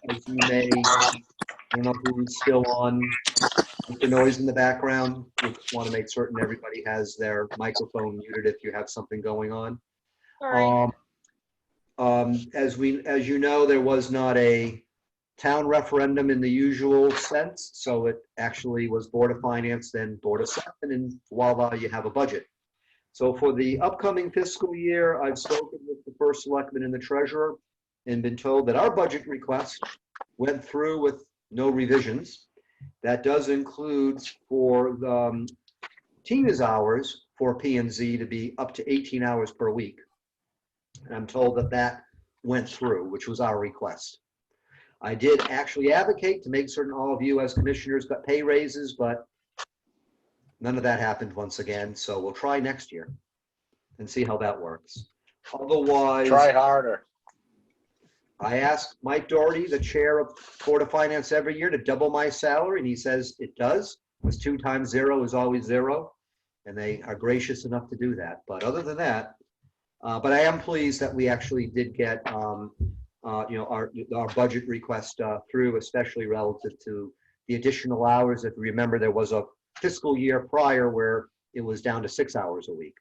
As you may, I don't know who's still on with the noise in the background. We just want to make certain everybody has their microphone muted if you have something going on. Sorry. As you know, there was not a town referendum in the usual sense, so it actually was Board of Finance, then Board of Selectmen, and voila, you have a budget. So for the upcoming fiscal year, I've spoken with the first selectman and the treasurer and been told that our budget request went through with no revisions. That does include for the Tina's hours for P&Z to be up to 18 hours per week. And I'm told that that went through, which was our request. I did actually advocate to make certain all of you as commissioners got pay raises, but none of that happened once again. So we'll try next year and see how that works. Otherwise, Try harder. I asked Mike Doherty, the chair of Board of Finance, every year to double my salary, and he says it does. Because 2 times 0 is always 0, and they are gracious enough to do that. But other than that, but I am pleased that we actually did get our budget request through, especially relative to the additional hours. If you remember, there was a fiscal year prior where it was down to 6 hours a week.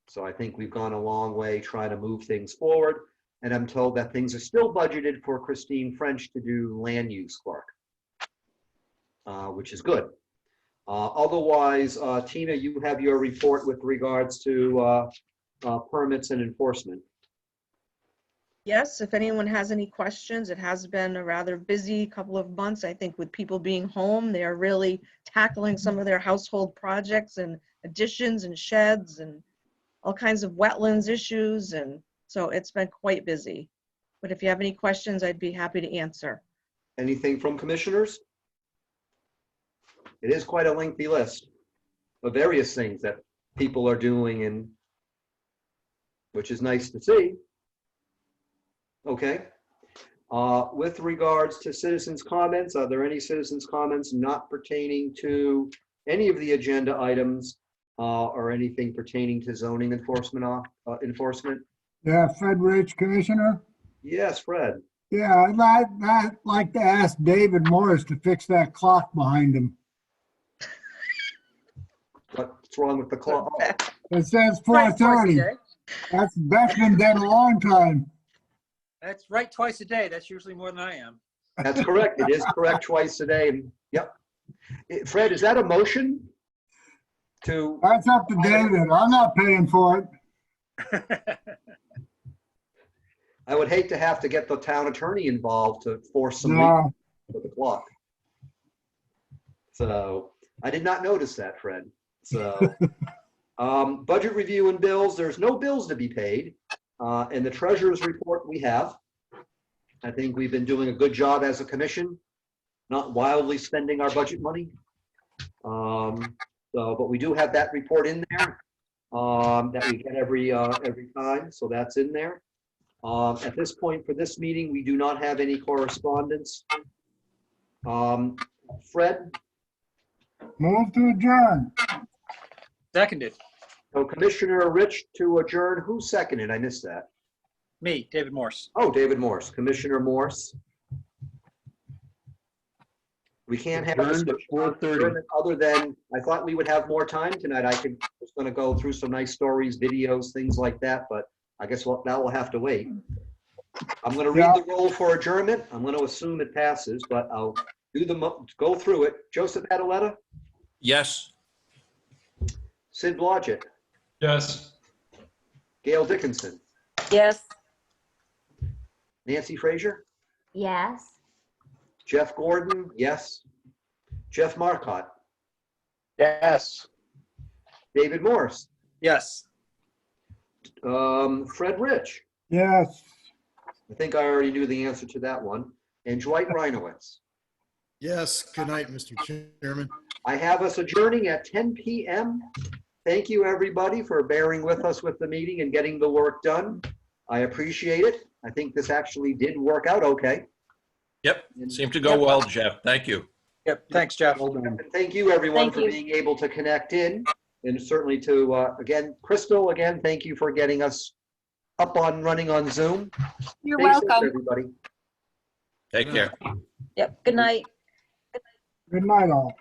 So I think we've gone a long way trying to move things forward. And I'm told that things are still budgeted for Christine French to do land use clerk, which is good. Otherwise, Tina, you have your report with regards to permits and enforcement. Yes, if anyone has any questions, it has been a rather busy couple of months. I think with people being home, they're really tackling some of their household projects and additions and sheds and all kinds of wetlands issues. And so it's been quite busy. But if you have any questions, I'd be happy to answer. Anything from commissioners? It is quite a lengthy list of various things that people are doing, and which is nice to see. Okay. With regards to citizens' comments, are there any citizens' comments not pertaining to any of the agenda items or anything pertaining to zoning enforcement? Yeah, Fred Rich, Commissioner. Yes, Fred. Yeah, I'd like to ask David Morris to fix that clock behind him. What's wrong with the clock? It says 4:30. That's been dead a long time. That's right twice a day. That's usually more than I am. That's correct. It is correct twice a day. Yep. Fred, is that a motion? That's up to David. I'm not paying for it. I would hate to have to get the town attorney involved to force some No. for the clock. So I did not notice that, Fred. So budget review and bills, there's no bills to be paid. In the treasurer's report we have, I think we've been doing a good job as a commission, not wildly spending our budget money. But we do have that report in there that we get every time, so that's in there. At this point for this meeting, we do not have any correspondence. Fred? Move to adjourn. Seconded. So Commissioner Rich to adjourn. Who seconded? I missed that. Me, David Morse. Oh, David Morse. Commissioner Morse. We can't have a Adjourned at discussion on 4:30. adjournment other than, I thought we would have more time tonight. I was going to go through some nice stories, videos, things like that, but I guess that will have to wait. I'm going to read the roll for adjournment. I'm going to assume it passes, but I'll go through it. Joseph Adaletta? Yes. Sid Blodgett? Yes. Gail Dickinson? Yes. Nancy Frazier? Yes. Jeff Gordon? Yes. Jeff Marcotte? Yes. David Morse? Yes. Fred Rich. Yes. I think I already knew the answer to that one. And Dwight Reinowitz. Yes. Good night, Mr. Chairman. I have us adjourning at 10 p.m. Thank you, everybody, for bearing with us with the meeting and getting the work done. I appreciate it. I think this actually did work out okay. Yep, seemed to go well, Jeff. Thank you. Yep, thanks, Jeff. And thank you, everyone, Thank for you. being able to connect in. And certainly to, again, Crystal, again, thank you for getting us up on running on Zoom. You're Stay safe, welcome. everybody. Take care. Yep, good night. Good night, all.